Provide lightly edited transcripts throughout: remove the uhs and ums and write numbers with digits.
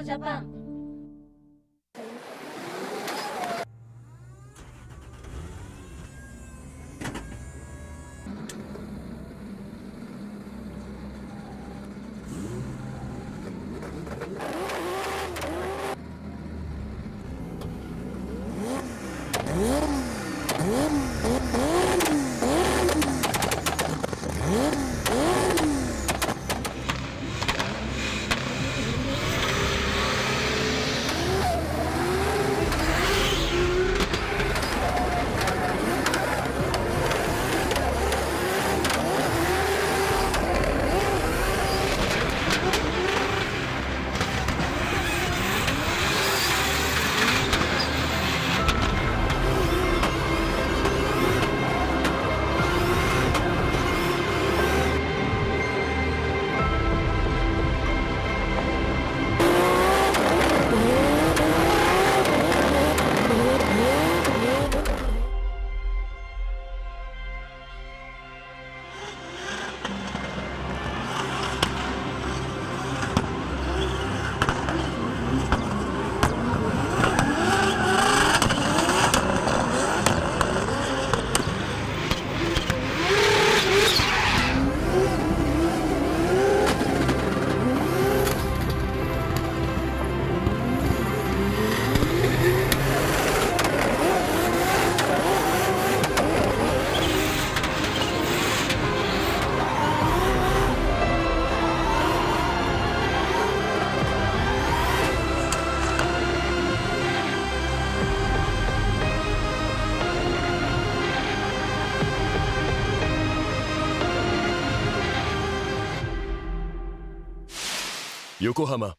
Japan. Yokohama.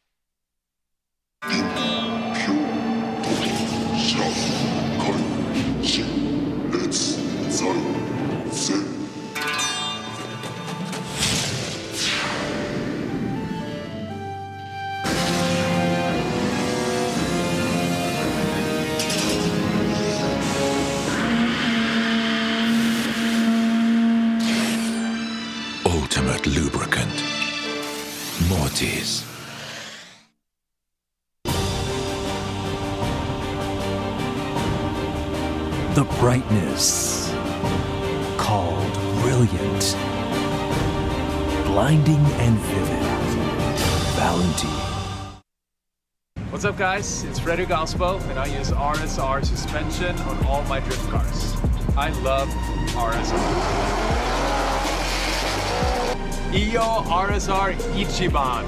Ultimate lubricant. Mortis. The brightness, called brilliant, blinding and vivid, Valentine. What's up guys, it's Frederick Ospo and I use RSR suspension on all my drift cars. I love RSR. Iyo RSR Ichiban.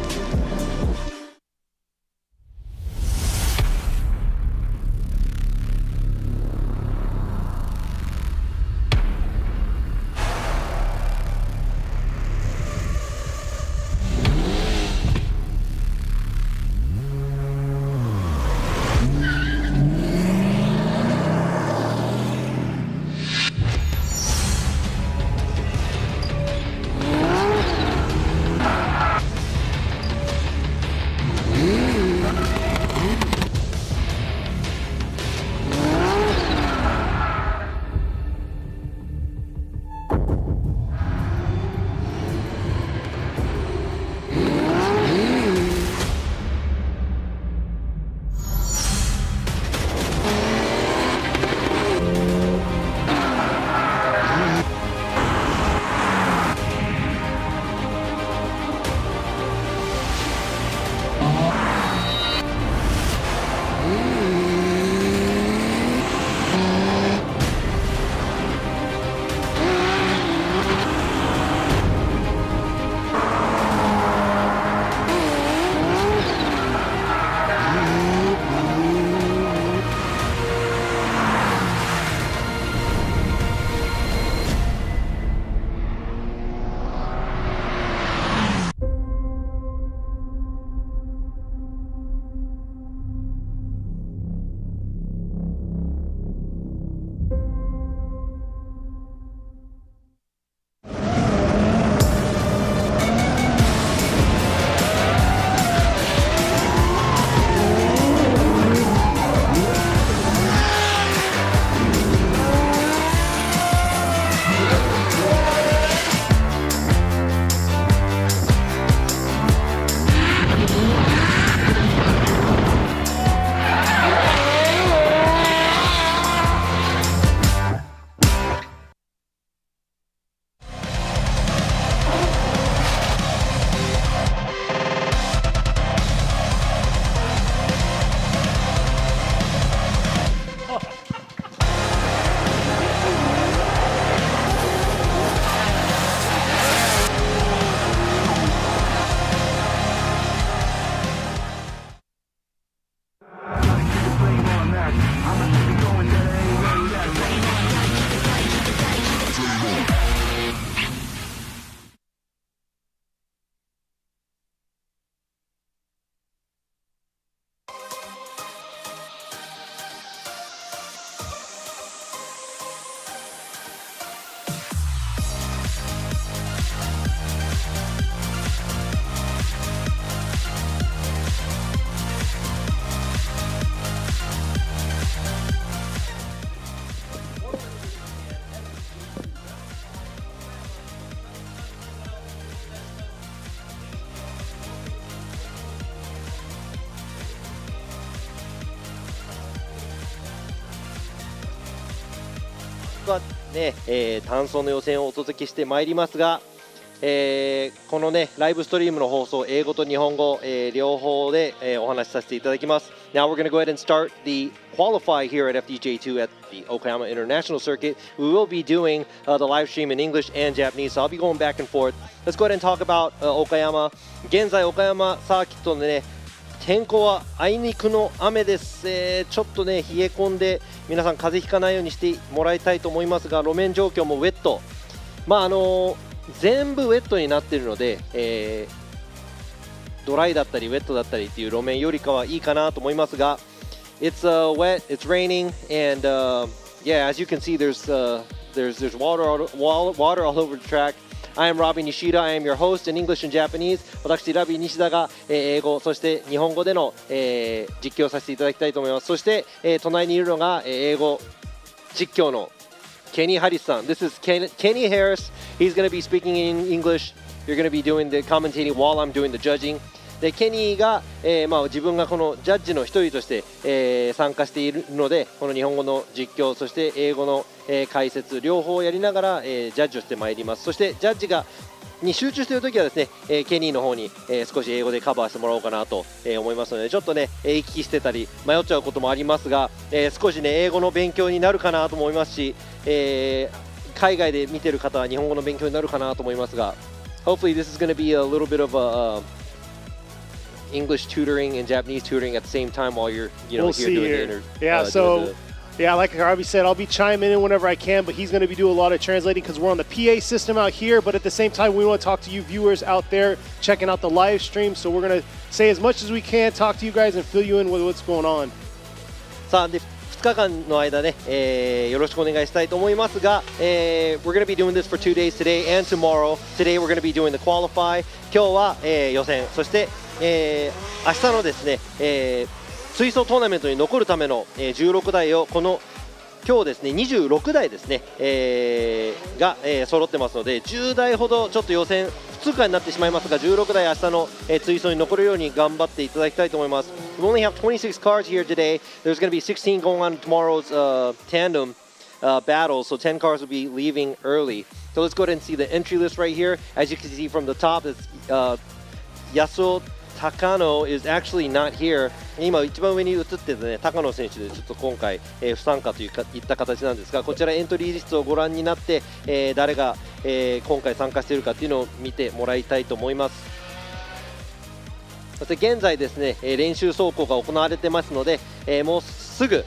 はね、単走の予選をお届けしてまいりますが、このねライブストリームの放送、英語と日本語、両方で、お話しさせていただきます。Now we're going to go ahead and start the qualify here at FDJ2 at the Okayama International Circuit. We will be doing the live stream in English and Japanese, so I'll be going back and forth. Let's go ahead and talk about Okayama. 現在岡山サーキットでね、天候はあいにくの雨です、ちょっとね冷え込んで皆さん風邪ひかないようにしてもらいたいと思いますが、路面状況もウェット、全部ウェットになっているので、ドライだったりウェットだったりっていう路面よりかはいいかなと思いますが、 It's wet, it's raining, and yeah, as you can see, there's water all over the track. I am Robbie Nishida. I am your host in English and Japanese. 私ラビー西田が英語そして日本語での実況をさせていただきたいと思います。そして隣にいるのが英語実況のKenny Harris さん。This is Kenny Harris. He's going to be speaking in English. You're going to be doing the commentating while I'm doing the judging. でケニーが、自分がこのジャッジの一人として、参加しているので、この日本語の実況そして英語の、解説両方やりながら、ジャッジをしてまいります。そしてジャッジに集中しているときはですね、ケニーの方に、少し英語でカバーしてもらおうかなと、思いますので、ちょっとね行き来してたり迷っちゃうこともありますが、少しね英語の勉強になるかなと思いますし、海外で見てる方は日本語の勉強になるかなと思いますが、 Hopefully this is going to be a little bit of English tutoring and Japanese tutoring at the same time while you're we'll here doing the interview. Yeah, like Robbie said, I'll be chiming in whenever I can, but he's going to be doing a lot of translating because we're on the PA system out here, but at the same time we want to talk to you viewers out there checking out the live stream, so we're going to say as much as we can, talk to you guys and fill you in with what's going on. さあで2日間の間ね、よろしくお願いしたいと思いますが、we're going to be doing this for 2 days today and tomorrow. Today we're going to be doing the qualify. 今日は、予選、そして明日のですね、水槽トーナメントに残るための、16台を今日ですね26台ですね、が、揃ってますので、10台ほどちょっと予選不通過になってしまいますが、16台明日の、追走に残るように頑張っていただきたいと思います。We only have 26 cars here today. There's going to be 16 going on tomorrow's tandem battle, so 10 cars will be leaving early. So let's go ahead and see the entry list right here. As you can see from the top, it's Yasuo Takano is actually not here. 今一番上に映ってるね、高野選手でちょっと今回、不参加といった形なんですが、こちらエントリーリストをご覧になって、誰が、今回参加しているかっていうのを見てもらいたいと思います。そして現在ですね、練習走行が行われてますので、もうすぐ、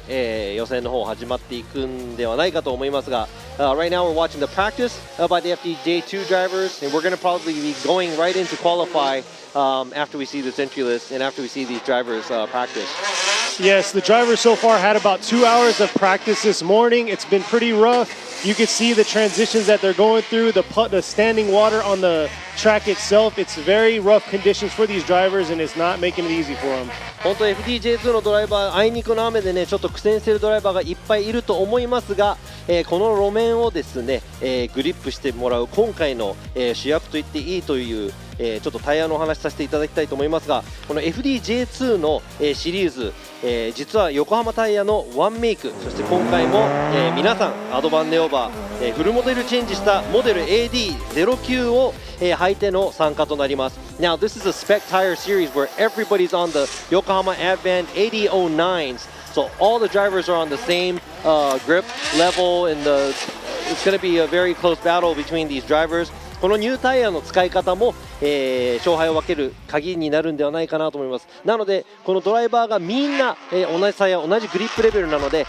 予選の方始まっていくんではないかと思いますが、right now we're watching the practice by the FDJ2 drivers, and we're going to probably be going right into qualify after we see this entry list and after we see these drivers practice. Yes, the drivers so far had about 2 hours of practice this morning. It's been pretty rough. You can see the transitions that they're going through, the standing water on the track itself. It's very rough conditions for these drivers, and it's not making it easy for them. 本当 FDJ2 のドライバー、あいにくの雨でねちょっと苦戦しているドライバーがいっぱいいると思いますが、この路面をですね、グリップしてもらう今回の、主役と言っていいという、ちょっとタイヤのお話させていただきたいと思いますが、この FDJ2 の、シリーズ、実は横浜タイヤのワンメイク、そして今回も、皆さんアドバンネオーバー、フルモデルチェンジしたモデル AD09 を、履いての参加となります。Now this is a spec tire series where everybody's on the Yokohama Advan AD09s, so all the drivers are on the same grip level, and it's going to be a very close battle between these drivers. このニュータイヤの使い方も、勝敗を分ける鍵になるんではないかなと思います。なのでこのドライバーがみんな、同じタイヤ同じグリップレベルなので、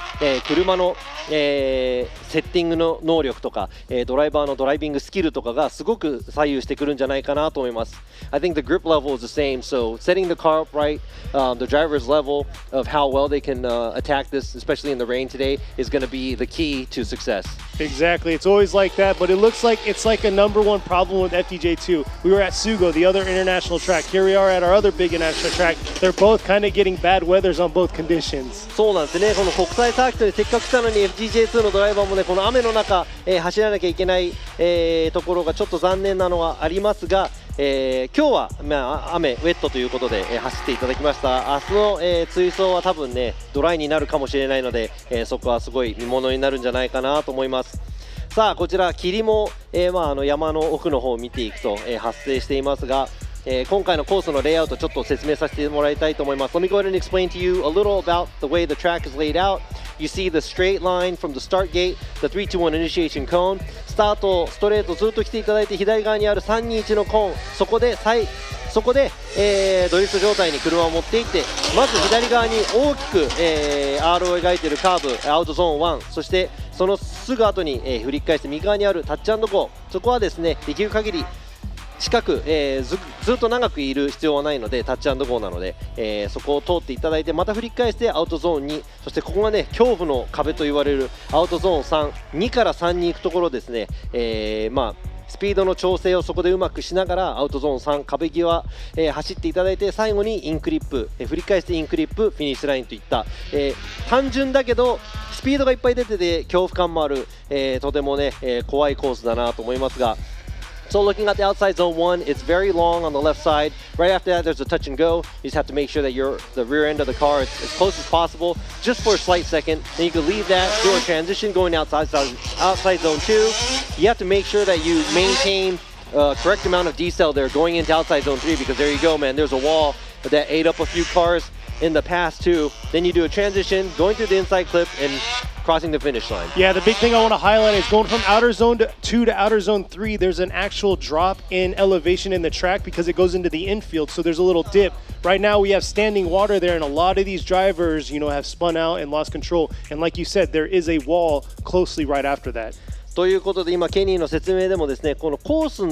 車の、セッティングの能力とか、ドライバーのドライビングスキルとかがすごく左右してくるんじゃないかなと思います。I think the grip level is the same, so setting the car up right, the driver's level of how well they can attack this, especially in the rain today, is going to be the key to success. Exactly, it's always like that, but it looks like it's like a number one problem with FDJ2. We were at Sugo, the other international track. Here we are at our other big international track. They're both kind of getting bad weathers on both conditions. そうなんですね。この国際サーキットにせっかく来たのに FDJ2 のドライバーもね、この雨の中、走らなきゃいけない、ところがちょっと残念なのはありますが、今日は、雨ウェットということで、走っていただきました。明日の、追走は多分ねドライになるかもしれないので、そこはすごい見ものになるんじゃないかなと思います。さあこちら霧も、山の奥の方を見ていくと、発生していますが、今回のコースのレイアウトちょっと説明させてもらいたいと思います。Let me go ahead and explain to you a little about the way the track is laid out. You see the straight line from the start gate, the 3-2-1 initiation cone. スタートストレートずっと来ていただいて左側にある321のコーン、そこでドリフト状態に車を持っていって、まず左側に大きく、R を描いているカーブ、アウトゾーン1、そしてそのすぐ後に、振り返して右側にあるタッチ&ゴー、そこはですねできる限り近く、ずっと長くいる必要はないのでタッチ&ゴーなので、そこを通っていただいてまた振り返してアウトゾーン2、そしてここがね恐怖の壁と言われるアウトゾーン3、2から3に行くところですね、スピードの調整をそこでうまくしながらアウトゾーン3壁際、走っていただいて最後にインクリップ、振り返してインクリップフィニッシュラインといった、単純だけどスピードがいっぱい出てて恐怖感もある、とてもね、怖いコースだなと思いますが。So looking at the outside zone 1, it's very long on the left side. Right after that, there's a touch and go. You just have to make sure that the rear end of the car is as close as possible, just for a slight second. Then you can leave that, do a transition going outside zone 2. You have to make sure that you maintain correct amount of decel there going into outside zone 3, because there you go, man. There's a wall that ate up a few cars in the past too. Then you do a transition, going through the inside clip and crossing the finish line. Yeah, the big thing I want to highlight is going from outer zone 2 to outer zone 3, there's an actual drop in elevation in the track because it goes into the infield, so there's a little dip. Right now we have standing water there, and a lot of these drivers, have spun out and lost control. And like you said, there is a wall closely right after that. ということで今ケニーの説明でもですねこのコース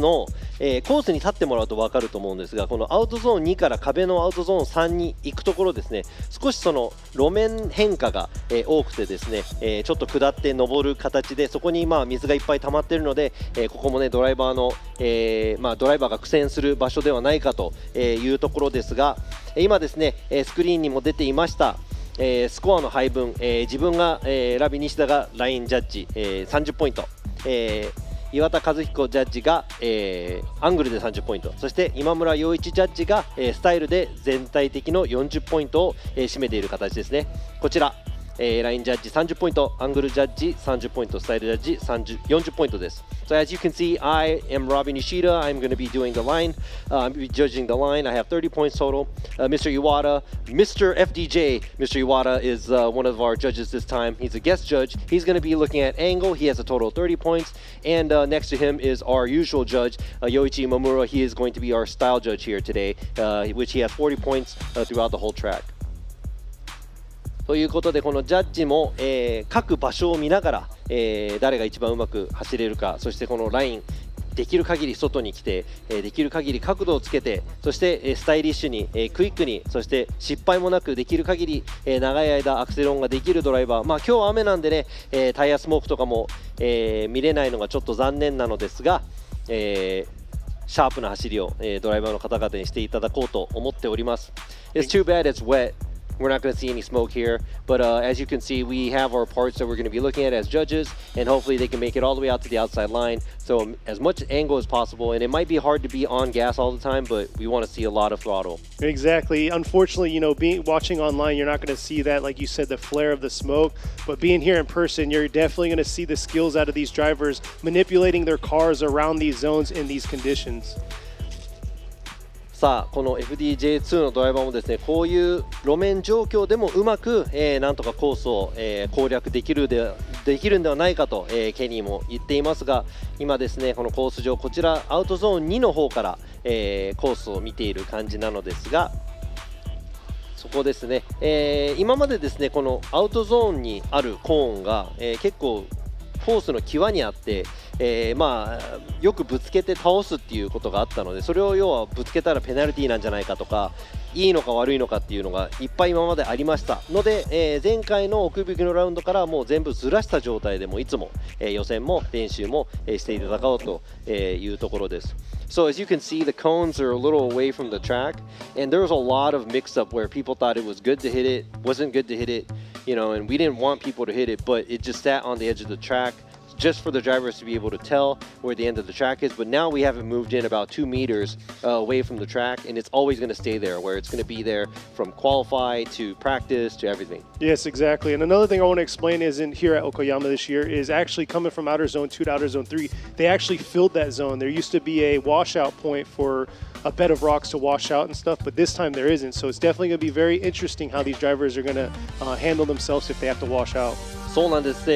に立ってもらうと分かると思うんですが、このアウトゾーン2から壁のアウトゾーン3に行くところですね、少しその路面変化が、多くてですね、ちょっと下って上る形で、そこに水がいっぱい溜まっているので、ここもねドライバーが苦戦する場所ではないかというところですが、今ですねスクリーンにも出ていましたスコアの配分、自分が、ラビ西田がラインジャッジ、30ポイント、岩田和彦ジャッジが、アングルで30ポイント、そして今村洋一ジャッジが、スタイルで全体的の40ポイントを、占めている形ですね。こちら、ラインジャッジ30ポイント、アングルジャッジ30ポイント、スタイルジャッジ40ポイントです。So as you can see, I am Robbie Nishida. I'm going to be doing the line. I'm be judging the line. I have 30 points total. Mr. Iwata, Mr. FDJ, Mr. Iwata is one of our judges this time. He's a guest judge. He's going to be looking at angle. He has a total of 30 points. And next to him is our usual judge, Yoichi Imamura. He is going to be our style judge here today, which he has 40 points throughout the whole track.ということでこのジャッジも、各場所を見ながら、誰が一番うまく走れるか、そしてこのラインできる限り外に来て、できる限り角度をつけて、そして、スタイリッシュに、クイックに、そして失敗もなくできる限り、長い間アクセルオンができるドライバー、今日は雨なんでね、タイヤスモークとかも、見れないのがちょっと残念なのですが、シャープな走りを、ドライバーの方々にしていただこうと思っております。It's too bad it's wet.We're not going to see any smoke here, but as you can see, we have our parts that we're going to be looking at as judges, and hopefully they can make it all the way out to the outside line. So as much angle as possible, and it might be hard to be on gas all the time, but we want to see a lot of throttle. Exactly. Unfortunately, watching online, you're not going to see that, like you said, the flare of the smoke. But being here in person, you're definitely going to see the skills out of these drivers manipulating their cars around these zones in these conditions.さあこの FDJ2 のドライバーもですねこういう路面状況でもうまく、なんとかコースを、攻略できるんではないかと、ケニーも言っていますが、今ですねこのコース上こちらアウトゾーン2の方から、コースを見ている感じなのですが、そこですね、今までですねこのアウトゾーンにあるコーンが、結構コースの際にあって、よくぶつけて倒すっていうことがあったので、それを要はぶつけたらペナルティーなんじゃないかとか、いいのか悪いのかっていうのがいっぱい今までありましたので、前回の奥引きのラウンドからもう全部ずらした状態でもいつも、予選も練習も、していただこうというところです。So as you can see, the cones are a little away from the track, and there was a lot of mix-up where people thought it was good to hit it, wasn't good to hit it, and we didn't want people to hit it, but it just sat on the edge of the track. just for the drivers to be able to tell where the end of the track is. But now we have it moved in about 2 meters away from the track, and it's always going to stay there, where it's going to be there from qualify to practice to everything. Yes, exactly. And another thing I want to explain is in here at Okoyama this year is actually coming from Outer Zone 2 to Outer Zone 3, they actually filled that zone. There used to be a washout point for a bed of rocks to wash out and stuff, but this time there isn't. So it's definitely going to be very interesting how these drivers are going to handle themselves if they have to wash out. そうなんです、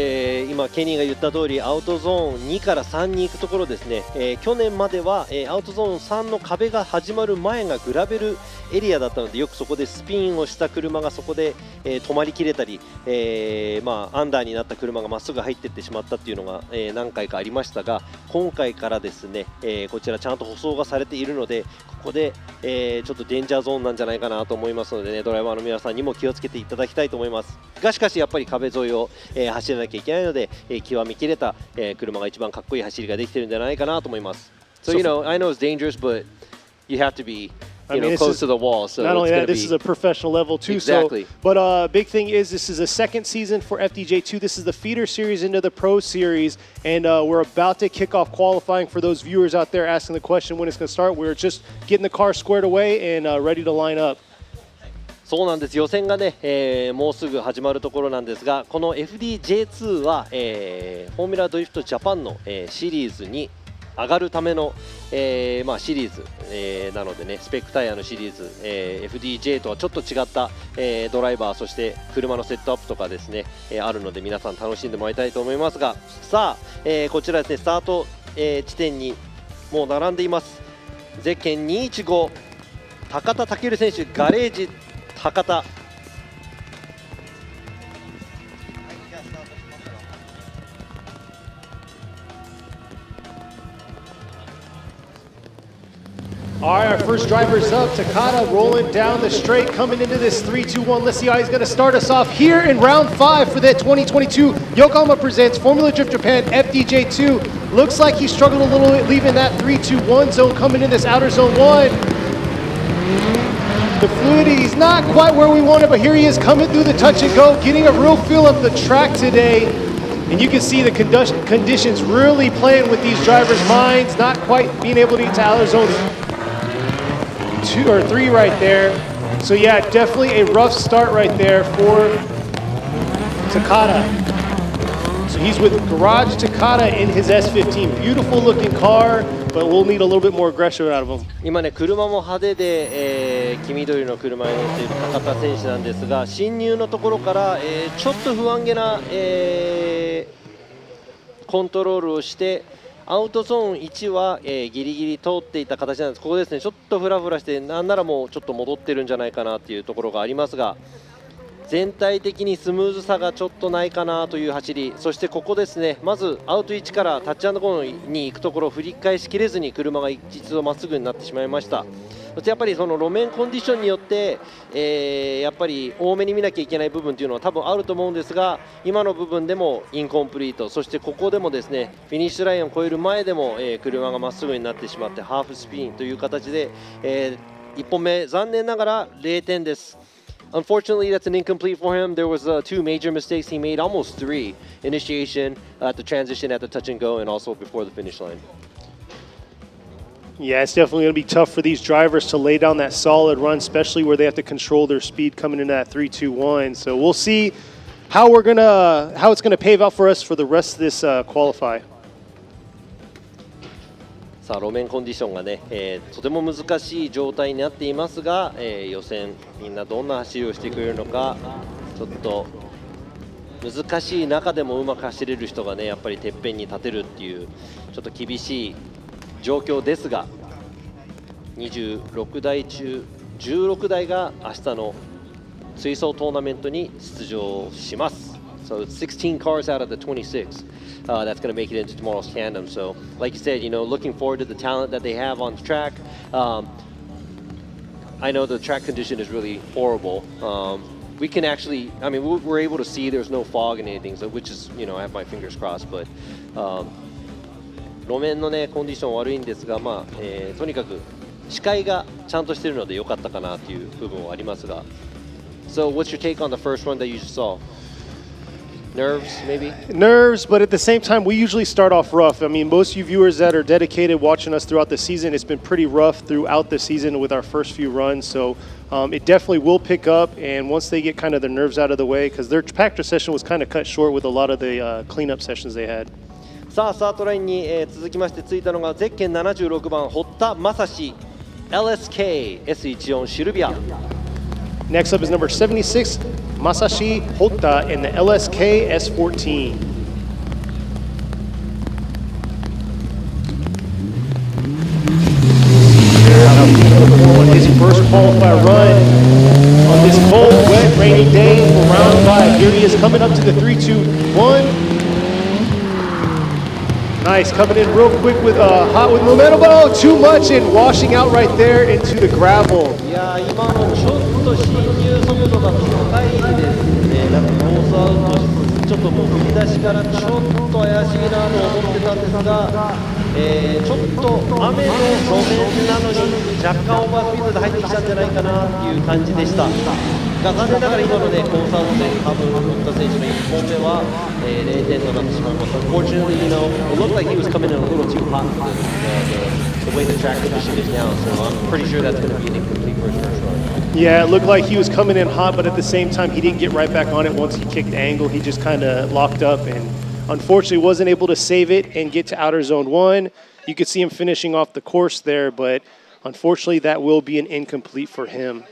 今、ケニーが言った通り、アウトゾーン2から3に行くところですね、去年までは、アウトゾーン3の壁が始まる前がグラベルエリアだったので、よくそこでスピンをした車がそこで、止まりきれたり、アンダーになった車がまっすぐ入っていってしまったっていうのが、何回かありましたが、今回からですね、こちらちゃんと舗装がされているので、ここで、ちょっとデンジャーゾーンなんじゃないかなと思いますのでね、ドライバーの皆さんにも気をつけていただきたいと思います。がしかしやっぱり壁沿いを走らなきゃいけないので、極めきれた車が一番かっこいい走りができてるんじゃないかなと思います。So you know, I know it's dangerous, but you have to be close to the wall. So not only that, this is a professional level too. Exactly. So, but big thing is this is a second season for FDJ2. This is the feeder series into the Pro Series, and we're about to kick off qualifying. For those viewers out there asking the question when it's going to start, we're just getting the car squared away and ready to line up. そうなんです、予選がね、もうすぐ始まるところなんですが、この FDJ2 は、フォーミュラドリフトジャパンの、シリーズに上がるための、シリーズ、なのでね、スペックタイヤのシリーズ、FDJ とはちょっと違った、ドライバー、そして車のセットアップとかですね、あるので皆さん楽しんでもらいたいと思いますが、さあ、こちらですね、スタート、地点にもう並んでいます。ゼッケン215高田健選手、ガレージ博多。All right, our first driver's up. Takata rolling down the straight, coming into this 3-2-1. Let's see how he's going to start us off here in round 5 for the 2022 Yokohama Presents Formula Drift Japan FDJ2. Looks like he struggled a little bit leaving that 3-2-1 zone, coming in this outer zone 1. The fluidity is not quite where we want it, but here he is coming through the touch and go, getting a real feel of the track today. And you can see the conditions really playing with these drivers' minds, not quite being able to get to outer zone 2 or 3 right there. So yeah, definitely a rough start right there for Takata. So he's with Garage Takata in his S15. Beautiful looking car, but we'll need a little bit more aggression out of him. 今ね、車も派手で、黄緑の車に乗っている高田選手なんですが、進入のところから、ちょっと不安げな、コントロールをして、アウトゾーン1は、ギリギリ通っていた形なんです。ここですね、ちょっとフラフラして、なんならもうちょっと戻ってるんじゃないかなっていうところがありますが、全体的にスムーズさがちょっとないかなという走り。そしてここですね、まずアウト1からタッチ&ゴーに行くところを振り返しきれずに車が一度まっすぐになってしまいました。そしてやっぱりその路面コンディションによって、やっぱり多めに見なきゃいけない部分というのは多分あると思うんですが、今の部分でもインコンプリート、そしてここでもですね、フィニッシュラインを越える前でも、車がまっすぐになってしまってハーフスピンという形で、1本目残念ながら0点です。Unfortunately, that's an incomplete for him. There was 2 major mistakes he made, almost 3. Initiation, at the transition, at the touch and go, and also before the finish line. Yeah, it's definitely going to be tough for these drivers to lay down that solid run, especially where they have to control their speed coming into that 3-2-1. So we'll see how it's going to pave out for us for the rest of this qualify. さあ路面コンディションがね、とても難しい状態になっていますが、予選みんなどんな走りをしてくれるのか、ちょっと難しい中でもうまく走れる人がね、やっぱりてっぺんに立てるっていうちょっと厳しい状況ですが、26台中16台が明日の追走トーナメントに出場します。So it's 16 cars out of the 26 that's going to make it into tomorrow's tandem. So like you said, you know, looking forward to the talent that they have on the track. I know the track condition is really horrible. We can actually, I mean, we're able to see there's no fog and anything, so which is, you know, I have my fingers crossed. But 路面のねコンディション悪いんですが、まあとにかく視界がちゃんとしているので良かったかなという部分はありますが。So what's your take on the first run that you just saw? Nerves, maybe? Nerves, but at the same time, we usually start off rough. I mean, most of you viewers that are dedicated watching us throughout the season, it's been pretty rough throughout the season with our first few runs. So it definitely will pick up, and once they get kind of their nerves out of the way, because their practice session was kind of cut short with a lot of the cleanup sessions they had. さあスタートラインに、続きましてついたのがゼッケン76番堀田正史 LSK S14 シルビア。 Next up is number 76, Masashi Hotta in the LSK S14. His first qualifier run on this cold, wet, rainy day for round 5. Here he is coming up to the 3-2-1. Nice, coming in real quick with hot with momentum, but oh, too much and washing out right there into the gravel. いやー、今のちょっと進入速度が高いですね。なんかコースアウトちょっともう振り出しからちょっと怪しいなと思ってたんですが、ちょっと雨の路面なのに若干オーバースピードで入ってきたんじゃないかなっていう感じでした。が残念ながら今のねコースアウトで多分堀田選手の1本目は、0点となってしまいます。Unfortunately, you know, it looked like he was coming in a little too hot for the way the track condition is now, so I'm pretty sure that's going to be an incomplete first run. Yeah, it looked like he was coming in hot, but at the same time, he didn't get right back on it once he kicked the angle. He just kind of locked up and unfortunately wasn't able to save it and get to outer zone 1. You could see him finishing off the course there, but unfortunately, that will be an incomplete for him.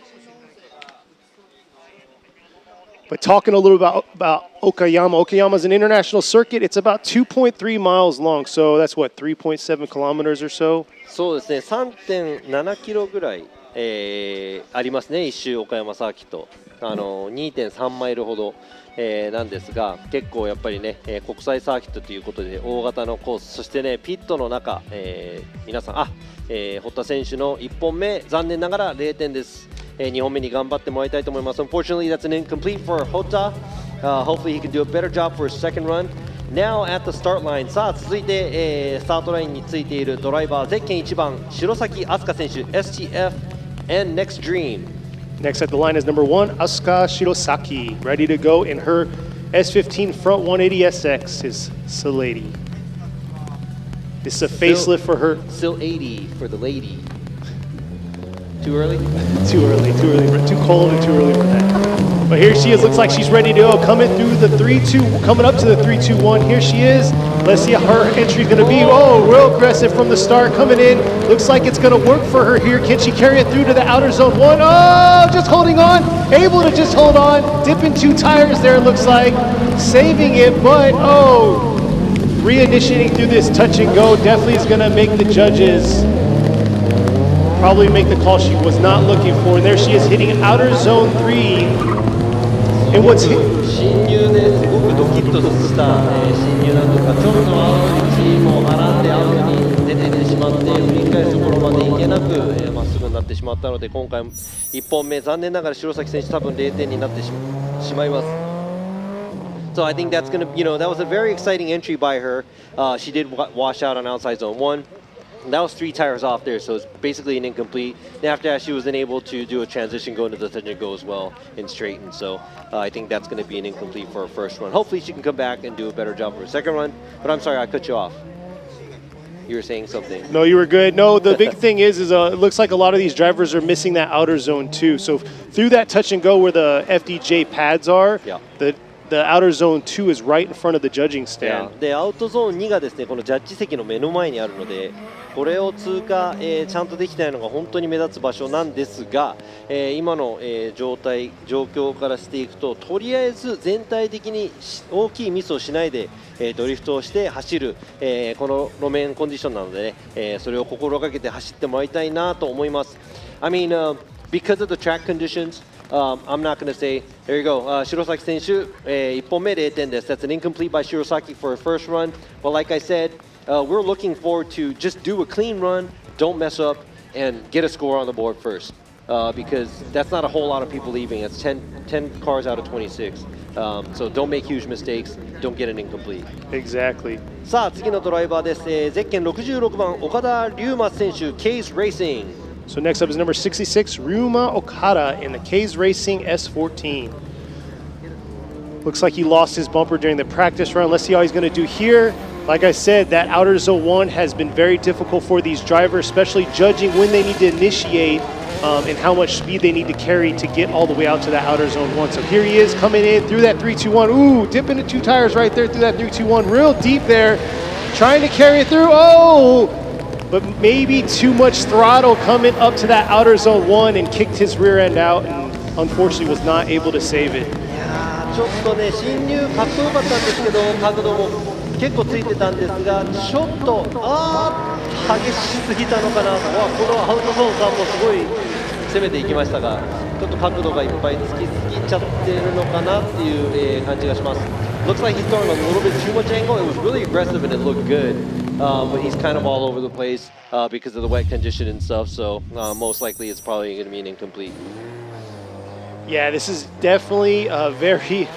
But talking a little about Okayama. Okayama is an international circuit. It's about 2.3 miles long, so that's what, 3.7 kilometers or so? そうですね、3.7 キロぐらい、ありますね、一周岡山サーキット。2.3 マイルほど、なんですが、結構やっぱりね、国際サーキットということで大型のコース、そしてねピットの中、皆さん堀田選手の1本目残念ながら0点です。2本目に頑張ってもらいたいと思います。Unfortunately, that's an incomplete for Hotta. Hopefully, he can do a better job for his second run. Now at the start line. さあ続いて、スタートラインについているドライバーゼッケン1番白崎飛鳥選手 STF and Next Dream. Next at the line is number 1, Asuka Shirosaki, ready to go in her S15 front 180SX, his Lady. This is a facelift for her. Still 80 for the lady. Too early? Too early, too cold and too early for that. But here she is, looks like she's ready to go, coming through the 3-2, coming up to the 3-2-1. Here she is. Let's see how her entry going to be. Oh, real aggressive from the start, coming in. Looks like it's going to work for her here. Can she carry it through to the outer zone 1? Oh, just holding on, able to just hold on. Dipping 2 tires there, looks like. Saving it, but oh, reinitiating through this touch and go definitely is going to make the judges probably make the call she was not looking for. And there she is hitting outer zone 3. And what's 進入ですごくドキッとした進入なんですが、ちょっとアウト道も並んでアウトに出てってしまって振り返るところまで行けなくまっすぐになってしまったので、今回1本目残念ながら白崎選手多分0点になってしまいます。So I think that's going to, you know, that was a very exciting entry by her. She did wash out on outside zone 1. That was 3 tires off there, so it's basically an incomplete. And after that, she was unable to do a transition, go into the touch and go as well and straighten. So I think that's going to be an incomplete for her first run. Hopefully, she can come back and do a better job for her second run. But I'm sorry, I cut you off. You were saying something. No, you were good. No, the big thing is it looks like a lot of these drivers are missing that outer zone too. So through that touch and go where the FDJ pads are, yeah. The outer zone 2 is right in front of the judging stand. で、アウトゾーン2がですね、このジャッジ席の目の前にあるので、これを通過、ちゃんとできないのが本当に目立つ場所なんですが、今の、状況からしていくと、とりあえず全体的に大きいミスをしないで、ドリフトをして走る、この路面コンディションなのでね、それを心がけて走ってもらいたいなと思います。I mean, because of the track conditions, I'm not going to say, there you go, Shirosaki 選手、1本目0点です。That's an incomplete by Shirosaki for her first run. But like I said, we're looking forward to just do a clean run, don't mess up, and get a score on the board first. Because that's not a whole lot of people leaving. It's 10 cars out of 26. So don't make huge mistakes. Don't get an incomplete. Exactly. さあ、次のドライバーです。ゼッケン66番、岡田龍馬選手、Case Racing. So next up is number 66, Ryuma Okada in the K's Racing S14. Looks like he lost his bumper during the practice run. Let's see how he's going to do here. Like I said, that outer zone 1 has been very difficult for these drivers, especially judging when they need to initiate and how much speed they need to carry to get all the way out to that outer zone 1. So here he is coming in through that 3-2-1. Ooh, dipping the 2 tires right there through that 3-2-1. Real deep there, trying to carry it through. Oh, but maybe too much throttle coming up to that outer zone 1 and kicked his rear end out and unfortunately was not able to save it. ちょっとね、進入かっこよかったんですけど、角度も結構ついてたんですが、ちょっと激しすぎたのかな。このアウトゾーンさんもすごい攻めていきましたが、ちょっと角度がいっぱいつきすぎちゃってるのかなっていう、感じがします。Looks like he's throwing a little bit too much angle. It was really aggressive and it looked good, but he's kind of all over the place because of the wet condition and stuff. So most likely it's probably going to be an incomplete. Yeah, this is definitely a very...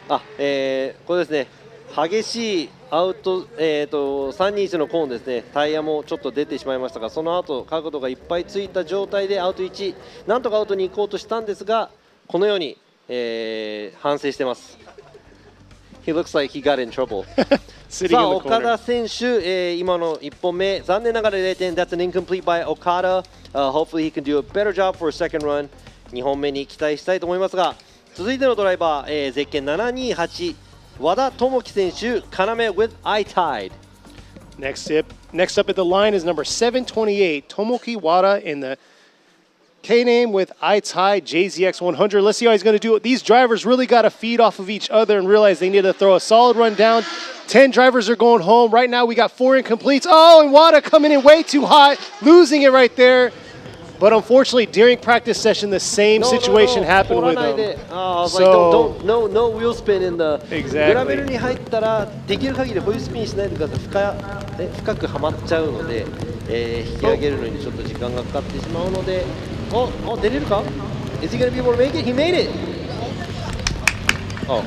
これですね、激しいアウト、321のコーンですね、タイヤもちょっと出てしまいましたが、その後角度がいっぱいついた状態でアウト1、なんとかアウトに行こうとしたんですが、このように、反省してます。He looks like he got in trouble. さあ、岡田選手、今の1本目、残念ながら0点。That's an incomplete by Okada. Hopefully he can do a better job for a second run. 2本目に期待したいと思いますが、続いてのドライバー、ゼッケン728、和田智樹選手、要 with I-Tide. Next up at the line is number 728, Tomoki Wada in the K-name with I-Tide JZX100. Let's see how he's going to do it. These drivers really got to feed off of each other and realize they need to throw a solid run down. 10 drivers are going home. Right now we got 4 incompletes. Oh, and Wada coming in way too hot, losing it right there. But unfortunately, during practice session, the same situation happened with him. So, no wheel spin in the... Exactly. グラベルに入ったら、できる限りホイールスピンしないでください。深くはまっちゃうので、引き上げるのにちょっと時間がかかってしまうので、出れるか Is he going to be able to make it? He made it! Oh.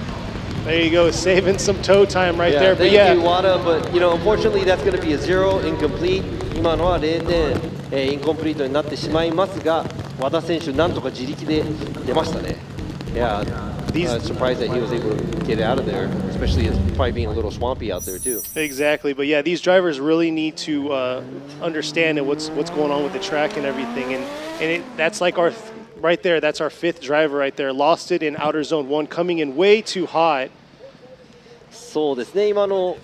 There you go, saving some toe time right there. Thank you, Wada, but unfortunately that's going to be a 0 incomplete. 今のは0点、インコンプリートになってしまいますが、和田選手なんとか自力で出ましたね。Yeah, surprised that he was able to get out of there, especially probably being a little swampy out there too. Exactly, but yeah, these drivers really need to understand what's going on with the track and everything, and that's like our right there. That's our 5th driver right there. Lost it in outer zone 1, coming in way too hot. そうですね。今の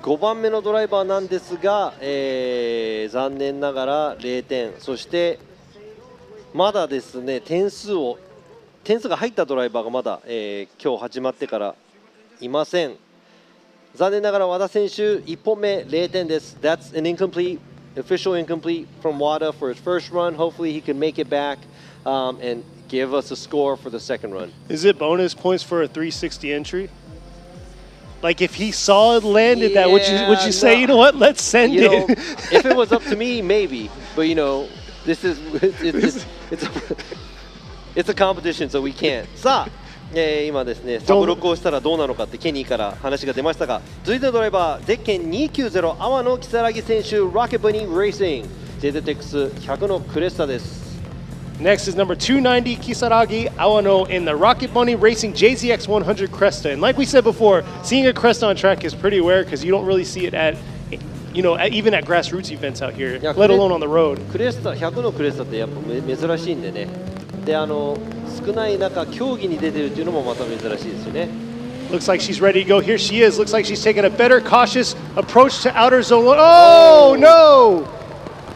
5番目のドライバーなんですが、残念ながら0点。そしてまだですね、点数が入ったドライバーがまだ、今日始まってからいません。残念ながら和田選手1本目0点です。That's an official incomplete from Wada for his first run. Hopefully he can make it back and give us a score for the second run. Is it bonus points for a 360 entry? Like if he saw it landed that, would you say, you know what, let's send it? If it was up to me, maybe. But this is it's a competition, so we can't. さあ、今ですね、サブロックをしたらどうなのかってケニーから話が出ましたが、続いてのドライバー、ゼッケン290、阿野如月選手、Rocket Bunny Racing、JZX100 のクレッサです。Next is number 290, Kisaragi Awano in the Rocket Bunny Racing JZX100 Cresta. And like we said before, seeing a Cresta on track is pretty rare because you don't really see it at, even at grassroots events out here, let alone on the road. クレスタ、100のクレスタってやっぱ珍しいんでね。で、少ない中、競技に出てるっていうのもまた珍しいですよね。Looks like she's ready to go. Here she is. Looks like she's taking a better cautious approach to outer zone 1. Oh, no!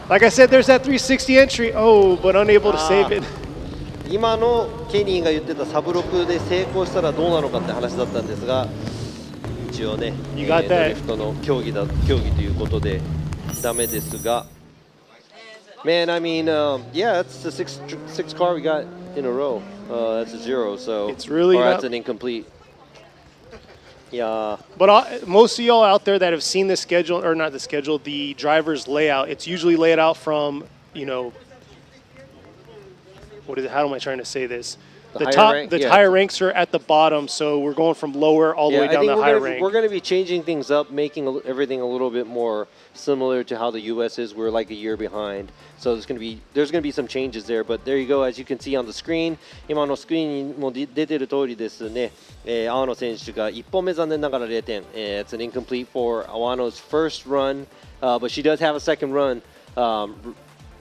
Like I said, there's that 360 entry. Oh, but unable to save it. 今のケニーが言ってたサブロクで成功したらどうなのかって話だったんですが、一応ね、ドリフトの競技ということでダメですが。Man, I mean, yeah, it's the sixth car we got in a row. That's a 0, so it's really that's an incomplete. Yeah. But most of y'all out there that have seen the schedule, or not the schedule, the driver's layout, it's usually laid out from, how am I trying to say this? The higher higher ranks are at the bottom, so we're going from lower all the way down to higher rank. We're going to be changing things up, making everything a little bit more similar to how the U.S. is. We're like a year behind, so there's going to be some changes there. But there you go, as you can see on the screen. 今のスクリーンにも出てる通りですね。青野選手が1本目残念ながら0点。It's an incomplete for Awano's first run, but she does have a second run.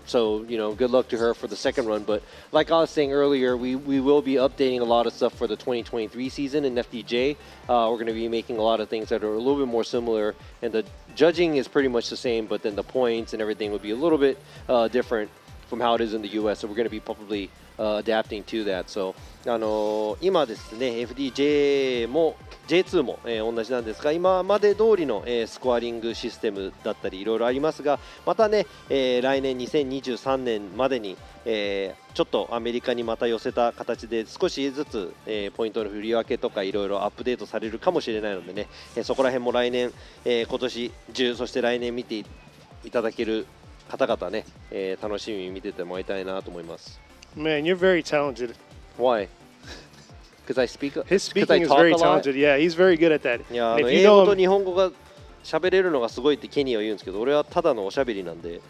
So, good luck to her for the second run. But like I was saying earlier, we will be updating a lot of stuff for the 2023 season in FDJ. We're going to be making a lot of things that are a little bit more similar. And the judging is pretty much the same, but then the points and everything will be a little bit different from how it is in the US. So we're going to be probably adapting to that. So, 今ですね、FDJ も J2 も、同じなんですが、今まで通りの、スコアリングシステムだったりいろいろありますが、またね、来年2023年までに、ちょっとアメリカにまた寄せた形で少しずつ、ポイントの振り分けとかいろいろアップデートされるかもしれないのでね、そこら辺も来年、今年中そして来年見ていただける方々ね、楽しみに見ててもらいたいなと思います。Man, you're very talented. Why? Because I speak. His speaking is very talented. Yeah, he's very good at that. いや、英語と日本語が喋れるのがすごいってケニーは言うんですけど、俺はただのおしゃべりなんで、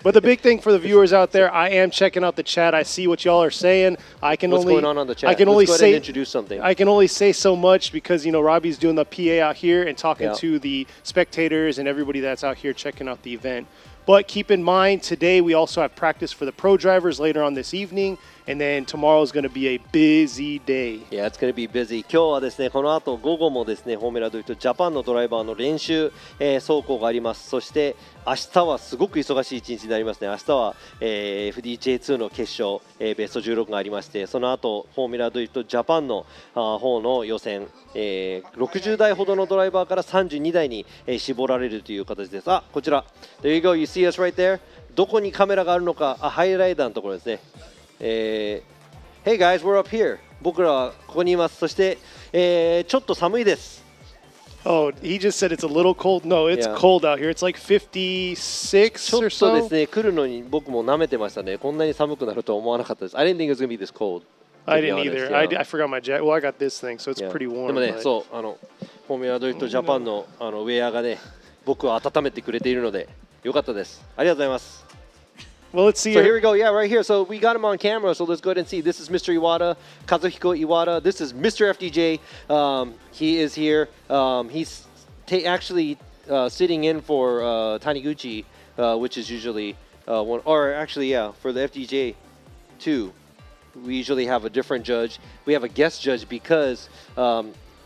But the big thing for the viewers out there, I am checking out the chat. I see what y'all are saying. What's going on the chat? I can only Let's go ahead and introduce something. I can only say so much because Robbie's doing the PA out here and talking to the spectators and everybody that's out here checking out the event. But keep in mind, today we also have practice for the pro drivers later on this evening, and then tomorrow is going to be a busy day. Yeah, it's going to be busy. 今日はですね、この後午後もですね、フォーミュラドゥイトジャパンのドライバーの練習、走行があります。そして明日はすごく忙しい一日になりますね。明日は、FDJ2 の決勝、ベスト16がありまして、その後フォーミュラドゥイトジャパンの方の予選、60台ほどのドライバーから32台に、絞られるという形です。あ、こちら。There you go. You see us right there? どこにカメラがあるのか、ハイライダーのところですね。Hey guys, we're up here. 僕らはここにいます。そして、ちょっと寒いです。Oh, he just said it's a little cold. No, it's cold out here. It's like 56 or so. ちょっとですね、来るのに僕も舐めてましたね。こんなに寒くなるとは思わなかったです。I didn't think it was going to be this cold. I didn't either. I forgot my jacket. Well, I got this thing, so it's pretty warm. でもね、そう、フォーミュラドリフトジャパンのウェアがね、僕を温めてくれているので、よかったです。ありがとうございます。Well, let's see. So here we go. Yeah, right here. So we got him on camera. So let's go ahead and see. This is Mr. Iwata, Kazuhiko Iwata. This is Mr. FDJ. He is here. He's actually sitting in for Taniguchi, which is usually one. Or actually, yeah, for the FDJ2, we usually have a different judge. We have a guest judge because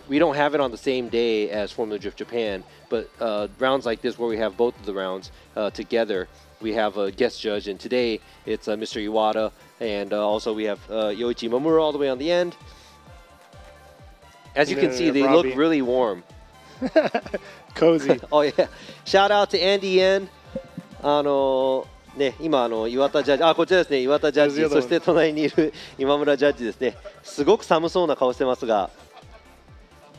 we don't have it on the same day as Formula Drift Japan. But rounds like this, where we have both of the rounds together, we have a guest judge, and today it's Mr. Iwata, and also we have Yoichi Mamura all the way on the end. As you can see, they look really warm. Cozy. Oh yeah! Shout out to Andy Yen. ね、今岩田ジャッジ、こちらですね、岩田ジャッジ、そして隣にいる今村ジャッジですね。すごく寒そうな顔してますが、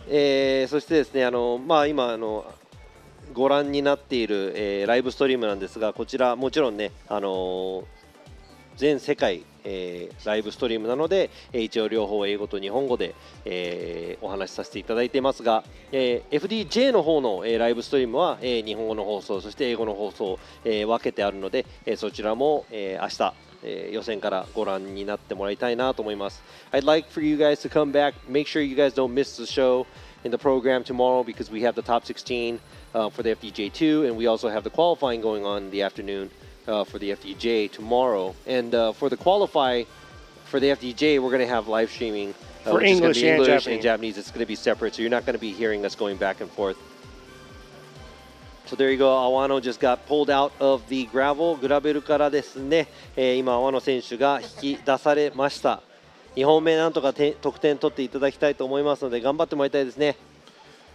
そしてですね、今ご覧になっている、ライブストリームなんですが、こちらもちろんね、全世界、ライブストリームなので、一応両方英語と日本語で、お話しさせていただいていますが、FDJ の方の、ライブストリームは、日本語の放送、そして英語の放送、分けてあるので、そちらも、明日、予選からご覧になってもらいたいなと思います。I'd like for you guys to come back. Make sure you guys don't miss the show in the program tomorrow because we have the top 16 for the FDJ2, and we also have the qualifying going on in the afternoon for the FDJ tomorrow. And for the qualify for the FDJ, we're going to have live streaming for English and Japanese. It's going to be separate, so you're not going to be hearing us going back and forth. So there you go. Awano just got pulled out of the gravel. グラベルからですね、今、Awano選手が引き出されました。2本目なんとか得点取っていただきたいと思いますので、頑張ってもらいたいですね。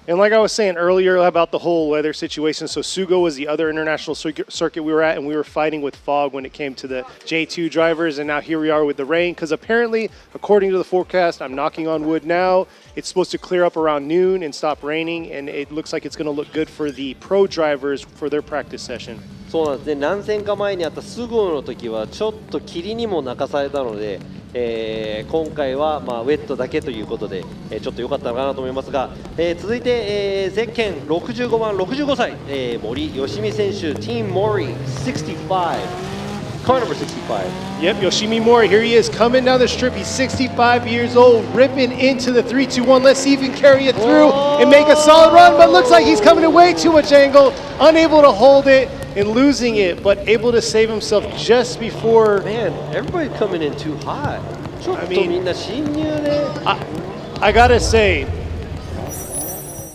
And like I was saying earlier about the whole weather situation, so Sugo was the other international circuit we were at, and we were fighting with fog when it came to the J2 drivers, and now here we are with the rain, because apparently, according to the forecast, I'm knocking on wood now, it's supposed to clear up around noon and stop raining, and it looks like it's going to look good for the pro drivers for their practice session. そうなんですね。何戦か前にあったスゴの時はちょっと霧にも泣かされたので、今回はウェットだけということで、ちょっと良かったのかなと思いますが、続いて、ゼッケン65番65歳、森吉美選手、Team Mori 65, car number 65. Yep, Yoshimi Mori, here he is coming down the strip. He's 65 years old, ripping into the 3-2-1. Let's see if he can carry it through and make a solid run, but looks like he's coming in way too much angle, unable to hold it and losing it, but able to save himself just before. Man, everybody coming in too hot. ちょっとみんな侵入ね。I gotta say,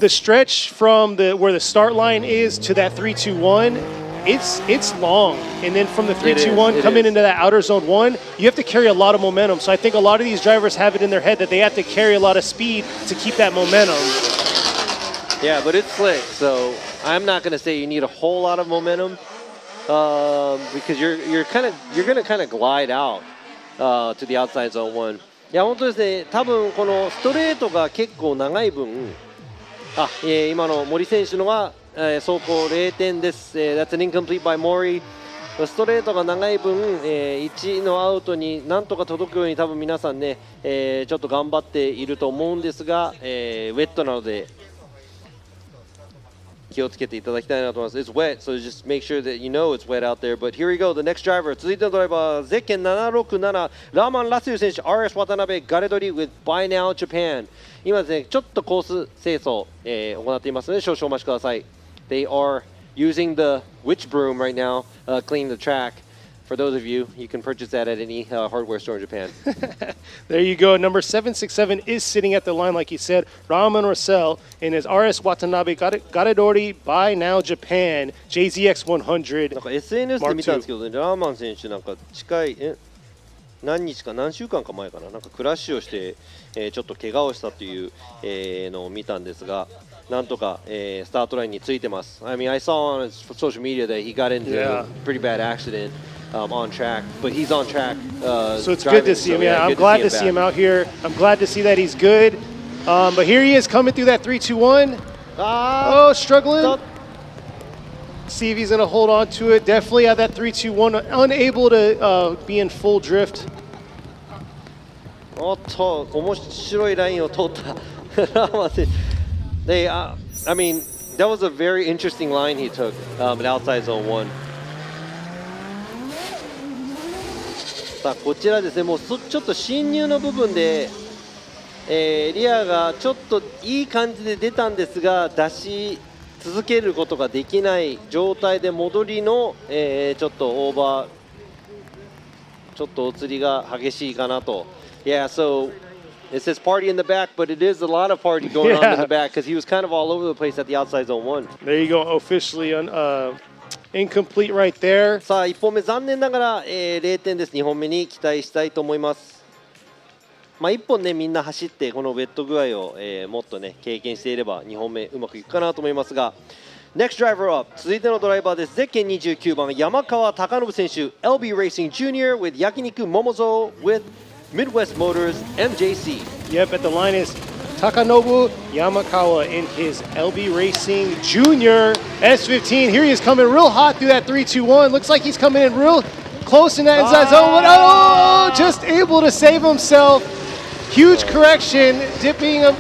the stretch from where the start line is to that 3-2-1, it's long, and then from the 3-2-1 coming into that outer zone 1, you have to carry a lot of momentum. So I think a lot of these drivers have it in their head that they have to carry a lot of speed to keep that momentum. Yeah, but it's slick, so I'm not going to say you need a whole lot of momentum because you're going to kind of glide out to the outside zone 1. いや本当ですね。多分このストレートが結構長い分、今の森選手のは走行0点です。That's an incomplete by Mori. ストレートが長い分、1のアウトになんとか届くように多分皆さんね、ちょっと頑張っていると思うんですが、ウェットなので気をつけていただきたいなと思います。It's wet, so just make sure that you know it's wet out there. But here we go, the next driver. 続いてのドライバー、ゼッケン767、ラーマン・ラスユ選手、RS 渡辺、ガレドリ with Buy Now Japan。今ですね、ちょっとコース清掃、行っていますので少々お待ちください。They are using the witch broom right now, cleaning the track. For those of you, you can purchase that at any hardware store in Japan. There you go. Number 767 is sitting at the line, like you said. Raman Rosell in his RS Watanabe Garedori Buy Now Japan JZX100. なんか SNS で見たんですけどね、ラーマン選手なんか近い何週間か前かな、なんかクラッシュをして、ちょっと怪我をしたという、のを見たんですが、なんとか、スタートラインについてます。I mean, I saw on his social media that he got into a pretty bad accident on track, but he's on track. So it's driving, good to see him. so, Yeah, I'm glad to see him out here. I'm glad to see that he's good. But here he is coming through that 3-2-1. Oh, struggling. See if he's going to hold on to it. Definitely at that 3-2-1, unable to be in full drift. おっと、面白いラインを通ったラーマン選手。I mean, that was a very interesting line he took at outside zone 1. さあこちらですね、もうちょっと進入の部分で、リアがちょっといい感じで出たんですが出し続けることができない状態で戻りの、ちょっとオーバーちょっとお釣りが激しいかなと。Yeah, so it says party in the back, but it is a lot of party going on in the back because he was kind of all over the place at the outside zone 1. There you go, officially incomplete right there. さあ1本目残念ながら、0点です。2本目に期待したいと思います。1本ねみんな走ってこのウェット具合を、もっとね経験していれば2本目うまくいくかなと思いますが、 Next driver up 続いてのドライバーです。ゼッケン29番山川貴信選手 LB Racing Jr. with 焼肉Momozo with Midwest Motors MJC. Yep, at the line is Takanobu Yamakawa in his LB Racing Junior S15. Here he is coming real hot through that 3-2-1. Looks like he's coming in real close in that inside zone. But oh, just able to save himself. Huge correction, dipping him.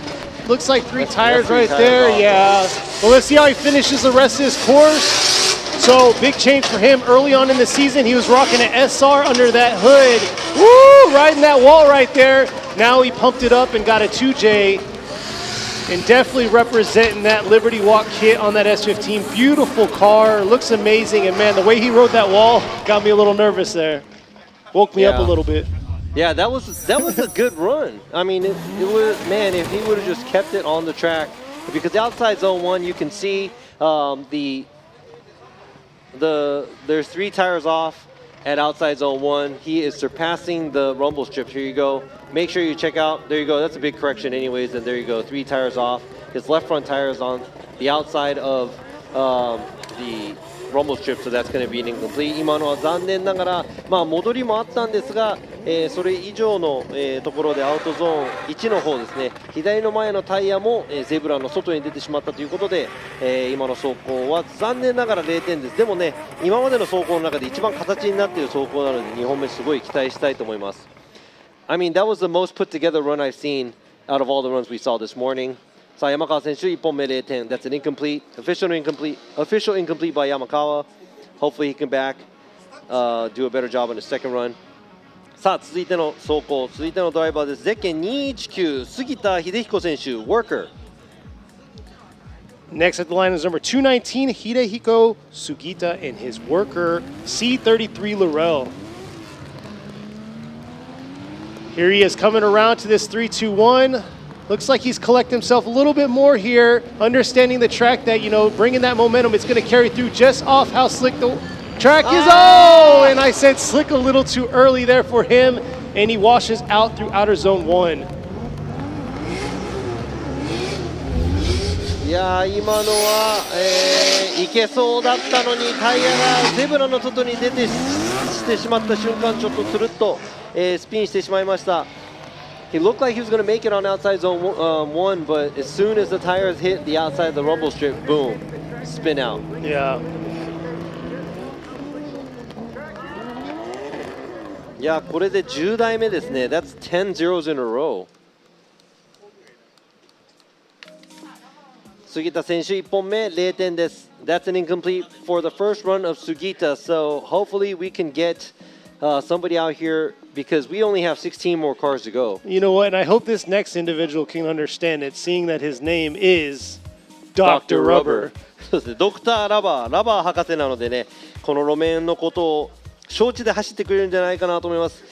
Looks like three tires right there. Yeah. Well, let's see how he finishes the rest of his course. So big change for him early on in the season. He was rocking an SR under that hood. Woo! Riding that wall right there. Now he pumped it up and got a 2J. And definitely representing that Liberty Walk kit on that S15. Beautiful car. Looks amazing. And man, the way he rode that wall got me a little nervous there. Woke me up a little bit. Yeah, that was a good run. I mean, it was, man, if he would have just kept it on the track, because outside zone 1 you can see there's 3 tires off at outside zone 1. He is surpassing the rumble strips. Here you go. Make sure you check out. There you go. That's a big correction anyways. And there you go. 3 tires off. His left front tire is on the outside of the rumble strip, so that's going to be an incomplete. 今のは残念ながら、戻りもあったんですが、それ以上の、ところでアウトゾーン1の方ですね、左の前のタイヤも、ゼブラの外に出てしまったということで、今の走行は残念ながら0点です。でもね、今までの走行の中で一番形になっている走行なので2本目すごい期待したいと思います。I mean, that was the most put together run I've seen out of all the runs we saw this morning. さあ山川選手1本目0点。That's an incomplete, official incomplete by Yamakawa. Hopefully he can do a better job on the second run. さあ続いての走行、続いてのドライバーです。ゼッケン219杉田秀彦選手 Worker. Next at the line is number 219, Hidehiko Sugita and his worker, C33 Laurel. Here he is coming around to this 3-2-1. Looks like he's collecting himself a little bit more here, understanding the track that, you know, bringing that momentum, it's going to carry through just off how slick the track is. Oh, and I said slick a little too early there for him, and he washes out through outer zone 1. いやー今のは、いけそうだったのにタイヤがゼブラの外に出てしてしまった瞬間ちょっとつるっと、スピンしてしまいました。He looked like he was going to make it on outside zone 1, but as soon as the tires hit the outside of the rumble strip, boom, spin out. Yeah. いやこれで10台目ですね。That's 10 zeros in a row. 杉田選手1本目0点です。That's an incomplete for the first run of Sugita. So hopefully we can get somebody out here because we only have 16 more cars to go. You know what? And I hope this next individual can understand it, seeing that his name is Dr. Rubber. そうですね。ドクターラバー博士なのでね、この路面のことを承知で走ってくれるんじゃないかなと思います。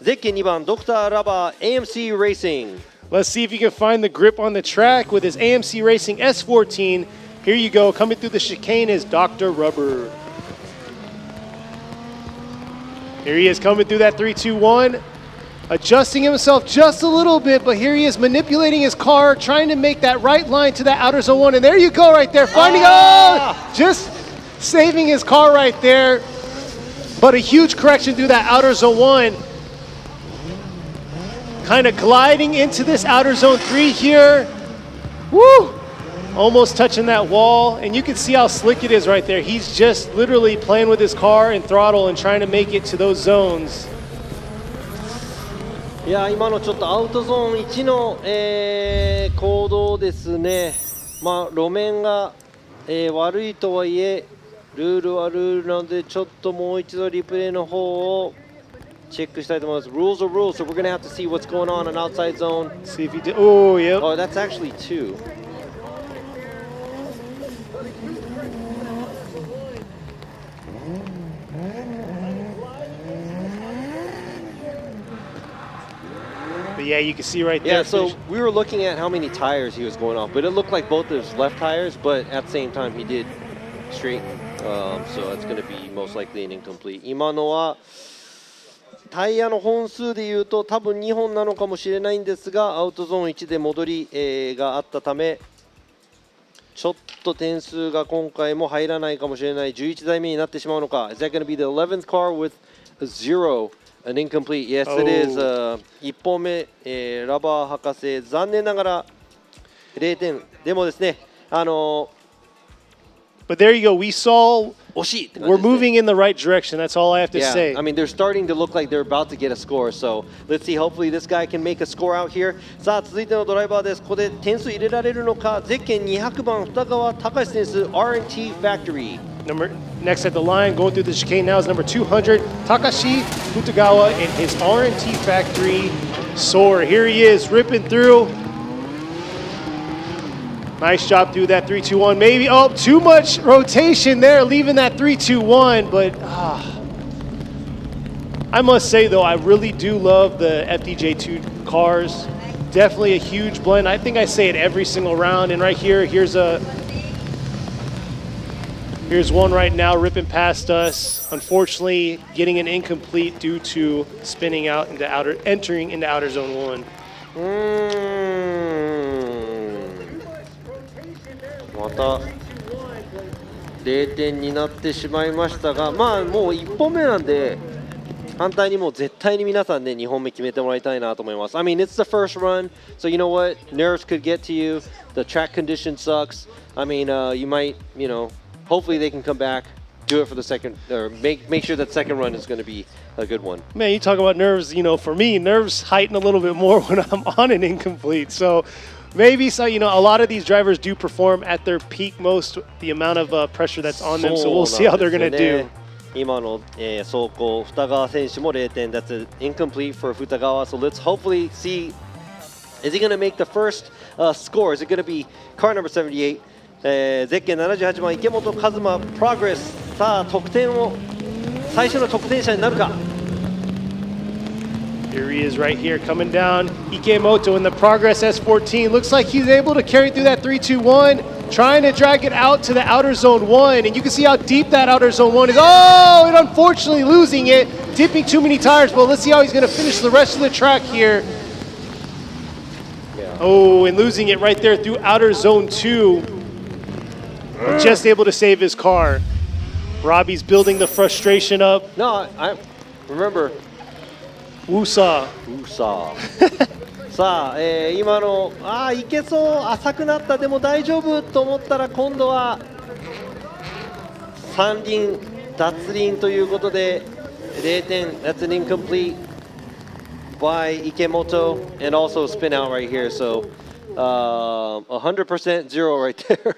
ゼッケン2番ドクターラバー AMC Racing. Let's see if he can find the grip on the track with his AMC Racing S14. Here you go. Coming through the chicane is Dr. Rubber. Here he is coming through that 3-2-1. Adjusting himself just a little bit, but here he is manipulating his car, trying to make that right line to that outer zone 1. And there you go right there. Finding, just saving his car right there. But a huge correction through that outer zone 1. Kind of gliding into this outer zone 3 here. Woo! Almost touching that wall. And you can see how slick it is right there. He's just literally playing with his car and throttle and trying to make it to those zones. いや今のちょっとアウトゾーン1の、行動ですね。まあ路面が、悪いとはいえルールはルールなのでちょっともう一度リプレイの方をチェックしたいと思います。Rules are rules, so we're going to have to see what's going on outside zone. See if he did. Oh, yep. Oh, that's actually 2. But yeah, you can see right there. Yeah, so we were looking at how many tires he was going off, but it looked like both of his left tires, but at the same time he did straight. So it's going to be most likely an incomplete. 今のはタイヤの本数でいうと多分2本なのかもしれないんですが、アウトゾーン1で戻り、があったためちょっと点数が今回も入らないかもしれない11台目になってしまうのか。Is that going to be the 11th car with a 0, an incomplete? Yes, it is. 1本目、ラバー博士残念ながら0点。でもですね、But there you go. We saw 惜しいって感じですね。we're moving in the right direction. That's all I have to Yeah, say. I mean, they're starting to look like they're about to get a score. So let's see. Hopefully, this guy can make a score out here. さあ、続いてのドライバーです。ここで点数入れられるのか。ゼッケン200番二川隆選手 R&T Factory. Next at the line, going through the chicane now is number 200, Takashi Futagawa in his R&T Factory Soar. Here he is, ripping through. Nice job through that 3-2-1. Maybe, too much rotation there, leaving that 3-2-1. But I must say, though, I really do love the FDJ2 cars. Definitely a huge blend. I think I say it every single round. And right here, here's one right now ripping past us. Unfortunately, getting an incomplete due to spinning out into entering into outer zone 1. また0点になってしまいましたが、まあもう1本目なんで反対にもう絶対に皆さんね2本目決めてもらいたいなと思います。I mean, it's the first run, so you know what? Nerves could get to you. The track condition sucks. I mean, you might, hopefully they can come back, do it for the second, or make sure that second run is going to be a good one. Man, you talk about nerves, for me, nerves heighten a little bit more when I'm on an incomplete. So maybe, a lot of these drivers do perform at their peak most, the amount of pressure that's on them. So we'll see how they're going to do. 今の、走行、二川選手も0点。That's incomplete for 二川. So let's hopefully see, is he going to make the first score? Is it going to be car number 78? ゼッケン78番池本和真プログレス。さあ得点を最初の得点者になるか。Here he is right here coming down. Ikemoto in the Progress S14. Looks like he's able to carry through that 3-2-1. Trying to drag it out to the outer zone 1. And you can see how deep that outer zone 1 is. Oh, and unfortunately losing it. Dipping too many tires. But let's see how he's going to finish the rest of the track here. Yeah. Oh, and losing it right there through outer zone 2. Just able to save his car. Robbie's building the frustration up. No, I remember. Wusa. さあ、今のいけそう浅くなったでも大丈夫と思ったら今度は三輪脱輪ということで0点 That's an incomplete by Ikemoto and also spin out right here. So 100% zero right there.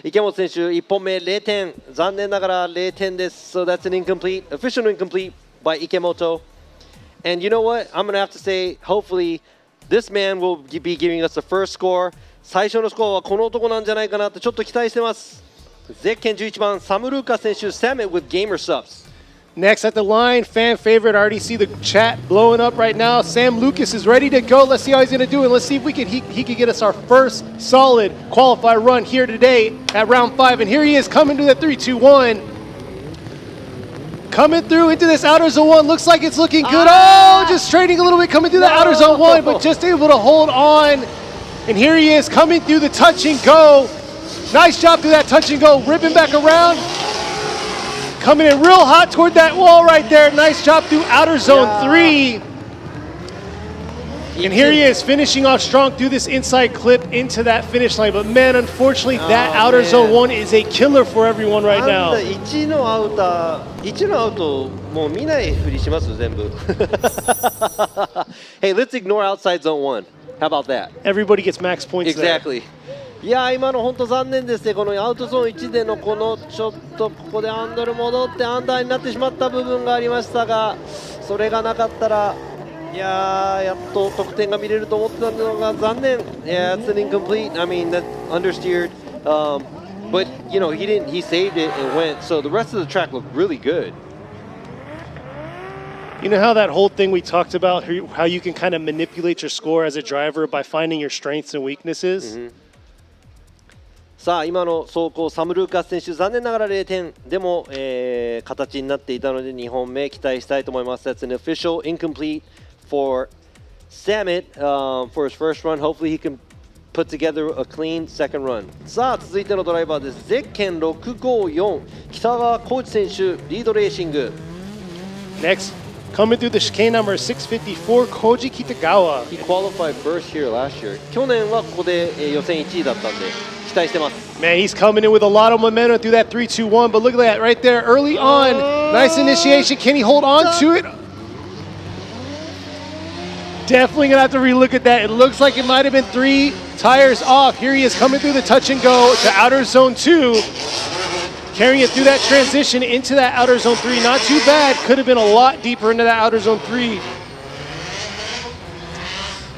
池本選手1本目0点残念ながら0点です。So that's an incomplete official incomplete by Ikemoto. And you know what? I'm going to have to say, hopefully, this man will be giving us the first score. 最初のスコアはこの男なんじゃないかなってちょっと期待してます。ゼッケン11番、サムルーカ選手、Summit with Gamer Subs. Next at the line, fan favorite. I already see the chat blowing up right now. Sam Lucas is ready to go. Let's see how he's going to do, and let's see if he can get us our first solid qualified run here today at round 5. And here he is coming to the 3-2-1. Coming through into this outer zone 1. Looks like it's looking good. Oh, just trading a little bit coming through the outer zone 1, but just able to hold on. And here he is coming through the touch and go. Nice job through that touch and go. Ripping back around. Coming in real hot toward that wall right there. Nice job through outer zone 3. And here he is finishing off strong through this inside clip into that finish line. But man, unfortunately, that outer zone 1 is a killer for everyone right now. 1のアウトもう見ないふりします全部。Hey, let's ignore outside zone 1. How about that? Everybody gets max points. Exactly. いや今の本当残念ですね。このアウトゾーン1でのこのちょっとここでハンドル戻ってアンダーになってしまった部分がありましたが、それがなかったら。やっと得点が見れると思ってたのが残念。Yeah, it's an incomplete. I mean, that understeered. But he saved it and went. So the rest of the track looked really good. You know how that whole thing we talked about, how you can kind of manipulate your score as a driver by finding your strengths and weaknesses? さあ今の走行サムルーカス選手残念ながら0点でも、形になっていたので2本目期待したいと思います。That's an official incomplete for Summit for his first run. Hopefully he can put together a clean second run. さあ続いてのドライバーです。ゼッケン654北川浩一選手リードレーシング。Next, coming through the chicane number 654, Koji Kitagawa. He qualified first here last year. 去年はここで予選1位だったんで期待してます。Man, he's coming in with a lot of momentum through that 3-2-1, but look at that right there early on. Nice initiation. Can he hold on to it? Definitely gonna have to relook at that. It looks like it might have been 3 tires off. Here he is coming through the touch and go to outer zone 2. Carrying it through that transition into that outer zone 3. Not too bad. Could have been a lot deeper into that outer zone 3.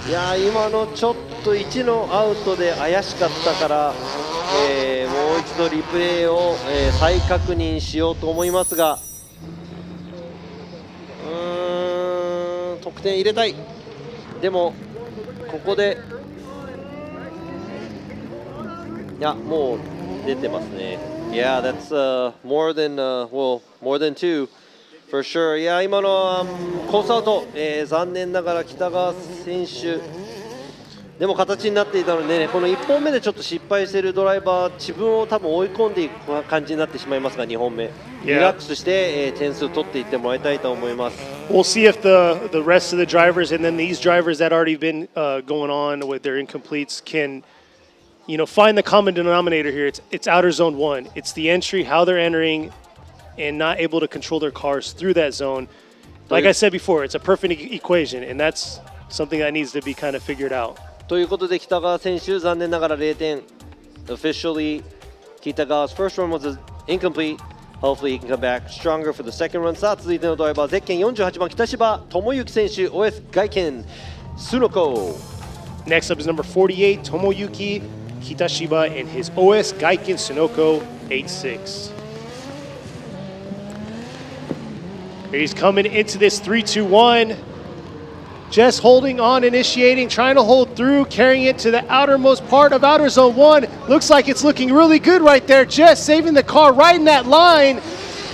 いや今のちょっと1のアウトで怪しかったから、もう一度リプレイを、再確認しようと思いますが、得点入れたい。でもここでもう出てますね。Yeah, that's more than more than 2 for sure. 今のコースアウト、残念ながら北川選手でも形になっていたので、この1本目でちょっと失敗しているドライバー自分を多分追い込んでいく感じになってしまいますが2本目。リラックスして、点数取っていってもらいたいと思います。We'll see if the rest of the drivers and then these drivers that already been going on with their incompletes can, find the common denominator here. It's outer zone 1. It's the entry, how they're entering, and not able to control their cars through that zone. Like I said before, it's a perfect equation, and that's something that needs to be kind of figured out. ということで北川選手残念ながら0点。Officially, Kitagawa's first run was incomplete. Hopefully he can come back stronger for the second run. さあ続いてのドライバーゼッケン48番北芝智之選手 OS 外見スノコ。Next up is number 48 Tomoyuki Kitashiba and his OS Gaiken Sunoco 86. He's coming into this 3-2-1. Just holding on, initiating, trying to hold through, carrying it to the outermost part of outer zone 1. Looks like it's looking really good right there. Just saving the car right in that line.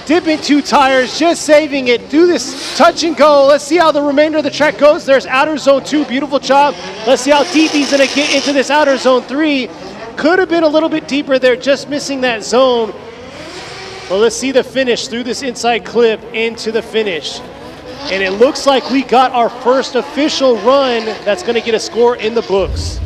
Dipping 2 tires, just saving it. Do this touch and go. Let's see how the remainder of the track goes. There's outer zone 2, beautiful job. Let's see how deep he's gonna get into this outer zone 3. Could have been a little bit deeper there, just missing that zone. Well, let's see the finish through this inside clip into the finish. And it looks like we got our first official run that's going to get a score in the books.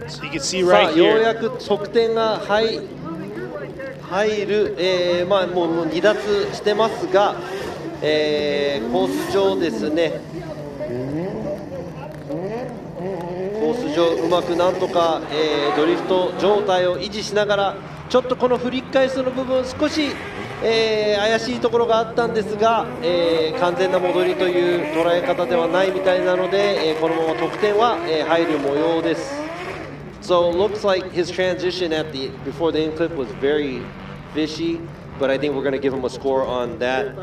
So you can see right here. ようやく得点が入る、もう離脱してますが、コース上ですね。コース上うまくなんとか、ドリフト状態を維持しながらちょっとこの振り返すの部分少し、怪しいところがあったんですが、完全な戻りという捉え方ではないみたいなので、このまま得点は、入る模様です。So it looks like his transition before the end clip was very fishy, but I think we're going to give him a score on that.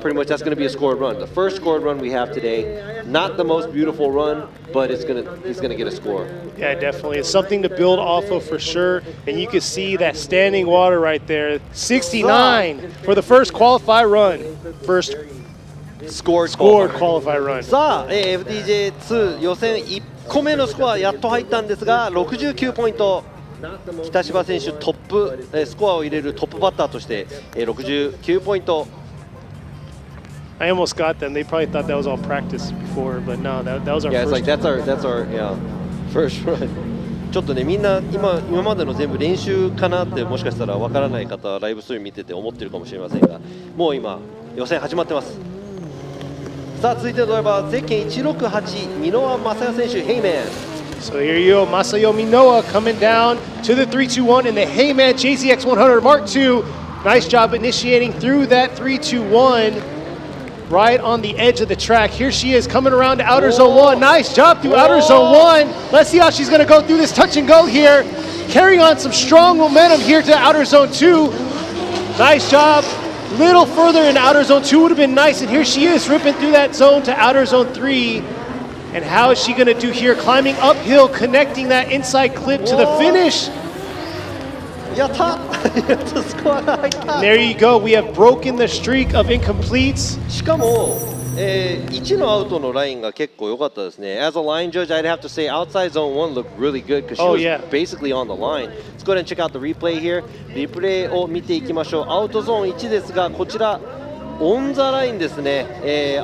Pretty much that's going to be a scored run. The first scored run we have today, not the most beautiful run, but he's going to get a score. Yeah, definitely. It's something to build off of for sure. And you can see that standing water right there. 69 for the first qualify run. First scored qualify run. さあ、FDJ2 予選1個目のスコアやっと入ったんですが、69ポイント。北芝選手トップ、スコアを入れるトップバッターとして、69ポイント。I almost got them. They probably thought that was all practice before, but no, that was our first. Yeah, it's like that's our first run. ちょっとねみんな今までの全部練習かなってもしかしたらわからない方はライブストリーム見てて思ってるかもしれませんが、もう今予選始まってます。さあ続いてのドライバーゼッケン168箕輪正也選手 Heyman. So here you go, Masayo Minoa coming down to the 3-2-1 in the Heyman JZX 100 Mark II. Nice job initiating through that 3-2-1. Right on the edge of the track. Here she is coming around to outer zone 1. Nice job through outer zone 1. Let's see how she's going to go through this touch and go here. Carrying on some strong momentum here to outer zone 2. Nice job. Little further in outer zone 2 would have been nice. And here she is ripping through that zone to outer zone 3. And how is she going to do here? Climbing uphill, connecting that inside clip to the finish. やったやっとスコアが入った。 There you go. We have broken the streak of incompletes. しかも、1のアウトのラインが結構良かったですね。As a line judge, I'd have to say outside zone 1 looked really good because she was basically on the line. Let's go ahead and check out the replay here. リプレイを見ていきましょう。アウトゾーン1ですが、こちらオンザラインですね。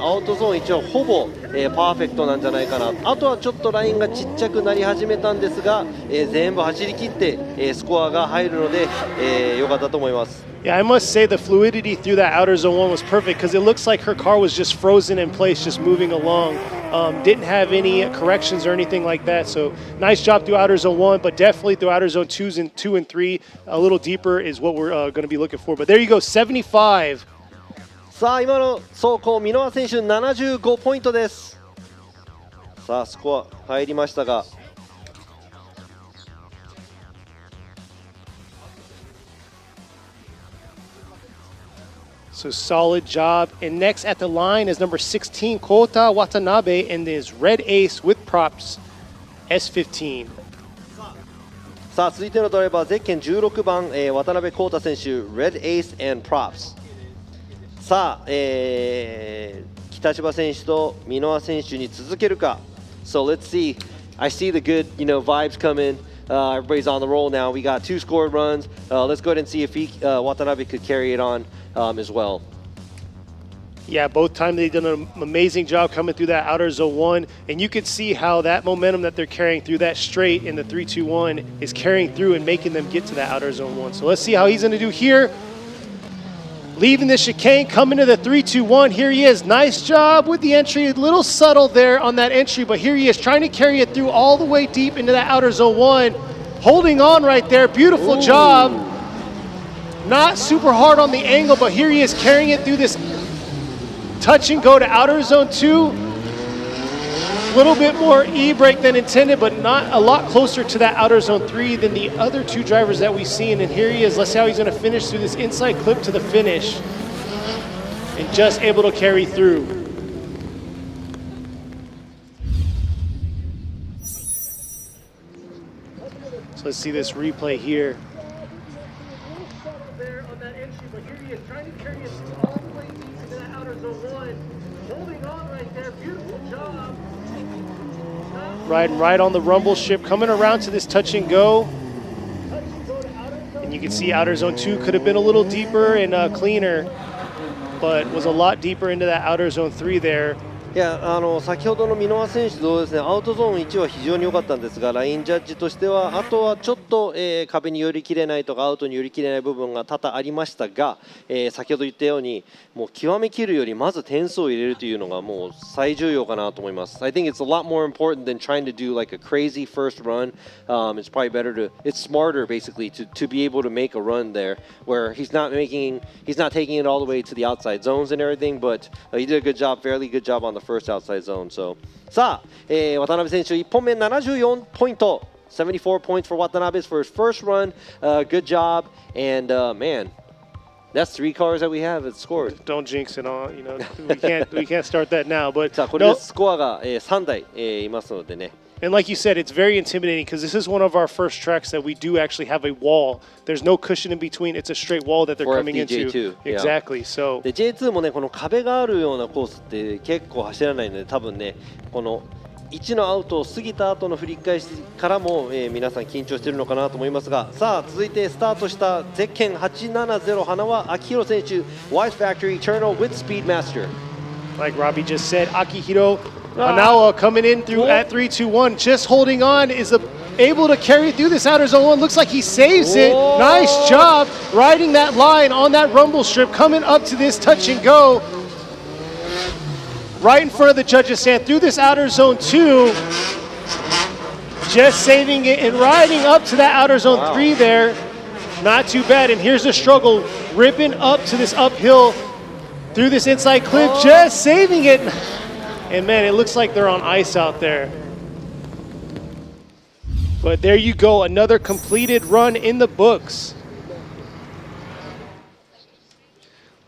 アウトゾーン1はほぼ、パーフェクトなんじゃないかな。あとはちょっとラインがちっちゃくなり始めたんですが、全部走り切って、スコアが入るので、良かったと思います。Yeah, I must say the fluidity through that outer zone 1 was perfect because it looks like her car was just frozen in place, just moving along. Didn't have any corrections or anything like that. So nice job through outer zone 1, but definitely through outer zone 2 and 3, a little deeper is what we're going to be looking for. But there you go, 75. さあ今の走行箕輪選手75ポイントです。さあスコア入りましたが。So solid job. And next at the line is number 16, Kota Watanabe, and his red ace with props, S15. さあ続いてのドライバーゼッケン16番、渡辺浩太選手 Red Ace and Props。さあ、北北芝選手と箕輪選手に続けるか。So let's see. I see the good, vibes coming. Everybody's on the roll now. We got 2 scored runs. Let's go ahead and see if Watanabe could carry it on as well. Yeah, both times they've done an amazing job coming through that outer zone 1, and you can see how that momentum that they're carrying through that straight in the 3-2-1 is carrying through and making them get to that outer zone 1. So let's see how he's going to do here. Leaving the chicane, coming to the 3-2-1. Here he is. Nice job with the entry. A little subtle there on that entry, but here he is trying to carry it through all the way deep into that outer zone 1. Holding on right there. Beautiful job. Not super hard on the angle, but here he is carrying it through this touch and go to outer zone 2. A little bit more E-brake than intended, but not a lot closer to that outer zone 3 than the other 2 drivers that we've seen. And here he is. Let's see how he's going to finish through this inside clip to the finish. And just able to carry through. So let's see this replay here. There on that entry, but here he is trying to carry it all the way deep into that outer zone 1. Holding on right there. Beautiful job. Riding right on the rumble strip, coming around to this touch and go. And you can see outer zone 2 could have been a little deeper and cleaner, but was a lot deeper into that outer zone 3 there. いや先ほどの箕輪選手とですね、アウトゾーン1は非常に良かったんですが、ラインジャッジとしてはあとはちょっと、壁に寄り切れないとかアウトに寄り切れない部分が多々ありましたが、先ほど言ったようにもう極めきるよりまず点数を入れるというのがもう最重要かなと思います。I think it's a lot more important than trying to do like a crazy first run. It's probably better to, it's smarter basically to be able to make a run there where he's not taking it all the way to the outside zones and everything, but he did a good job, fairly good job on the first outside zone. So さあ、渡辺選手1本目74ポイント、74 points for Watanabe for his first run. Good job, and man, that's 3 cars that we have that scored. Don't jinx it all. We can't start that now. But さあこれでスコアが3台いますのでね。And like you said, it's very intimidating because this is one of our first tracks that we do actually have a wall. There's no cushion in between. It's a straight wall that they're coming into. FDJ2, exactly. So で J2 もね、この壁があるようなコースって結構走らないので、多分ね、この1のアウトを過ぎた後の振り返しからも、皆さん緊張しているのかなと思いますが、さあ続いてスタートしたゼッケン870花輪明宏選手 Wise Factory Eternal with Speedmaster. Like Robbie just said, Akihiro Hanawa coming in through at 3-2-1, just holding on, is able to carry through this outer zone 1. Looks like he saves it. Nice job riding that line on that rumble strip, coming up to this touch and go. Right in front of the judges' stand through this outer zone 2. Just saving it and riding up to that outer zone 3 there. Not too bad. And here's the struggle, ripping up to this uphill through this inside clip, just saving it. And man, it looks like they're on ice out there. But there you go, another completed run in the books.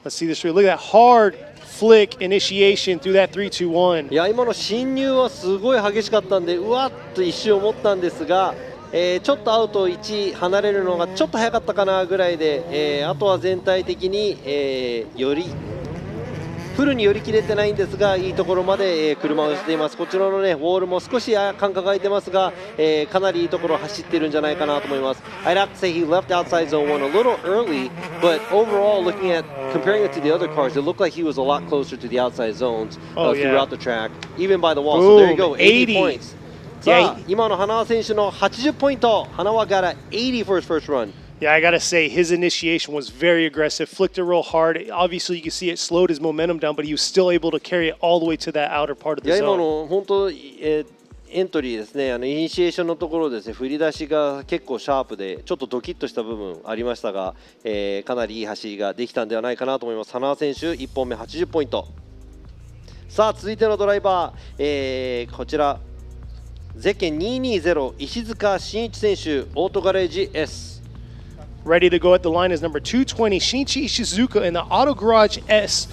Let's see this. Look at that hard flick initiation through that 3-2-1. いや今の進入はすごい激しかったんで、うわっと一瞬思ったんですが、ちょっとアウト1離れるのがちょっと早かったかなぐらいで、あとは全体的に、よりフルに寄り切れてないんですが、いいところまで、車を寄せています。こちらのねウォールも少し間隔が空いてますが、かなりいいところを走ってるんじゃないかなと思います。I'd have to say he left outside zone 1 a little early, but overall looking at comparing it to the other cars, it looked like he was a lot closer to the outside zones throughout the track, even by the wall. So there you go, 80 points. さあ今の花輪選手の80ポイント。花輪 got a 80 for his first run. Yeah, I gotta say, his initiation was very aggressive, flicked it real hard. Obviously, you can see it slowed his momentum down, but he was still able to carry it all the way to that outer part of the いや今 zone. の本当、エントリーですね、イニシエーションのところですね、振り出しが結構シャープで、ちょっとドキッとした部分ありましたが、かなりいい走りができたんではないかなと思います。花輪選手、1本目80ポイント。さあ、続いてのドライバー、こちら、ゼッケン220、石塚真一選手、オートガレージ S。Ready to go at the line is number 220, Shinichi Ishizuka in the Auto Garage S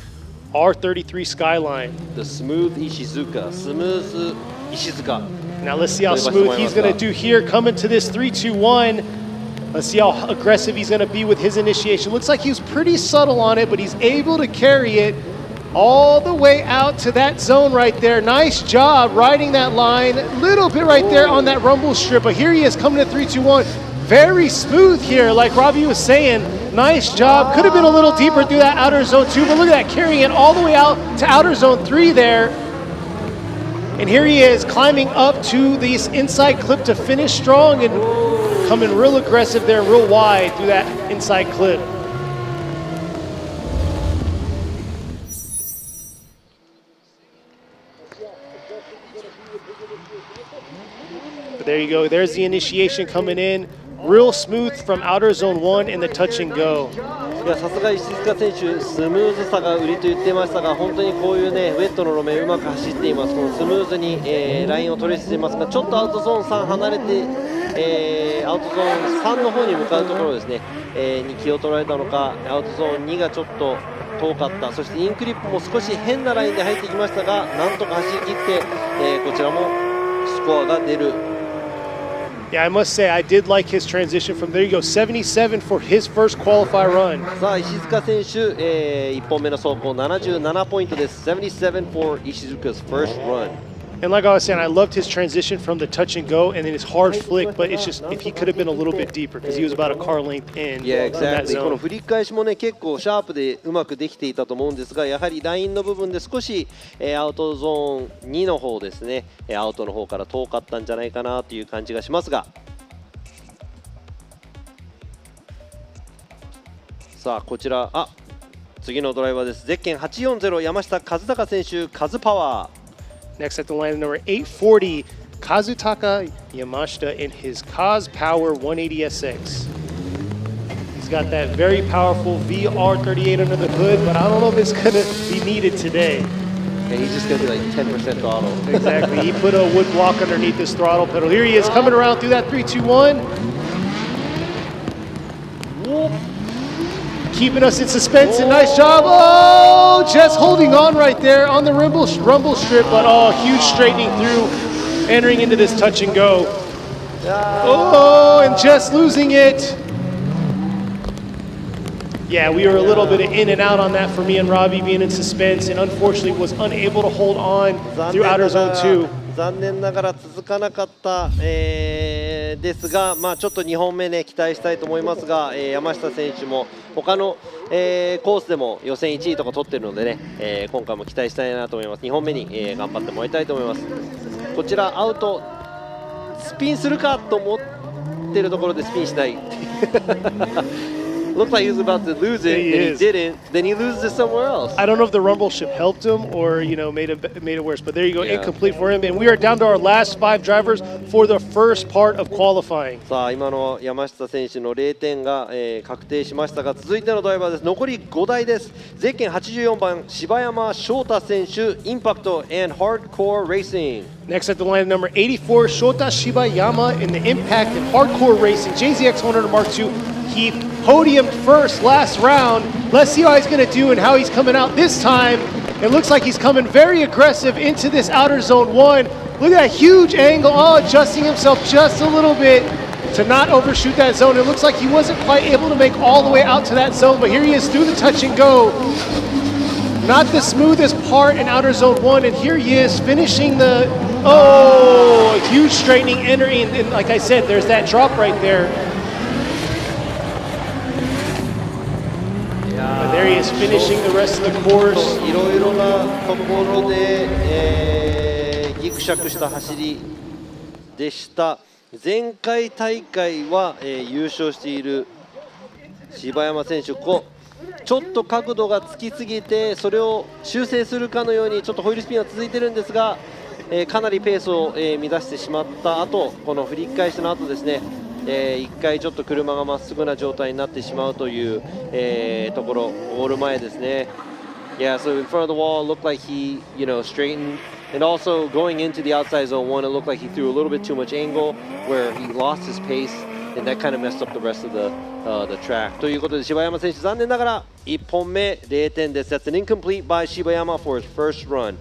R33 Skyline. The smooth Ishizuka, smooth Ishizuka. Now let's see how smooth he's going to do here. Coming to this 3-2-1. Let's see how aggressive he's going to be with his initiation. Looks like he was pretty subtle on it, but he's able to carry it all the way out to that zone right there. Nice job riding that line, little bit right there on that rumble strip, but here he is coming to 3-2-1. Very smooth here, like Robbie was saying. Nice job. Could have been a little deeper through that outer zone 2, but look at that, carrying it all the way out to outer zone 3 there. And here he is climbing up to this inside clip to finish strong and coming real aggressive there, real wide through that inside clip. But there you go. There's the initiation coming in. Real smooth from outer zone 1 in the touch and go. いや、さすが石塚選手、スムーズさが売りと言ってましたが、本当にこういうね、ウェットの路面うまく走っています。このスムーズに、ラインをトレースしていますが、ちょっとアウトゾーン3離れて、アウトゾーン3の方に向かうところですね、に気を取られたのか、アウトゾーン2がちょっと遠かった。そしてインクリップも少し変なラインで入ってきましたが、なんとか走り切って、こちらもスコアが出る。Yeah, I must say, I did like his transition from there you go, 77 for his first qualify run. さあ、石塚選手、1本目の走行77ポイントです。77 for Ishizuka's first run. And like I was saying, I loved his transition from the touch and go and then his hard flick, but it's just, if he could have been a little bit deeper because he was about a car length in Yeah, that exactly. この zone. 振り返しもね、結構シャープでうまくできていたと思うんですが、やはりラインの部分で少し、アウトゾーン2の方ですね、アウトの方から遠かったんじゃないかなという感じがしますが、さあこちら、次のドライバーです。ゼッケン840山下和孝選手、カズパワー。Next at the line, number 840, Kazutaka Yamashita in his Kaz Power 180SX. He's got that very powerful VR38 under the hood, but I don't know if it's going to be needed today. And he's just going to be like 10% throttle. Exactly. He put a wood block underneath his throttle pedal. Here he is coming around through that 3-2-1. Keeping us in suspense, and nice job. Oh, just holding on right there on the rumble strip, but huge straightening through, entering into this touch and go. Oh, and just losing it. Yeah, we were a little bit in and out on that for me and Robbie being in suspense, and unfortunately was unable to hold on through outer zone 2. 残念ながら続かなかった、ですが、ちょっと2本目ね期待したいと思いますが、山下選手も他の、コースでも予選1位とか取ってるのでね、今回も期待したいなと思います。2本目に、頑張ってもらいたいと思います。こちらアウトスピンするかと思ってるところでスピンしない。Looked like he was about to lose it, and he didn't. Then he loses it somewhere else. I don't know if the rumble ship helped him or made it worse. But there you go, Yeah. incomplete for him. And we are down to our last 5 drivers for the first part of qualifying. さあ今の山下選手の0点が、確定しましたが、続いてのドライバーです。残り5台です。ゼッケン84番柴山翔太選手、インパクト and hardcore racing。Next at the line, number 84, Shota Shibayama in the Impact and Hardcore Racing JZX 100 Mark II. He podiumed first last round. Let's see how he's going to do and how he's coming out this time. It looks like he's coming very aggressive into this outer zone 1. Look at that huge angle. Adjusting himself just a little bit to not overshoot that zone. It looks like he wasn't quite able to make all the way out to that zone, but here he is through the touch and go. Not the smoothest part in outer zone 1, and here he is finishing the, huge straightening entering, and like I said, there's that drop right there. But there he is finishing the rest of the course. いろいろなところで、ギクシャクした走りでした。前回大会は、優勝している柴山選手、ちょっと角度がつきすぎてそれを修正するかのようにちょっとホイールスピンは続いてるんですが、かなりペースを、乱してしまった後、この振り返しの後ですね、1回ちょっと車がまっすぐな状態になってしまうという、ところ、ゴール前ですね。Yeah, so in front of the wall, it looked like he, straightened, and also going into the outside zone 1, it looked like he threw a little bit too much angle where he lost his pace, and that kind of messed up the rest of the track. ということで柴山選手残念ながら1本目0点です。That's an incomplete by Shibayama for his first run.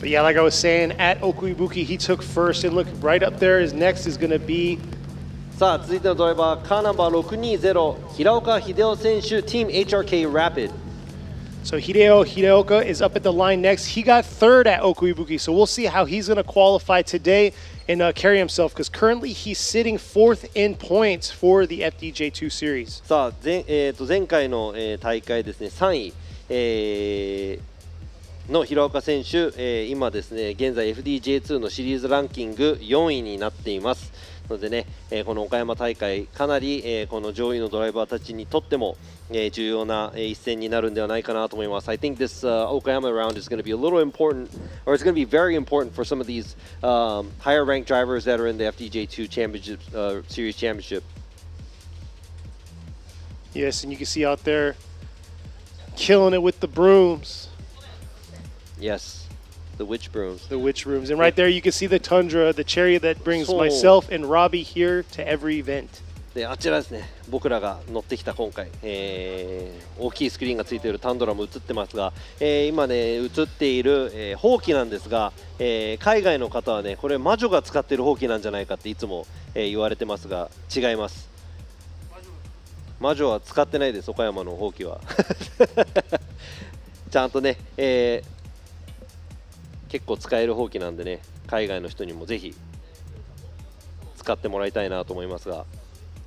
But yeah, like I was saying, at Okuibuki, he took first, and look, right up there, his next is going to be... さあ続いてのドライバー、カーナンバー620平岡秀夫選手、Team HRK Rapid。So Hideo Hideoka is up at the line next. He got third at Okuibuki, so we'll see how he's going to qualify today and carry himself, because currently he's sitting fourth in points for the FDJ2 series. さあ前回の、大会ですね3位、の平岡選手、今ですね現在 FDJ2 のシリーズランキング4位になっていますのでね、この岡山大会かなり、この上位のドライバーたちにとっても、重要な、一戦になるんではないかなと思います。I think this Okayama round is going to be a little important, or it's going to be very important for some of these higher ranked drivers that are in the FDJ2 championship series championship. Yes, and you can see out there killing it with the brooms. Yes, the witch brooms. The witch brooms. And right there you can see the Tundra, the chariot that brings myself and Robbie here to every event. であちらですね、僕らが乗ってきた今回、大きいスクリーンがついているタンドラも映ってますが、今ね映っている、ほうきなんですが、海外の方はねこれ魔女が使っているほうきなんじゃないかっていつも、言われてますが違います。魔女は使ってないです、岡山のほうきは。ちゃんとね、結構使えるほうきなんでね、海外の人にもぜひ使ってもらいたいなと思いますが。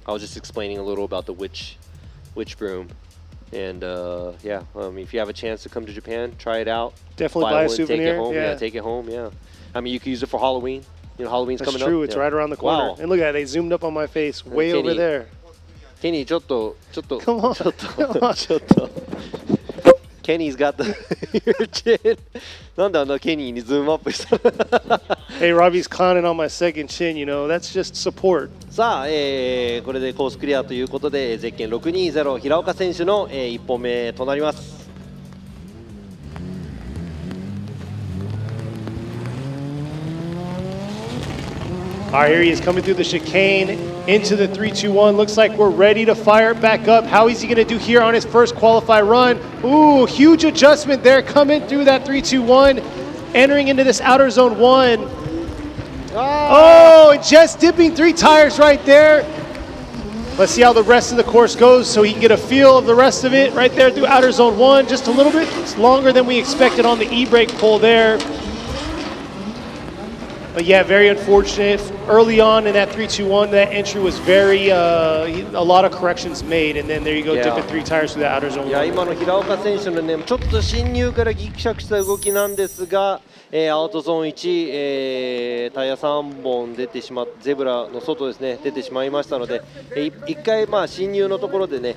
I was just explaining a little about the witch broom, and yeah, if you have a chance to come to Japan, try it out. Definitely buy a souvenir. Take it home. Yeah, take it home. Yeah, I mean you can use it for Halloween. You know, Halloween's that's coming true. up. It's right around the corner. Wow. And look at that, they zoomed up on my face, way over there. Kenny, ちょっと Come on. ちょっとKenny's got the your chin. なんであんなケニーにズームアップしたの？ Hey, Robbie's clowning on my second chin, you know, that's just support. さあ、これでコースクリアということでゼッケン620平岡選手の、1本目となります。All right, here he is coming through the chicane into the 3-2-1. Looks like we're ready to fire it back up. How is he going to do here on his first qualify run? Ooh, huge adjustment there coming through that 3-2-1, entering into this outer zone 1. Oh, just dipping 3 tires right there. Let's see how the rest of the course goes so he can get a feel of the rest of it right there through outer zone 1. Just a little bit longer than we expected on the e-brake pull there. But yeah, very unfortunate. Early on in that 3-2-1, that entry was very, a lot of corrections made, and then there you go, dipping 3 tires through the outer zone. いや今の平岡選手のね、ちょっと進入からギクシャクした動きなんですが、アウトゾーン1、タイヤ3本出てしまって、ゼブラの外ですね、出てしまいましたので、1回まあ進入のところでね、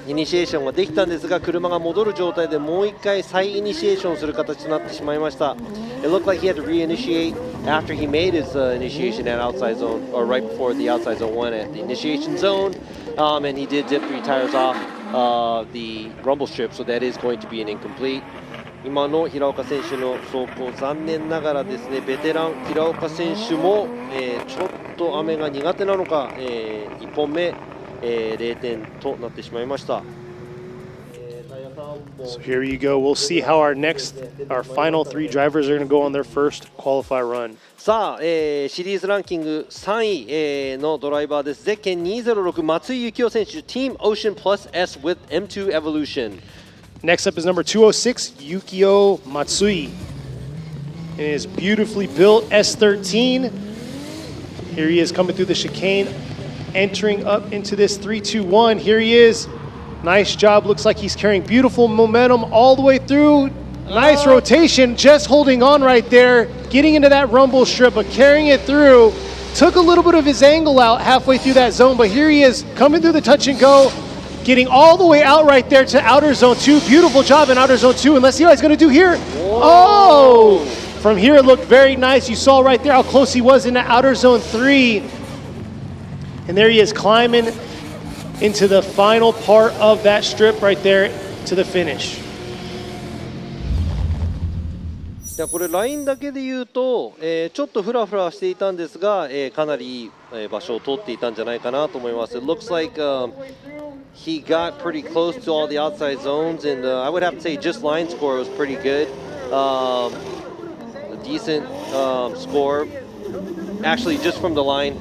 イニシエーションができたんですが、車が戻る状態でもう1回再イニシエーションする形となってしまいました。It looked like he had to reinitiate after he made his initiation at outside zone, or right before the outside zone 1 at the initiation zone, and he did dip 3 tires off the rumble strip, so that is going to be an incomplete. 今の平岡選手の走行、残念ながらですね、ベテラン平岡選手も、ちょっと雨が苦手なのか、1本目、0点となってしまいました。So here you go. We'll see how our final 3 drivers are going to go on their first qualify run. さあ、シリーズランキング3位、のドライバーです。ゼッケン206松井幸雄選手、Team Ocean Plus S with M2 Evolution. Next up is number 206, Yukio Matsui. In his beautifully built S13. Here he is coming through the chicane, entering up into this 3-2-1. Here he is. Nice job. Looks like he's carrying beautiful momentum all the way through. Nice rotation, just holding on right there, getting into that rumble strip, but carrying it through. Took a little bit of his angle out halfway through that zone, but here he is coming through the touch and go, getting all the way out right there to outer zone 2. Beautiful job in outer zone 2, and let's see what he's going to do here. Oh! From here it looked very nice. You saw right there how close he was in the outer zone 3. And there he is climbing into the final part of that strip right there to the finish. じゃあこれラインだけで言うと、ちょっとフラフラしていたんですが、かなりいい、場所を通っていたんじゃないかなと思います。It looks like he got pretty close to all the outside zones, and I would have to say just line score was pretty good. A decent score, actually just from the line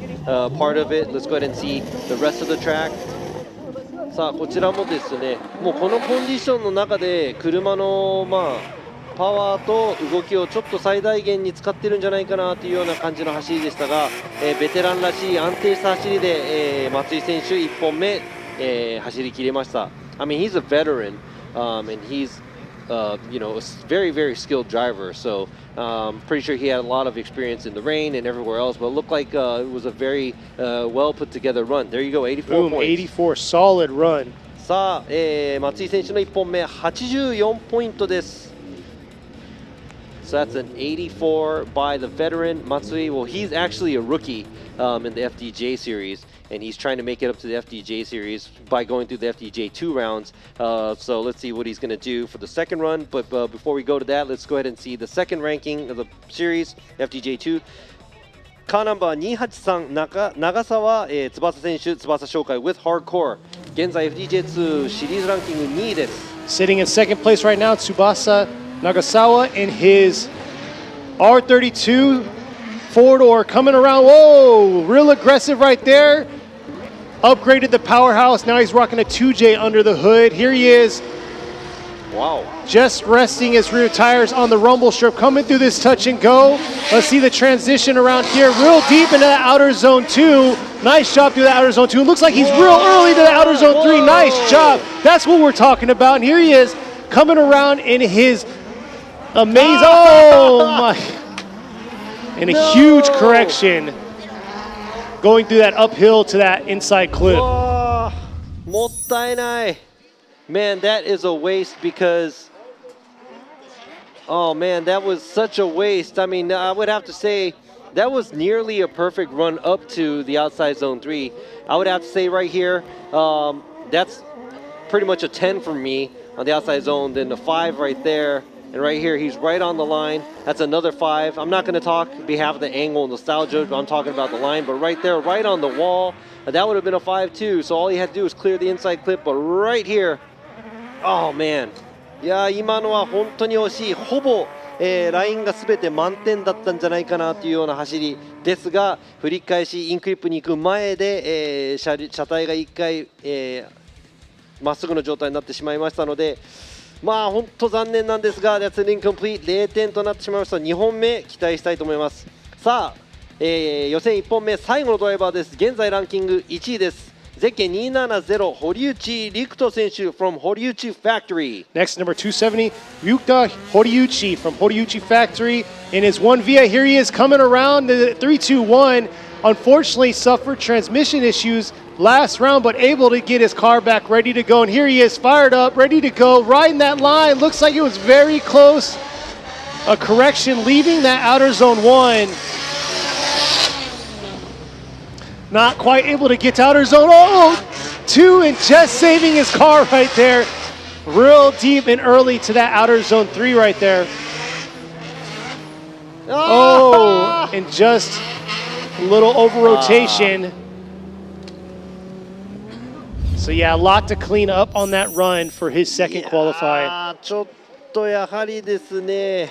part of it. Let's go ahead and see the rest of the track. さあこちらもですね、もうこのコンディションの中で車のパワーと動きをちょっと最大限に使ってるんじゃないかなというような感じの走りでしたが、ベテランらしい安定した走りで、松井選手1本目、走り切れました。I mean, he's a veteran, and he's you know, a very, very skilled driver. So pretty sure he had a lot of experience in the rain and everywhere else. But it looked like it was a very well put together run. There you go, 84 Boom, points. 84, solid run. さあ、松井選手の1本目84ポイントです。So that's an 84 by the veteran Matsui. Well, he's actually a rookie in the FDJ series, and he's trying to make it up to the FDJ series by going through the FDJ2 rounds. So let's see what he's going to do for the second run. But before we go to that, let's go ahead and see the second ranking of the series, FDJ2. Car number 283長澤、翼選手、翼紹介 with hardcore。現在 FDJ2 シリーズランキング2位です。Sitting in second place right now, Tsubasa Nagasawa in his R32 four-door coming around. Whoa, real aggressive right there. Upgraded the powerhouse. Now he's rocking a 2J under the hood. Here he is. Wow. Just resting his rear tires on the rumble strip, coming through this touch and go. Let's see the transition around here, real deep into that outer zone 2. Nice job through the outer zone 2. It looks like he's real early to the outer zone 3. Nice job. That's what we're talking about. And here he is coming around in his amazing, oh my, and a huge correction going through that uphill to that inside clip. もったいない。Man, that is a waste because, oh man, that was such a waste. I mean, I would have to say that was nearly a perfect run up to the outside zone 3. I would have to say right here, that's pretty much a 10 for me on the outside zone, then the 5 right there. And right here, he's right on the line. That's another 5. I'm not going to talk on behalf of the angle and nostalgia, but I'm talking about the line. But right there, right on the wall, that would have been a 5 too. So all he had to do was clear the inside clip. But right here, oh man. いや今のは本当に惜しい。ほぼ、ラインが全て満点だったんじゃないかなというような走りですが、振り返しインクリップに行く前で、車体が1回、まっすぐの状態になってしまいましたので、まあ本当残念なんですが、That's an incomplete 0点となってしまいました。2本目期待したいと思います。さあ、予選1本目最後のドライバーです。現在ランキング1位です。ゼッケン270堀内陸斗選手 from 堀内 Factory. Next, number 270, Ryuta Horiuchi from Horiuchi Factory in his 1V. Here he is coming around the 3-2-1. Unfortunately, suffered transmission issues last round, but able to get his car back ready to go. And here he is, fired up, ready to go, riding that line. Looks like it was very close. A correction, leaving that outer zone 1. Not quite able to get to outer zone. Oh, 2 and just saving his car right there. Real deep and early to that outer zone 3 right there. Oh, and just a little over rotation. So yeah, a lot to clean up on that run for his second qualifying. ちょっとやはりですね、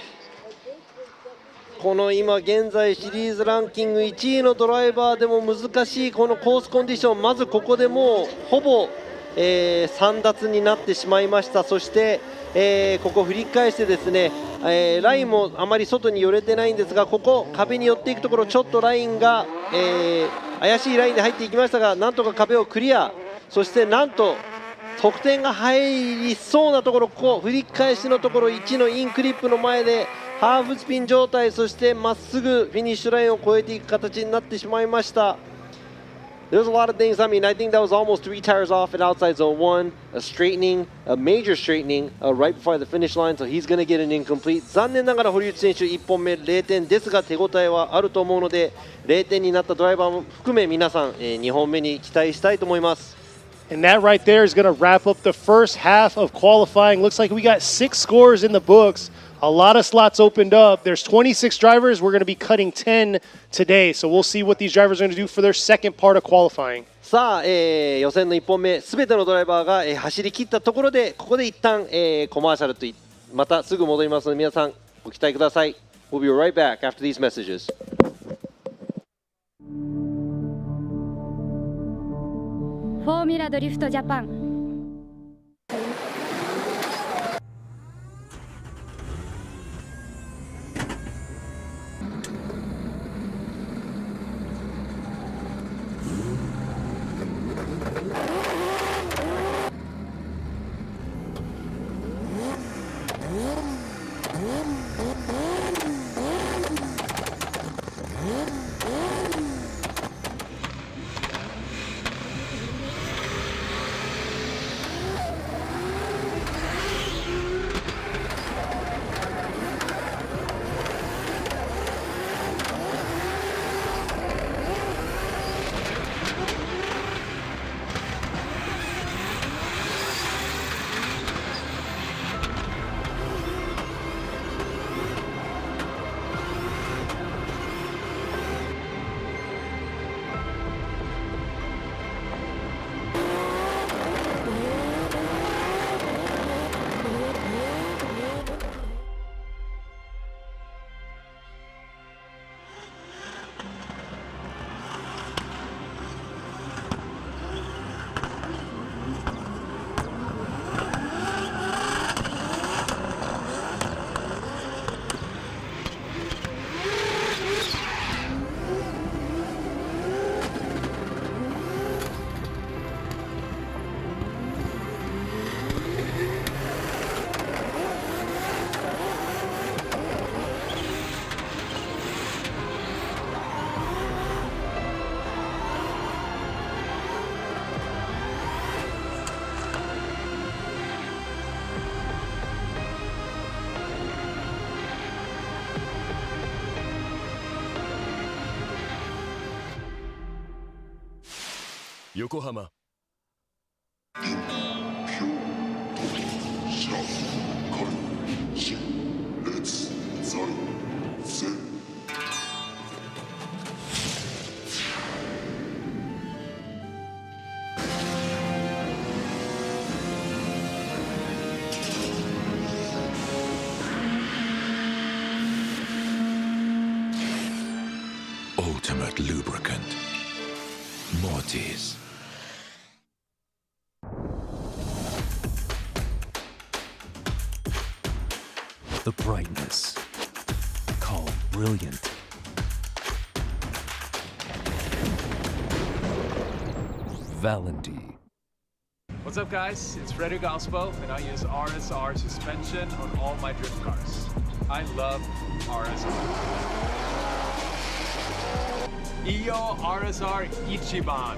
この今現在シリーズランキング1位のドライバーでも難しいこのコースコンディション、まずここでもうほぼ、3奪になってしまいました。そして、ここ振り返してですね、ラインもあまり外に寄れてないんですが、ここ壁に寄っていくところちょっとラインが、怪しいラインで入っていきましたが、なんとか壁をクリア。そしてなんと得点が入りそうなところ、ここ振り返しのところ1のインクリップの前でハーフスピン状態、そしてまっすぐフィニッシュラインを越えていく形になってしまいました。There's a lot of things. I mean, I think that was almost 3 tires off at outside zone 1, a straightening, a major straightening right before the finish line, so he's going to get an incomplete. 残念ながら堀内選手1本目0点ですが、手応えはあると思うので、0点になったドライバーも含め皆さん、2本目に期待したいと思います。And that right there is going to wrap up the first half of qualifying. Looks like we got 6 scores in the books. A lot of slots opened up. There's 26 drivers. We're going to be cutting 10 today. So we'll see what these drivers are going to do for their second part of qualifying. さあ、予選の1本目、すべてのドライバーが、走り切ったところで、ここで一旦、コマーシャルとまたすぐ戻りますので、皆さんご期待ください。We'll be right back after these messages. フォーミュラドリフトジャパン横浜。Ultimate lubricant. Mortis. The brightness. Called brilliant. Valenti. What's up guys, it's Frederick Galspo and I use RSR suspension on all my drift cars. I love RSR. Iyo RSR Ichiban.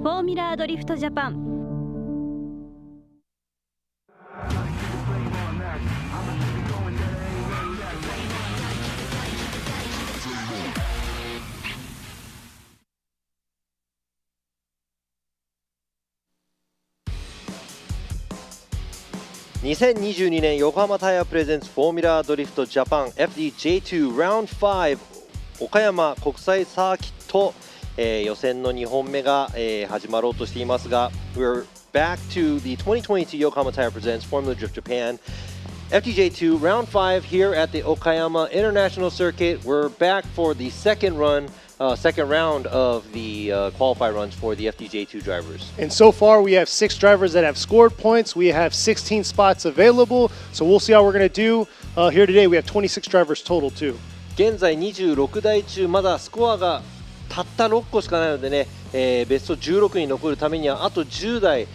フォーミュラードリフトジャパン。2022年横浜タイヤプレゼンツフォーミュラードリフトジャパン FDJ2 Round5 岡山国際サーキット、予選の2本目が、始まろうとしていますが We're back to the 2022 Yokohama Tire Presents Formula Drift Japan FDJ2 Round5 here at the Okayama International Circuit. We're back for the second round of the qualify runs for the FDJ2 drivers. And so far, we have 6 drivers that have scored points. We have 16 spots available. So we'll see how we're going to do. Here today, we have 26 drivers total, too. 現在26台中、まだスコアがたった6個しかないのでね、ベスト16に残るためにはあと10台、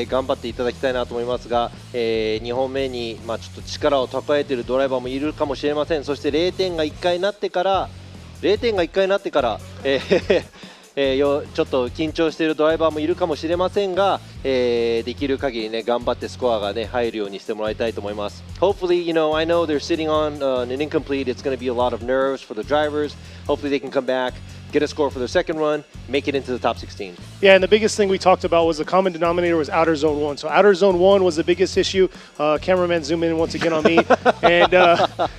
頑張っていただきたいなと思いますが、2本目に、ちょっと力を蓄えているドライバーもいるかもしれません。そして0点が1回になってから、ちょっと緊張しているドライバーもいるかもしれませんが、できる限りね頑張ってスコアがね入るようにしてもらいたいと思います。Hopefully, I know they're sitting on an incomplete. It's going to be a lot of nerves for the drivers. Hopefully, they can come back, get a score for their second run, make it into the top 16. Yeah, and the biggest thing we talked about was the common denominator was outer zone 1. So outer zone 1 was the biggest issue. Cameraman zoom in once again on me. And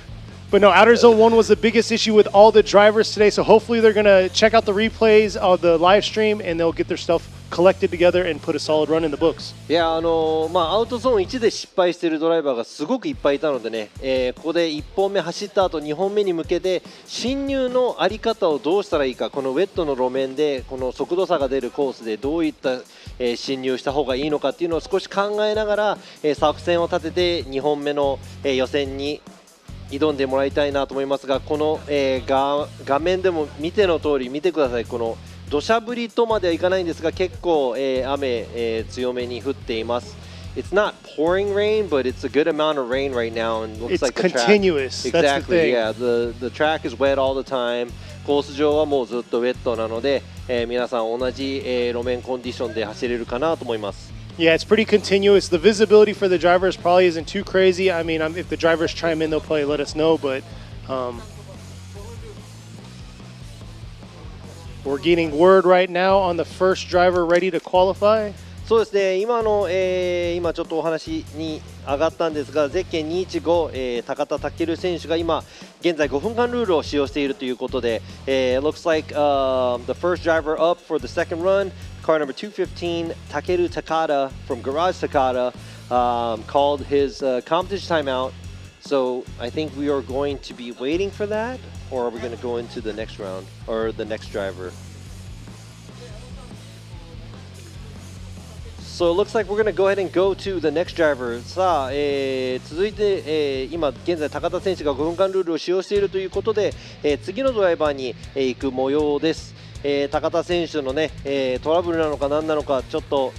but no, outer zone 1 was the biggest issue with all the drivers today. So hopefully they're going to check out the replays of the live stream and they'll get their stuff collected together and put a solid run in the books. いやアウトゾーン1で失敗しているドライバーがすごくいっぱいいたのでね、ここで1本目走った後2本目に向けて進入の在り方をどうしたらいいか、このウェットの路面でこの速度差が出るコースでどういった、進入した方がいいのかっていうのを少し考えながら、作戦を立てて2本目の、予選に挑んでもらいたいなと思いますが、この、画面でも見ての通り見てください。この土砂降りとまではいかないんですが結構、雨、強めに降っています。It's not pouring rain, but it's a good amount of rain right now, and looks It's like the continuous. track. That's the Exactly. thing. Yeah, the track is wet all the time. コース上はもうずっとウェットなので、皆さん同じ、路面コンディションで走れるかなと思います。Yeah, it's pretty continuous. The visibility for the drivers probably isn't too crazy. I mean, if the drivers chime in, they'll probably let us know, but we're getting word right now on the first driver ready to qualify. そうですね、今ちょっとお話に上がったんですが、ゼッケン215、高田健選手が今現在5分間ルールを使用しているということで、looks like the first driver up for the second run, car number 215, Takeru Takada from Garage Takada, called his competition timeout. So I think we are going to be waiting for that, or are we going to go into the next round or the next driver? So it looks like we're going to go ahead and go to the next driver. さあ、続いて、今現在高田選手が5分間ルールを使用しているということで、次のドライバーに、行く模様です。高田選手のね、トラブルなのか何なのかちょっと、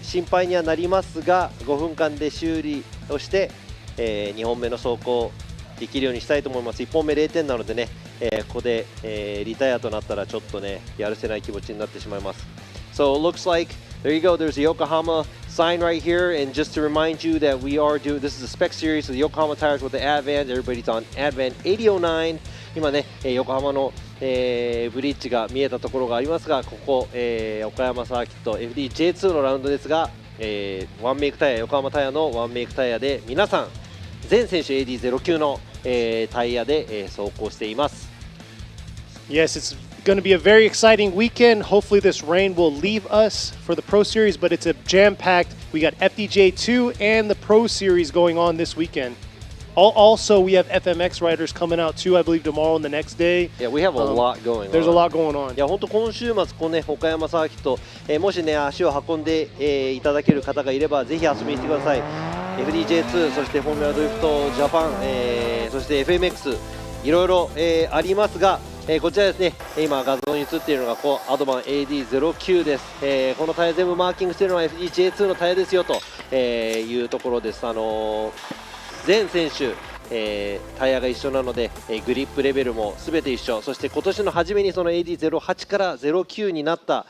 心配にはなりますが、5分間で修理をして、2本目の走行できるようにしたいと思います。1本目0点なのでね、ここで、リタイアとなったらちょっとねやるせない気持ちになってしまいます。So it looks like there you go. There's a Yokohama sign right here, and just to remind you that we are doing this is a spec series of the Yokohama tires with the Advan. Everybody's on Advan 8009. 今ね、横浜の、ブリッジが見えたところがありますが、ここ、岡山サーキット FDJ2 のラウンドですが、ワンメイクタイヤ、横浜タイヤのワンメイクタイヤで皆さん全選手 AD09 の、タイヤで、走行しています。Yes, it's going to be a very exciting weekend. Hopefully this rain will leave us for the Pro Series, but it's a jam-packed. We got FDJ2 and the Pro Series going on this weekend. Also, we have FMX riders coming out too, I believe tomorrow and the next day. Yeah, we have a lot going on. There's a lot going on. いや本当今週末このね岡山サーキット、もしね足を運んで、いただける方がいればぜひ遊びに来てください。FDJ2 そしてフォーミュラドリフトジャパン、そして FMX いろいろ、ありますが、こちらですね今画像に映っているのがこうアドバン AD09 です、このタイヤ全部マーキングしているのは FDJ2 のタイヤですよと、いうところです。全選手、タイヤが一緒なので、グリップレベルも全て一緒。そして今年の初めにその AD08 から09になった、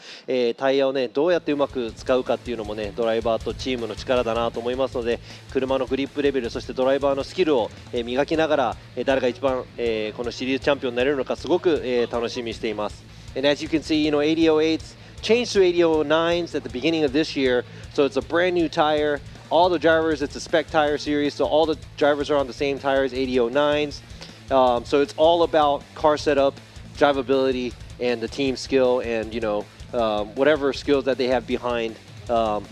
タイヤをねどうやってうまく使うかっていうのもねドライバーとチームの力だなと思いますので、車のグリップレベルそしてドライバーのスキルを、磨きながら、誰が一番、このシリーズチャンピオンになれるのかすごく、楽しみにしています。And as you can see, AD08s changed to AD09s at the beginning of this year, so it's a brand new tire. All the drivers, it's a spec tire series, so all the drivers are on the same tires, 8009s. So it's all about car setup, drivability, and the team skill, and whatever skills that they have behind the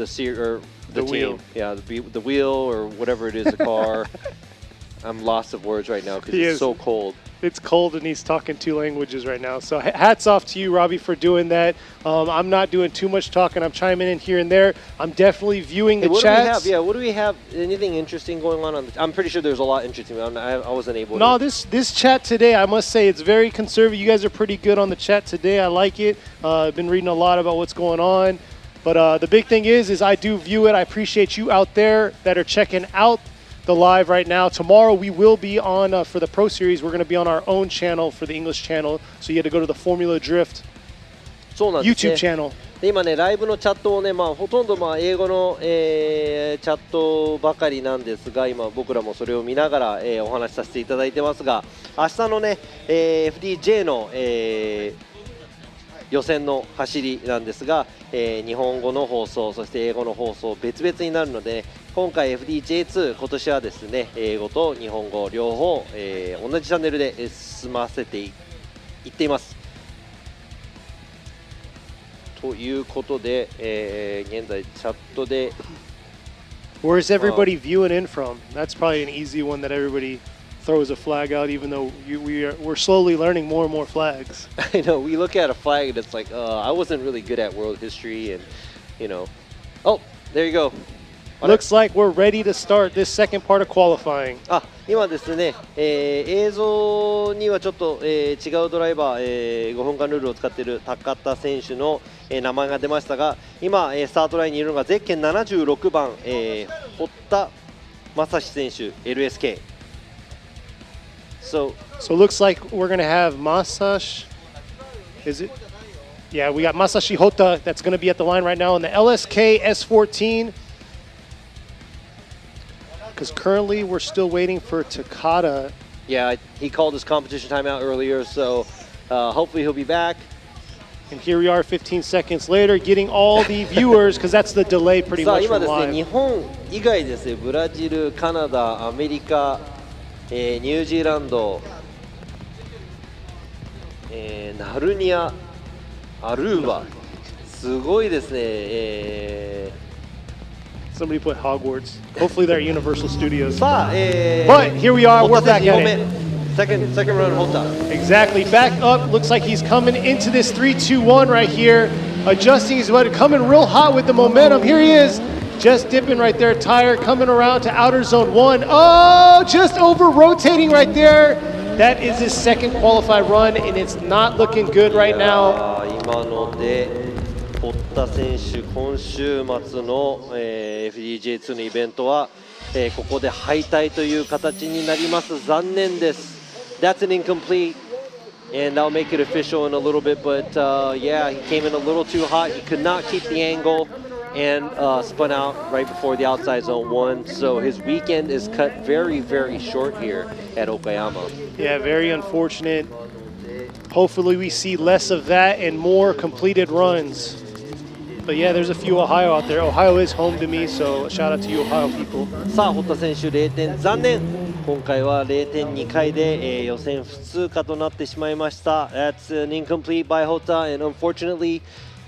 team. Wheel. Yeah, the wheel or whatever it is, the car. I'm lost of words right now because it's so cold. It's cold and he's talking two languages right now. So hats off to you, Robbie, for doing that. I'm not doing too much talking. I'm chiming in here and there. I'm definitely viewing the chats. What do we have? Anything interesting going on? I'm pretty sure there's a lot interesting. I wasn't able to. No, this chat today, I must say, it's very conservative. You guys are pretty good on the chat today. I like it. I've been reading a lot about what's going on. But the big thing is I do view it. I appreciate you out there that are checking out the live right now. Tomorrow we will be on, for the Pro Series, we're going to be on our own channel for the English channel. So you had to go to the Formula Drift そうなんですね YouTube channel. で今ね、ライブのチャットをね、ほとんど英語の、チャットばかりなんですが、今僕らもそれを見ながら、お話しさせていただいてますが、明日のね、FDJ の、予選の走りなんですが、日本語の放送、そして英語の放送、別々になるので、ね、今回 FDJ2、今年はですね、英語と日本語両方、同じチャンネルで進ませていっています。ということで、現在チャットで Where's everybody viewing in from? That's probably an easy one that everybody throws a flag out, even though we're slowly learning more and more flags. I know, we look at a flag and it's like, I wasn't really good at world history and, you know. Oh, there you go. Looks like we're ready to start this second part of qualifying. 今ですね、映像にはちょっと、違うドライバー、5分間ルールを使っている高田選手の、名前が出ましたが、今、スタートラインにいるのがゼッケン76番、堀田正史選手 LSK。So it looks like we're going to have Masashi. Is it? Yeah, we got Masashi Hota that's going to be at the line right now in the LSK S14. Because currently we're still waiting for Takada. Yeah, he called his competition timeout earlier, so hopefully he'll be back. And here we are 15 seconds later getting all the viewers, because that's the delay pretty さあ much 今 from ですね、 live. 日本以外ですね、ブラジル、カナダ、アメリカ、ニュージーランド、ナルニア、アルーバ、すごいですね。Somebody put Hogwarts. Hopefully they're at Universal Studios. さあ、But here we are, we're back at 2 it. second run ホッタ。 Exactly, back up. Looks like he's coming into this 3-2-1 right here. Adjusting his weather, coming real hot with the momentum. Here he is, just dipping right there, tire coming around to outer zone 1. Oh, just over rotating right there. That is his second qualified run, and it's not looking good right now. 今ので堀田選手、今週末の、FDJ2 のイベントは、ここで敗退という形になります。残念です。That's an incomplete, and I'll make it official in a little bit, but yeah, he came in a little too hot. He could not keep the angle and spun out right before the outside zone 1, so his weekend is cut very, very short here at Okayama. Yeah, very unfortunate. Hopefully we see less of that and more completed runs. But yeah, there's a few Ohio out there. Ohio is home to me, so shout out to you Ohio people. さあ、堀田選手0点、残念。今回は0.2回で、予選不通過となってしまいました。That's an incomplete by Hota, and unfortunately,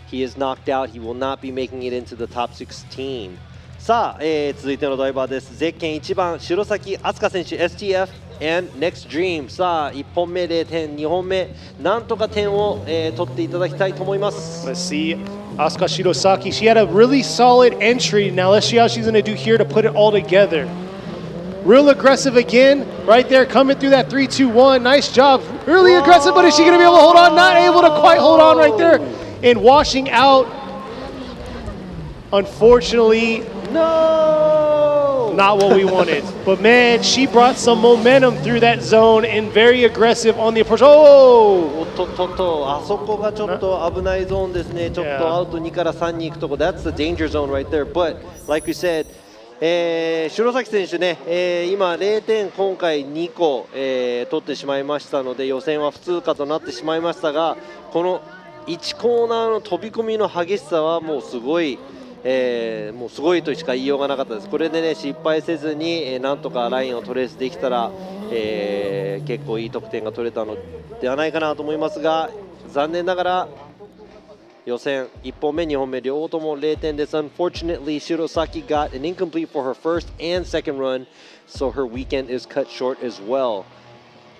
he is knocked out. He will not be making it into the top 16. さあ、続いてのドライバーです。ゼッケン1番、白崎飛鳥選手、STF and Next Dream。さあ、1本目0点、2本目、なんとか点を、取っていただきたいと思います。Let's see. Asuka Shirosaki, she had a really solid entry. Now let's see how she's going to do here to put it all together. Real aggressive again, right there, coming through that 3-2-1. Nice job. Really aggressive, but is she going to be able to hold on? Not able to quite hold on right there. And washing out, unfortunately, No! not what we wanted. But man, she brought some momentum through that zone and very aggressive on the approach. Oh! おっとっとっと、あそこがちょっと危ないゾーンですね。ちょっとアウト2から3に行くとこ、That's the danger zone right there. But, like you said, 白崎選手ね、今0点今回2個、取ってしまいましたので予選は不通過となってしまいましたが、この1コーナーの飛び込みの激しさはもうすごい、もうすごいとしか言いようがなかったです。これでね失敗せずに、なんとかラインをトレースできたら、結構いい得点が取れたのではないかなと思いますが、残念ながら予選1本目2本目両方とも0点です。Unfortunately, Shirosaki got an incomplete for her first and second run, so her weekend is cut short as well.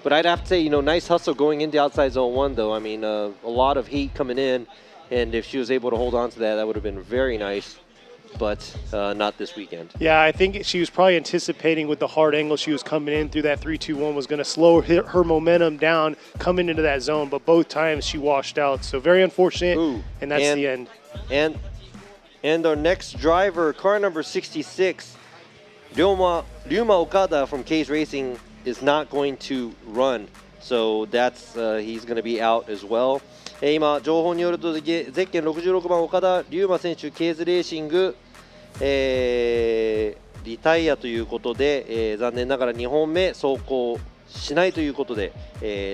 But I'd have to say, you know, nice hustle going into outside zone 1 though. I mean, a lot of heat coming in, and if she was able to hold on to that, that would have been very nice. But not this weekend. Yeah, I think she was probably anticipating with the hard angle she was coming in through that 3-2-1 was going to slow her momentum down coming into that zone, but both times she washed out. So very unfortunate, and that's the end. And our next driver, car number 66, Ryuma Okada from Case Racing is not going to run, so that's he's going to be out as well. 今情報によるとゼッケン66番岡田龍馬選手ケーズレーシング、リタイアということで、残念ながら2本目走行しないということで、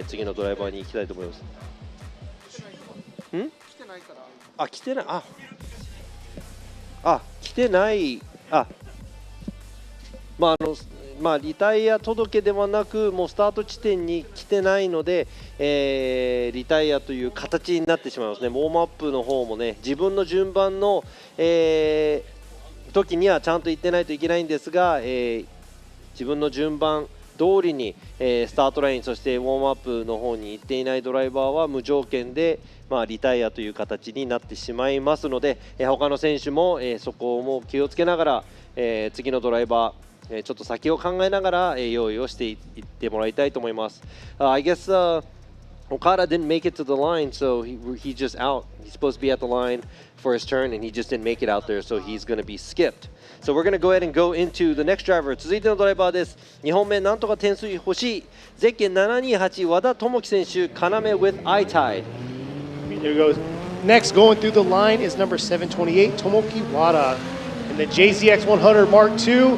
次のドライバーに行きたいと思います。来てない来てないリタイア届ではなくもうスタート地点に来てないので、リタイアという形になってしまいますね。ウォームアップの方もね自分の順番の、時にはちゃんと行ってないといけないんですが、自分の順番通りに、スタートラインそしてウォームアップの方に行っていないドライバーは無条件で、リタイアという形になってしまいますので、他の選手も、そこも気をつけながら、次のドライバーちょっと先を考えながら用意をしていってもらいたいと思います。I guess Okada didn't make it to the line, so he's just out. He's supposed to be at the line for his turn, and he just didn't make it out there, so he's going to be skipped. So we're going to go ahead and go into the next driver. 続いてのドライバーです。2本目なんとか点数欲しいゼッケン728和田智樹選手、要 with iTide. There goes. Next going through the line is number 728 Tomoki Wada in the JZX 100 Mark II.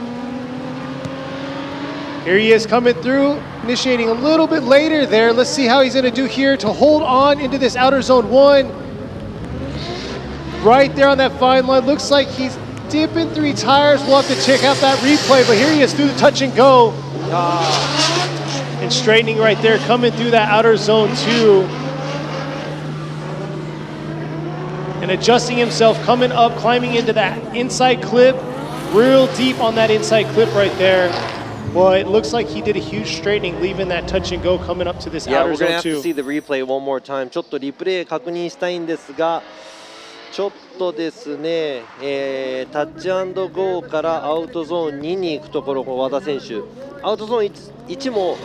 Here he is coming through, initiating a little bit later there. Let's see how he's going to do here to hold on into this outer zone 1. Right there on that fine line. Looks like he's dipping 3 tires. We'll have to check out that replay, but here he is through the touch and go. And straightening right there, coming through that outer zone 2. And adjusting himself, coming up, climbing into that inside clip. Real deep on that inside clip right there. Well, it looks like he did a huge straightening, leaving that touch and go coming up to this outer zone 2. Yeah, we're going to have to see the replay one more time. ちょっとリプレイ確認したいんですが、ちょっとですね、タッチ&ゴーからアウトゾーン2に行くところ、和田選手、アウトゾーン 1も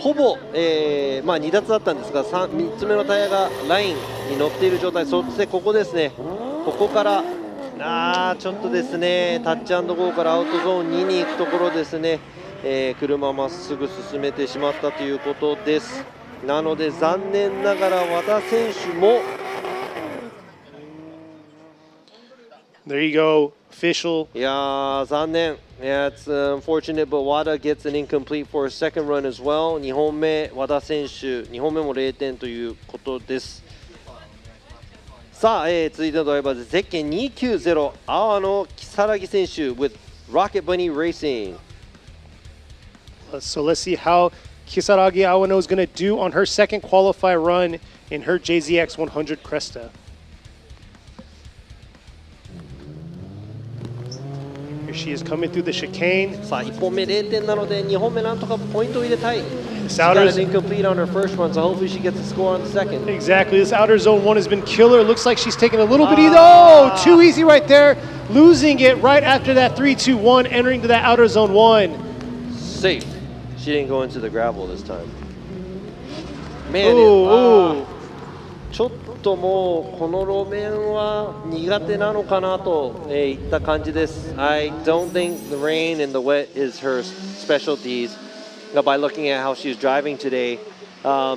ほぼ、2脱だったんですが、3つ目のタイヤがラインに乗っている状態、そしてここですね、ここからちょっとですね、タッチ&ゴーからアウトゾーン2に行くところですね、車まっすぐ進めてしまったということです。なので残念ながら和田選手も There you go, official. いや残念。Yeah, it's unfortunate, but Wada gets an incomplete for a second run as well. 2本目、和田選手、2本目も0点ということです。さあ、続いてのドライバーです。ゼッケン290、阿波野如月選手 with Rocket Bunny Racing. So let's see how Kisaragi Awano is going to do on her second qualify run in her JZX 100 Cresta. Here she is coming through the chicane. さあ、1本目0点なので2本目なんとかポイントを入れたい。This She got an outer, incomplete on her first run, so hopefully she gets a score on the second. exactly, this outer zone 1 has been killer. Looks like she's taking a little bit easy. Oh, too easy right there. Losing it right after that 3-2-1, entering to that outer zone 1. Safe. She didn't go into the gravel this time. Man, Ooh. ちょっともうこの路面は苦手なのかなといった感じです。I don't think the rain and the wet is her specialties. By looking at how she's driving today,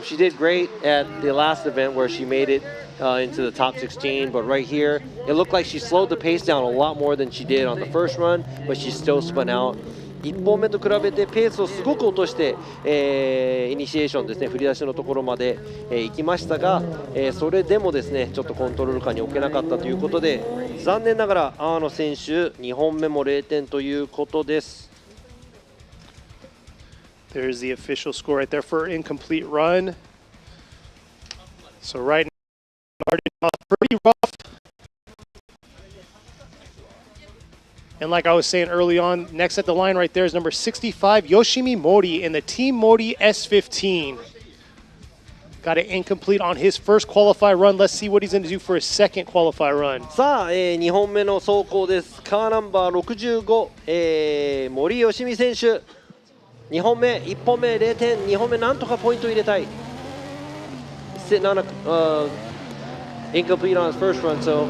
she did great at the last event where she made it into the top 16. But right here, it looked like she slowed the pace down a lot more than she did on the first run, but she still spun out. 1本目と比べてペースをすごく落として、イニシエーションですね、振り出しのところまで、行きましたが、それでもですねちょっとコントロール下に置けなかったということで、残念ながら阿野選手2本目も0点ということです。There's the official score right there for incomplete run. So right now, started off pretty rough. And like I was saying early on, next at the line right there is number 65, Yoshimi Mori in the Team Mori S15. Got it incomplete on his first qualify run. Let's see what he's going to do for his second qualify run. さあ、2本目の走行です。カーナンバー65、森吉美選手。2本目、1本目0点、2本目なんとかポイント入れたい。Sitting on a incomplete on his first run, so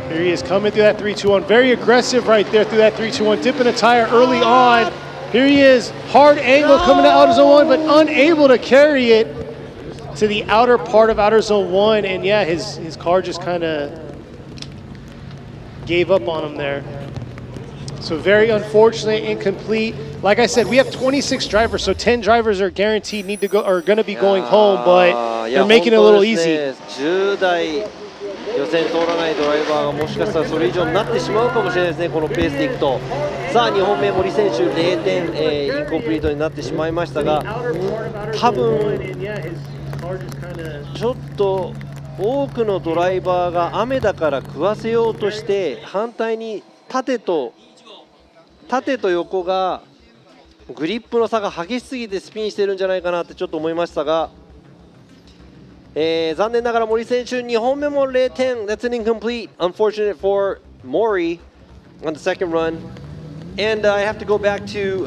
Here he is coming through that 3-2-1. Very aggressive right there through that 3-2-1. Dipping a tire early on. Here he is. Hard angle coming to outer zone 1, but unable to carry it to the outer part of outer zone 1. And yeah, his car just kind of gave up on him there. So very unfortunate, incomplete. Like I said, we have 26 drivers, so 10 drivers are guaranteed are going to be going home, but they're making it a little easy. 10台予選通らないドライバーがもしかしたらそれ以上になってしまうかもしれないですね、このペースでいくと。さあ2本目、森選手0点、インコンプリートになってしまいましたが、多分ちょっと多くのドライバーが雨だから食わせようとして、反対に縦と横がグリップの差が激しすぎてスピンしてるんじゃないかなってちょっと思いましたが、残念ながら森選手2本目も0点。That's an incomplete. Unfortunate for Mori on the second run. And I have to go back to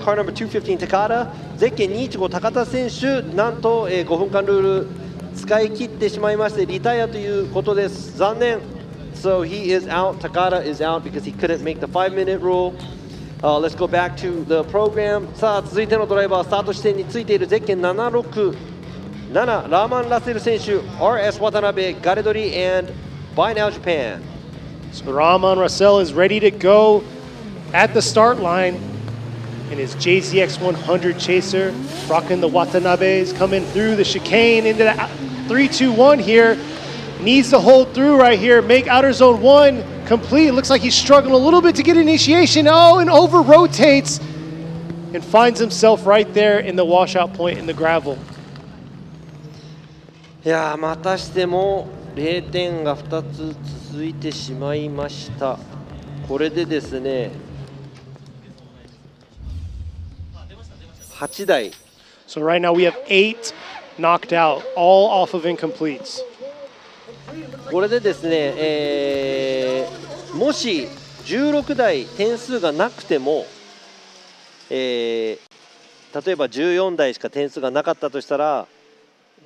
car number 215 Takada。ゼッケン215高田選手、なんと5分間ルール使い切ってしまいましてリタイアということです。残念。So he is out. Takada is out because he couldn't make the 5-minute rule. Let's go back to the program. さあ続いてのドライバー、スタート地点についているゼッケン767ラーマン・ラッセル選手、RS 渡辺、ガレドリ and Buy Now Japan. So Rahman Russell is ready to go at the start line in his JZX 100 chaser, rocking the Watanabes, coming through the chicane into the 3-2-1 here. Needs to hold through right here, make outer zone 1 complete. Looks like he's struggling a little bit to get initiation. Oh, and over rotates and finds himself right there in the washout point in the gravel. いやー、またしても0点が2つ続いてしまいました。これでですね、8台。So right now we have 8 knocked out, all off of incompletes. これでですね、もし16台点数がなくても、例えば14台しか点数がなかったとしたら、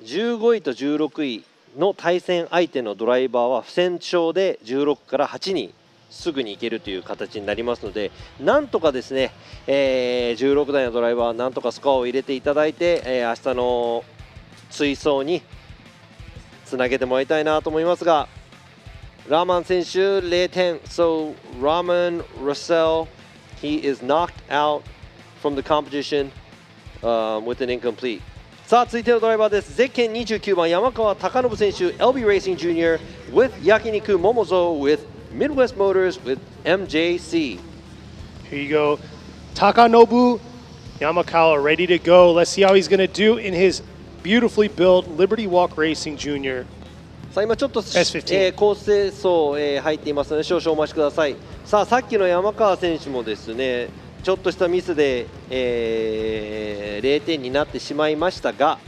15位と16位の対戦相手のドライバーは不戦勝で16から8にすぐに行けるという形になりますので、なんとかですね、16台のドライバーはなんとかスコアを入れていただいて、明日の追走につなげてもらいたいなと思いますが、ラーマン選手0点。So Rahman Russell, he is knocked out from the competition、with an incomplete。さあ続いてのドライバーです。ゼッケン29番山川貴信選手 LB Racing Jr. with 焼肉モモゾ with Midwest Motors with MJC. Here you go. Takanobu Yamakawa ready to go. Let's see how he's going to do in his beautifully built Liberty Walk Racing Jr. さあ今ちょっと、S15 構成層、入っていますので少々お待ちください。さあさっきの山川選手もですね、ちょっとしたミスで、0点になってしまいましたが、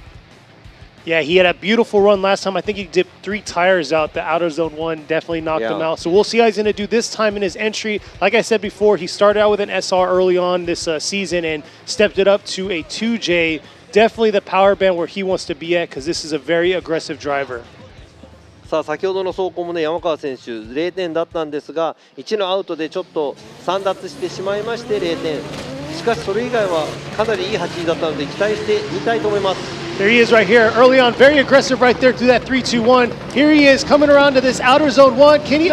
Yeah, he had a beautiful run last time. I think he dipped 3 tires out. The outer zone 1 definitely knocked him out. So we'll see how he's going to do this time in his entry. Like I said before, he started out with an SR early on this season and stepped it up to a 2J. Definitely the power band where he wants to be at because this is a very aggressive driver. さあ先ほどの走行もね、山川選手0点だったんですが、1のアウトでちょっと散奪してしまいまして0点。しかしそれ以外はかなりいい走りだったので期待してみたいと思います。 There he is right here, early on, very aggressive right there through that 3-2-1. Here he is coming around to this outer zone 1. Can he?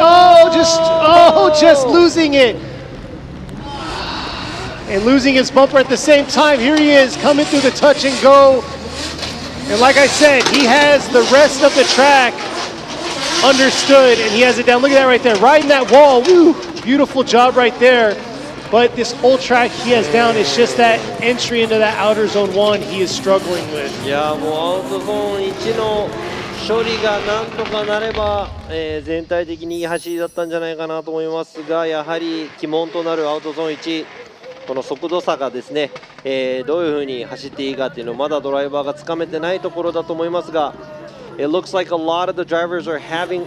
Just losing it. And losing his bumper at the same time. Here he is coming through the touch and go. And like I said, he has the rest of the track understood, and he has it down. Look at that right there, riding that wall. Woo! Beautiful job right there. But this whole track he has down is just that entry into that outer zone 1 he is struggling with. いやもうアウトゾーン1の処理がなんとかなれば、全体的にいい走りだったんじゃないかなと思いますが、やはり鬼門となるアウトゾーン1、この速度差がですね、どういうふうに走っていいかっていうのをまだドライバーがつかめてないところだと思いますが、It looks like a lot of the drivers are having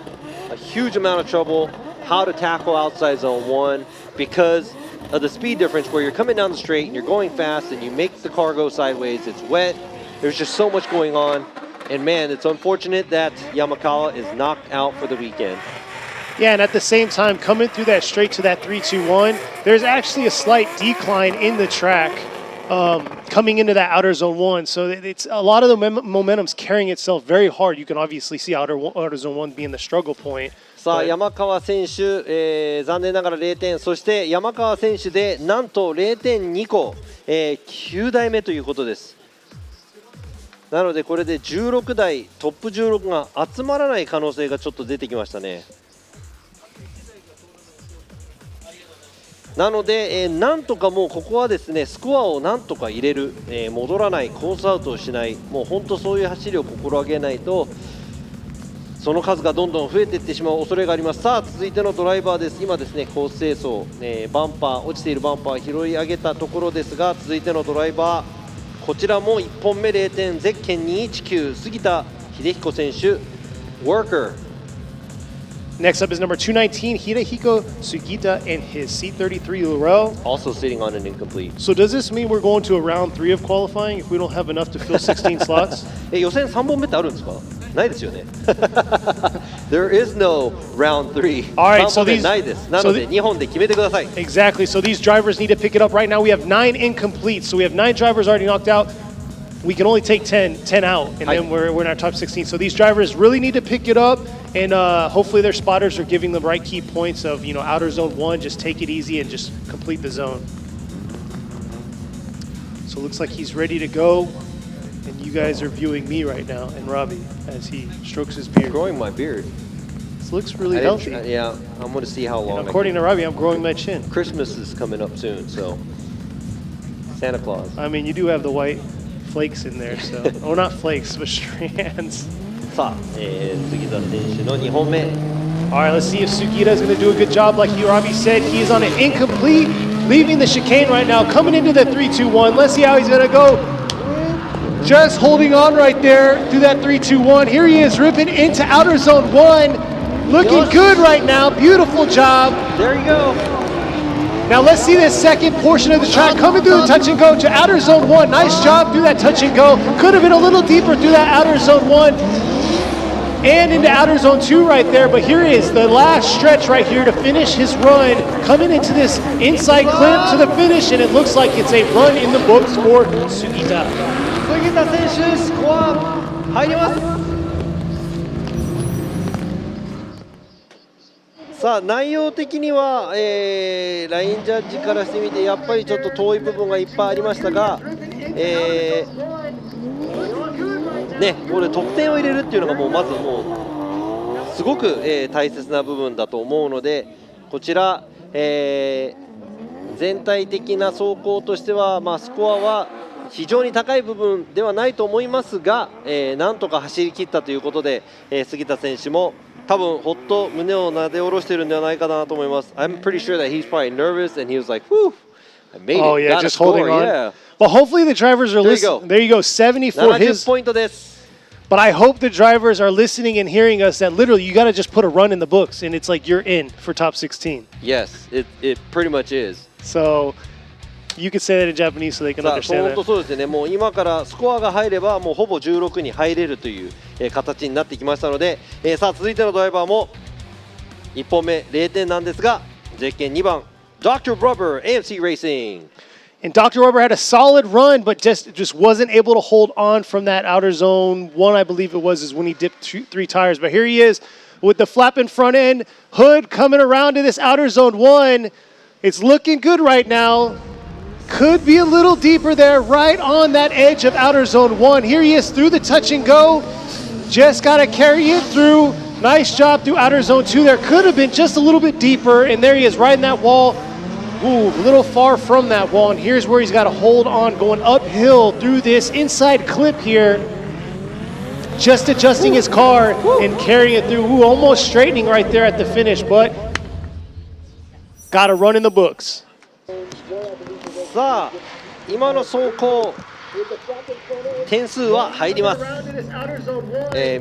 a huge amount of trouble how to tackle outside zone 1 because of the speed difference where you're coming down the straight and you're going fast and you make the car go sideways. It's wet. There's just so much going on. And man, it's unfortunate that Yamakawa is knocked out for the weekend. Yeah, and at the same time, coming through that straight to that 3-2-1, there's actually a slight decline in the track coming into that outer zone 1. So it's a lot of the momentum's carrying itself very hard. You can obviously see outer zone 1 being the struggle point. さあ山川選手、残念ながら0点、そして山川選手でなんと 0.2 個、9台目ということです。なのでこれで16台トップ16が集まらない可能性がちょっと出てきましたね。なので、なんとかもうここはですねスコアをなんとか入れる、戻らないコースアウトをしない、もう本当そういう走りを心がけないとその数がどんどん増えていってしまう恐れがあります。さあ続いてのドライバーです。今ですねコース清掃、バンパー落ちているバンパー拾い上げたところですが、続いてのドライバーこちらも1本目0点、ゼッケン219杉田秀彦選手 Next up is number 219, Hidehiko Sugita in his C33 Laurel. Also sitting on an incomplete. So does this mean we're going to a round 3 of qualifying if we don't have enough to fill 16 slots? 予選3本目ってあるんですか？ないですよね。There is no round 3. All right, so 3本目 these ないです。なので2本で決めてください。Exactly. So these drivers need to pick it up right now. We have 9 incomplete. So we have 9 drivers already knocked out. We can only take 10 out, and then we're in our top 16. So these drivers really need to pick it up, and hopefully their spotters are giving them right key points of, you know, outer zone 1, just take it easy and just complete the zone. So it looks like he's ready to go, and you guys are viewing me right now, and Robbie, as he strokes his beard. Growing my beard. This looks really healthy. Yeah, I'm going to see how long. And according to Robbie, I'm growing my chin. Christmas is coming up soon, so Santa Claus. I mean, you do have the white flakes in there, so oh, not flakes, but strands. さあ、杉田選手の2本目。 All right, let's see if Sugita is going to do a good job. Like Robbie said, he is on an incomplete, leaving the chicane right now, coming into the 3-2-1. Let's see how he's going to go. Just holding on right there through that 3-2-1. Here he is, ripping into outer zone 1. Looking good right now. Beautiful job. There you go. Now let's see this second portion of the track coming through the touch and go to outer zone 1. Nice job through that touch and go. Could have been a little deeper through that outer zone 1 and into outer zone 2 right there. But here is the last stretch right here to finish his run, coming into this inside clip to the finish, and it looks like it's a run in the books for Sugita. 杉田選手スコア入ります。さあ内容的には、ラインジャッジからしてみてやっぱりちょっと遠い部分がいっぱいありましたが、ね、これ得点を入れるっていうのがもうまずもうすごく、大切な部分だと思うので、こちら、全体的な走行としては、スコアは非常に高い部分ではないと思いますが、なんとか走り切ったということで、杉田選手も多分ほっと胸をなで下ろしてるんではないかなと思います。I'm pretty sure that he's probably nervous and he was like, "Whew, I made it." Oh yeah, Got just a score, holding on. Yeah. Well, hopefully the drivers are listening. There you go, 74 his. 70ポイントです。 But I hope the drivers are listening and hearing us that literally you got to just put a run in the books and it's like you're in for top 16. Yes, it pretty much is. So you could say that in Japanese so they can さあ understand 本当 that. そうですね。もう今からスコアが入ればもうほぼ16に入れるという、形になってきましたので、さあ続いてのドライバーも1本目0点なんですが、ゼッケン2番 Dr. Rubber AMC Racing。 And Dr. Rubber had a solid run, but just wasn't able to hold on from that outer zone 1, I believe it was, is when he dipped 3 tires. But here he is with the flapping front end, hood coming around to this outer zone 1. It's looking good right now. Could be a little deeper there, right on that edge of outer zone 1. Here he is through the touch and go. Just got to carry it through. Nice job through outer zone 2 there. Could have been just a little bit deeper, and there he is riding that wall. Ooh, a little far from that wall, and here's where he's got to hold on, going uphill through this inside clip here. Just adjusting his car and carrying it through. Ooh, almost straightening right there at the finish, but got to run in the books. さあ今の走行点数は入ります。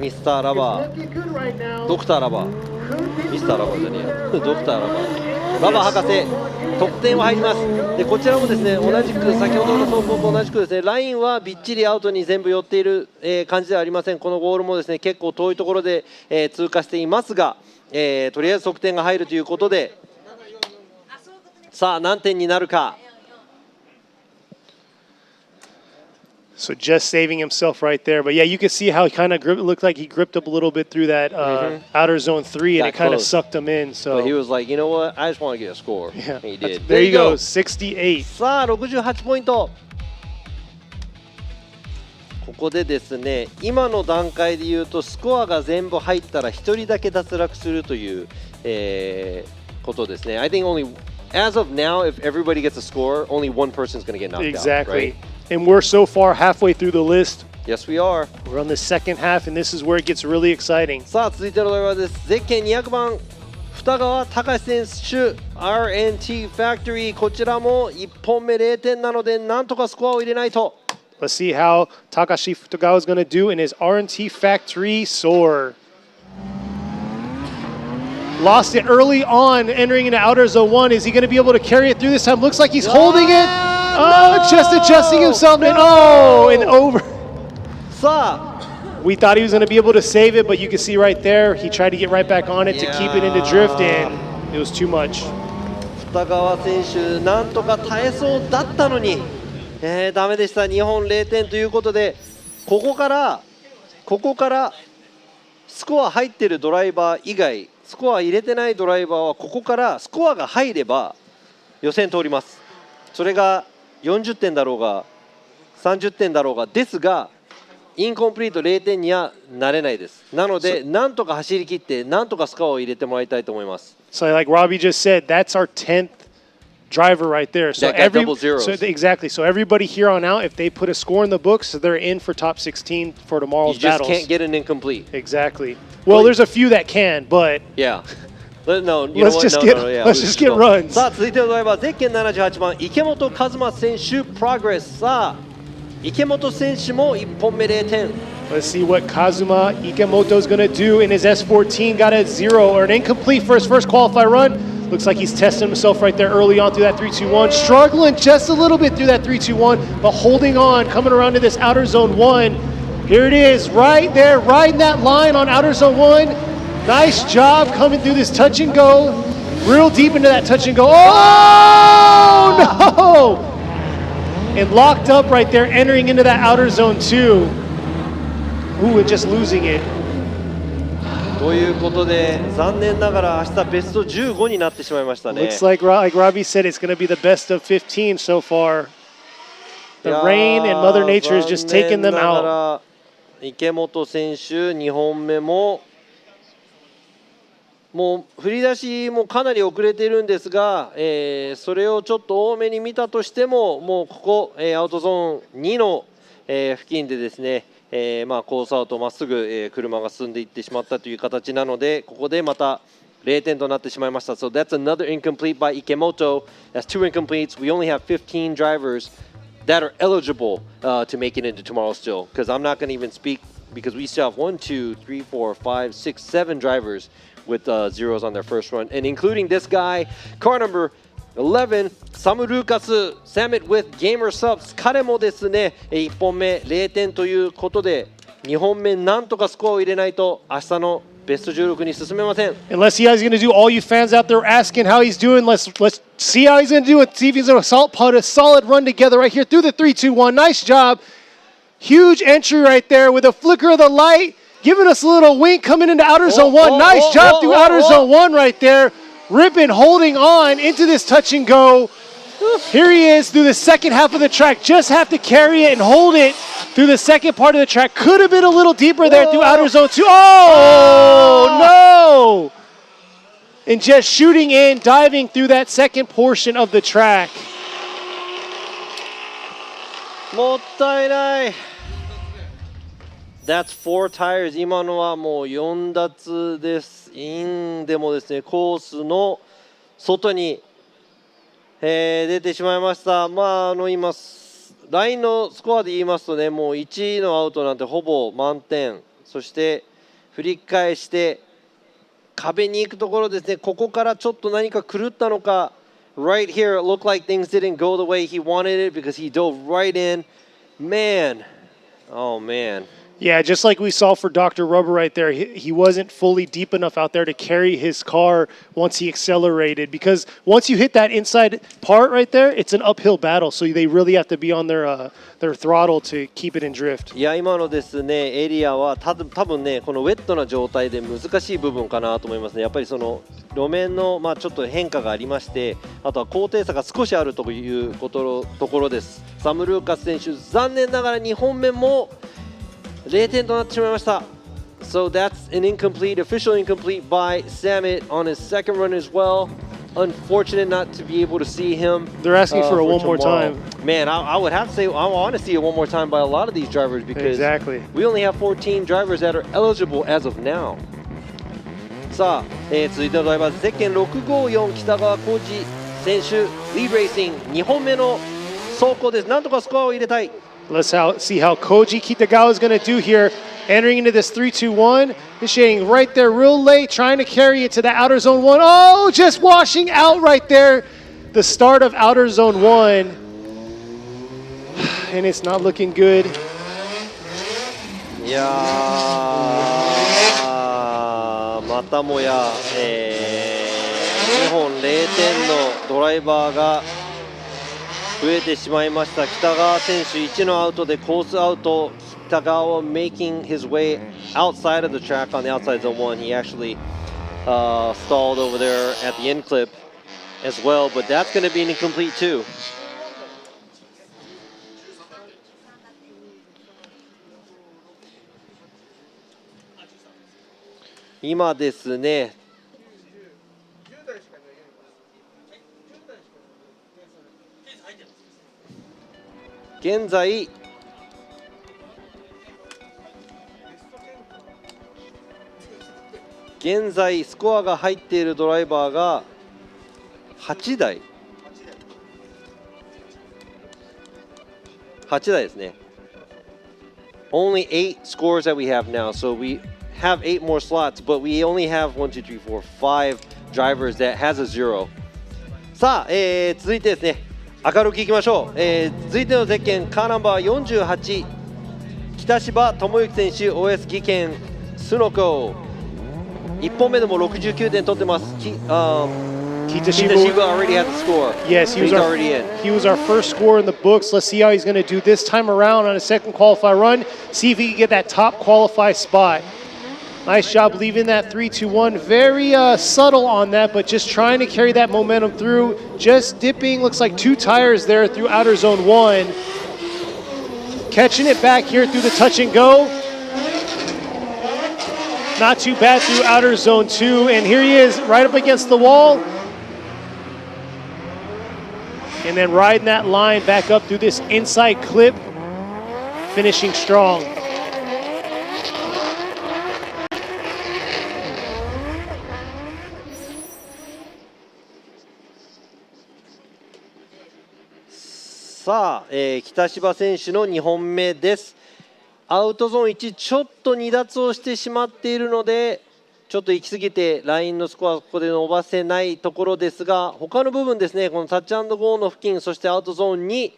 ミスターラバー、ドクターラバー、ミスターラバーじゃねえや、ドクターラバー、ラバー博士、得点は入ります。でこちらもですね、同じく先ほどの走行と同じくですね、ラインはびっちりアウトに全部寄っている、感じではありません。このゴールもですね、結構遠いところで、通過していますが、とりあえず得点が入るということで、さあ何点になるか。So just saving himself right there. But yeah, you can see how he kind of looked like he gripped up a little bit through that outer zone 3, and Got it kind of close. sucked him in. So But he was like, you know what, I just want to get a score. yeah, He did. there you go, 68. さあ68ポイント。ここでですね、今の段階で言うとスコアが全部入ったら1人だけ脱落するという、ことですね。I think only as of now, if everybody gets a score, only one person's going to get knocked Exactly. out. Right? And we're so far halfway through the list. Yes, we are. We're on the second half, and this is where it gets really exciting. さあ続いてのドライバーです。ゼッケン200番二川隆選手 RNT ファクトリー、こちらも1本目0点なのでなんとかスコアを入れないと。Let's see how Takashi Futagawa is going to do in his RNT Factory Soar. Lost it early on, entering into outer zone 1. Is he going to be able to carry it through this time? Looks like he's holding it. Oh, just adjusting himself. And and over. さあ We thought he was going to be able to save it, but you can see right there, he tried to get right back on it to keep it into drift, and it was too much. 二川選手なんとか耐えそうだったのに、ダメでした。2本0点ということで、ここからスコア入ってるドライバー以外、スコア入れてないドライバーはここからスコアが入れば予選通ります。それが40点だろうが30点だろうがですが、インコンプリート0点にはなれないです。なので、なんとか走り切ってなんとかスコアを入れてもらいたいと思います。So like Robbie just said, that's our 10th driver right there. So double zeros. Exactly. So everybody here on out, if they put a score in the books, they're in for top 16 for tomorrow's You just battles. can't get an incomplete. Exactly. Well, there's a few that can, but Yeah. No, let's just get runs. さあ続いてのドライバーゼッケン78番池本和真選手プログレス。さあ池本選手も1本目0点。 Let's see what Kazuma Ikemoto is going to do in his S14. Got a 0 or an incomplete for his first qualify run. Looks like he's testing himself right there early on through that 3-2-1. Struggling just a little bit through that 3-2-1, but holding on, coming around to this outer zone 1. Here it is, right there, riding that line on outer zone 1. Nice job coming through this touch and go. Real deep into that touch and go. Oh, no! And locked up right there, entering into that outer zone 2. Ooh, and just losing it. ということで残念ながら明日ベスト15になってしまいましたね。 Looks like Robbie said, it's going to be the best of 15 so far. The rain and Mother Nature is just taking them 残念な out. がら池本選手2本目ももう振り出しもかなり遅れているんですが、それをちょっと多めに見たとしてももうここ、アウトゾーン2の、付近でですね、コースアウトまっすぐ、車が進んでいってしまったという形なのでここでまた0点となってしまいました。So that's another incomplete by Ikemoto. That's 2 incompletes. We only have 15 drivers that are eligible to make it into tomorrow still. Because I'm not going to even speak because we still have 1, 2, 3, 4, 5, 6, 7 drivers with zeros on their first run, and including this guy, car number 11, サム・ルーカス、サミット with Gamer Subs。彼もですね、1本目0点ということで、2本目なんとかスコアを入れないと明日のベスト16に進めません。And let's see how he's going to do. All you fans out there asking how he's doing. Let's see how he's going to do it. See if he's going to put a solid run together right here through the 3-2-1. Nice job. Huge entry right there with a flicker of the light. Giving us a little wink coming into outer zone 1. Nice job through outer zone 1 right there. Rippin holding on into this touch and go. Here he is through the second half of the track. Just have to carry it and hold it through the second part of the track. Could have been a little deeper there through outer zone 2. Oh, no! And just shooting in, diving through that second portion of the track. もったいない。That's 4 tires。今のはもう4脱です。インでもですね、コースの外に、出てしまいました。今、ラインのスコアで言いますとね、もう1のアウトなんてほぼ満点。そして振り返して壁に行くところですね、ここからちょっと何か狂ったのか。Right here, it looked like things didn't go the way he wanted it because he dove right in. Man. Oh, man. Yeah, just like we saw for Dr. Rubber right there, he wasn't fully deep enough out there to carry his car once he accelerated, because once you hit that inside part right there, it's an uphill battle, so they really have to be on their throttle to keep it in drift. いや今のですねエリアは多分ねこのウェットな状態で難しい部分かなと思いますね。やっぱりその路面のちょっと変化がありまして、あとは高低差が少しあるというところです。サム・ルーカス選手、残念ながら2本目も0点となってしまいました。So that's an official incomplete by Samet on his second run as well. Unfortunate not to be able to see him. They're asking for a one more tomorrow. time. Man, I would have to say I want to see it one more time by a lot of these drivers because exactly. we only have 14 drivers that are eligible as of now. さあ、続いてのドライバーゼッケン654北川浩二選手リードレーシング2本目の走行です。なんとかスコアを入れたい。Let's see how Koji Kitagawa is going to do here. Entering into this 3-2-1. Initiating right there real late, trying to carry it to the outer zone 1. Oh, just washing out right there. The start of outer zone 1. And it's not looking good. いやー、またもや、2本0点のドライバーが増えてしまいました。北川選手1のアウトでコースアウト。北川 making his way outside of the track on the outside zone 1. He actually stalled over there at the end clip as well, but that's going to be an incomplete too. 今ですね現在スコアが入っているドライバーが8台ですね。Only 8 scores that we have now, so we have 8 more slots, but we only have 1, 2, 3, 4, 5 drivers that has a 0. さあ、続いてですね明るくいきましょう。続いてのゼッケンカーナンバー48北芝智之選手 OS 技研スノコ1本目でも69点取ってます。Kitashiba already has a score. Yes, he was our first scorer in the books. Let's see how he's going to do this time around on a second qualify run. See if he can get that top qualify spot. Nice job leaving that 3-2-1. Very subtle on that, but just trying to carry that momentum through. Just dipping, looks like 2 tires there through outer zone 1. Catching it back here through the touch and go. Not too bad through outer zone 2. And here he is right up against the wall. And then riding that line back up through this inside clip. Finishing strong.さあ、北芝選手の2本目です。アウトゾーン1ちょっと離脱をしてしまっているのでちょっと行き過ぎてラインのスコアここで伸ばせないところですが、他の部分ですねこのタッチ&ゴーの付近そしてアウトゾーンに、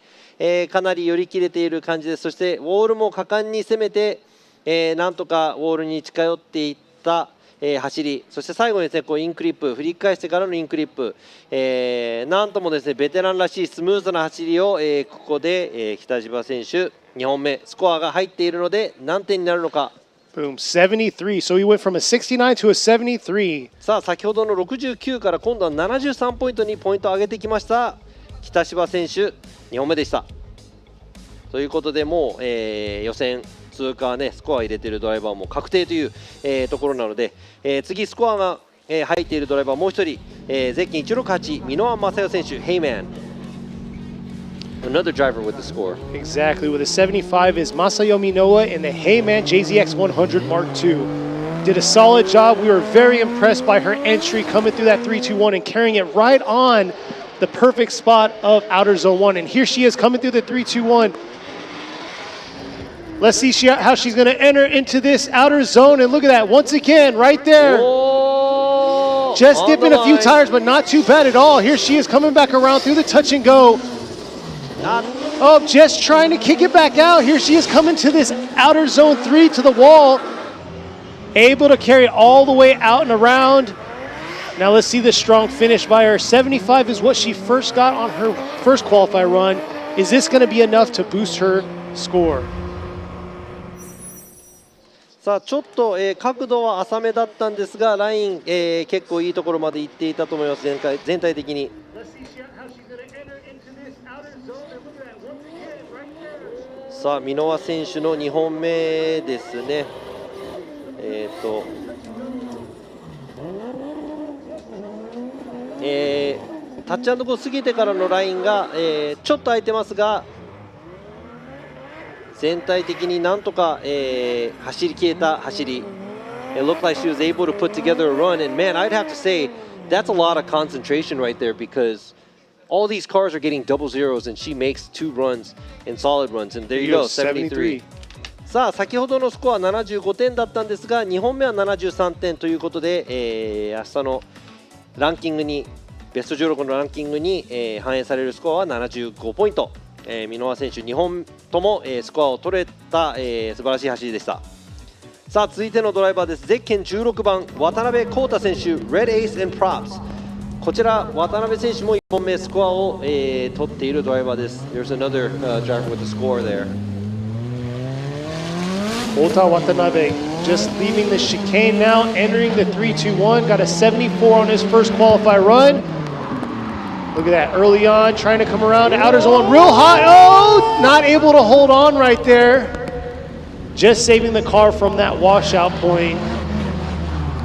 かなり寄り切れている感じです。そしてウォールも果敢に攻めて、なんとかウォールに近寄っていった、走り、そして最後にですねこうインクリップ振り返してからのインクリップ、なんともですねベテランらしいスムーズな走りを、ここで、北芝選手2本目スコアが入っているので何点になるのか。Boom, 73. So he went from a 69 to a 73. さあ先ほどの69から今度は73ポイントにポイントを上げてきました北芝選手2本目でした。ということでもう、予選通過ねスコア入れているドライバーも確定という、ところなので、次スコアが、入っているドライバーもう一人、ゼッケン168箕輪正代選手 Heyman Another driver with the score. Exactly. With a 75 is Masayomi Noah in the Heyman JZX 100 Mark II. Did a solid job. We were very impressed by her entry coming through that 3-2-1 and carrying it right on the perfect spot of outer zone 1. And here she is coming through the 3-2-1. Let's see how she's going to enter into this outer zone. And look at that. Once again, right there. Whoa, just dipping a few tires, but not too bad at all. Here she is coming back around through the touch and go. Oh, just trying to kick it back out. Here she is coming to this outer zone 3 to the wall. Able to carry it all the way out and around. Now let's see the strong finish by her. 75 is what she first got on her first qualify run. Is this going to be enough to boost her score? さあちょっと、角度は浅めだったんですがライン、結構いいところまで行っていたと思います全体的に。さあ箕輪選手の2本目ですね。タッチアンドゴー過ぎてからのラインが、ちょっと空いてますが全体的になんとか、走り切れた走り。It looked like she was able to put together a run and man, I'd have to say that's a lot of concentration right there because all these cars are getting double zeros and she makes 2 runs in solid runs and there you go 73。さあ先ほどのスコア75点だったんですが2本目は73点ということで、明日のランキングにベスト16のランキングに、反映されるスコアは75ポイント。箕輪選手2本とも、スコアを取れた、素晴らしい走りでした。さあ続いてのドライバーです。ゼッケン16番渡辺浩太選手 Red Ace and Props。こちら渡辺選手も1本目スコアを、取っているドライバーです。There's another、driver with a score there。Ota Watanabe just leaving the chicane now, entering the 3-2-1, got a 74 on his first qualify run. Look at that, early on, trying to come around to outer zone, real high, oh, not able to hold on right there. Just saving the car from that washout point.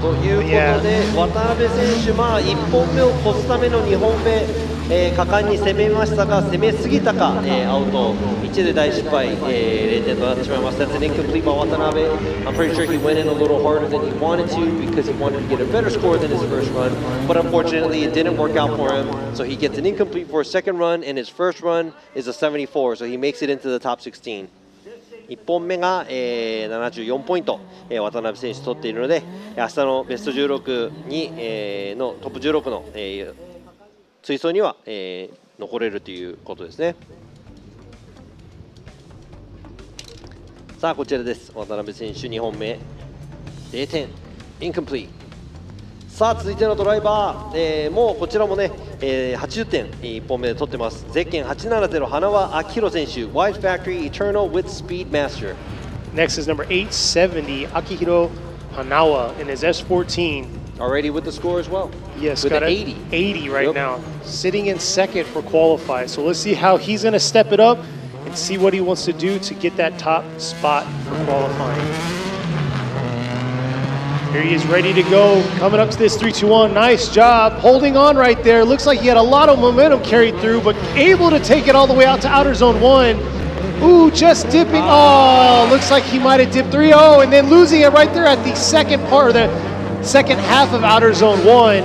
ということで、渡辺選手、1本目を越すための2本目、果敢に攻めましたが、攻めすぎたか、アウト1で大失敗、0点となってしまいました。That's an incomplete by Watanabe. I'm pretty sure he went in a little harder than he wanted to because he wanted to get a better score than his first run, but unfortunately it didn't work out for him. So he gets an incomplete for his second run, and his first run is a 74, so he makes it into the top 16. 1本目が、74ポイント、渡辺選手取っているので明日のベスト16に、のトップ16の、追走には、残れるということですね。さあこちらです。渡辺選手2本目0点インコンプリート。さあ続いてのドライバー、もうこちらもね、80点1本目で取ってます。ゼッケン870花輪明宏選手 Wide Factory Eternal with Speedmaster。 Next is number 870 Akihiro Hanawa in his S14. Already with the score as well. Yes, with got an 80. 80 right Yep. now, sitting in second for qualify. So let's see how he's going to step it up and see what he wants to do to get that top spot for qualifying. Here he is ready to go, coming up to this 3-2-1. Nice job holding on right there. Looks like he had a lot of momentum carried through, but able to take it all the way out to outer zone 1. Ooh, just dipping. Oh, looks like he might have dipped 3-0 and then losing it right there at the second part, or the second half of outer zone 1.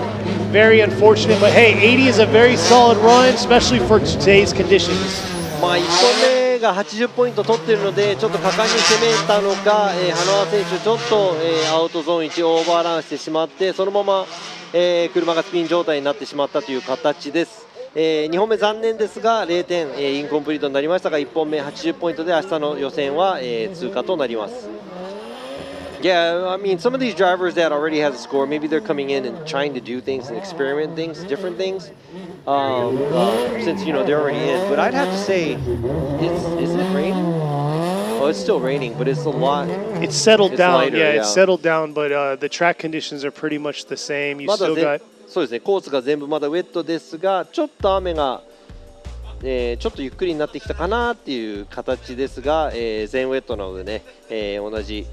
Very unfortunate, but hey, 80 is a very solid run, especially for today's conditions. 1本目が80ポイント取っているのでちょっと果敢に攻めたのか、花輪選手ちょっと、アウトゾーン1オーバーランしてしまってそのまま、車がスピン状態になってしまったという形です。2本目残念ですが0点、インコンプリートになりましたが1本目80ポイントで明日の予選は、通過となります。Yeah, I mean, some of these drivers that already has a score, maybe they're coming in and trying to do things and experiment things, different things, since, you know, they're already in. But I'd have to say, is it raining? Oh, it's still raining, but it's a lot. It's settled down, lighter, yeah, it's settled down, but the track conditions are pretty much the same. You まだ still got... そうですね、コースが全部まだウェットですが、ちょっと雨が、ちょっとゆっくりになってきたかなっていう形ですが、全ウェットなのでね、同じ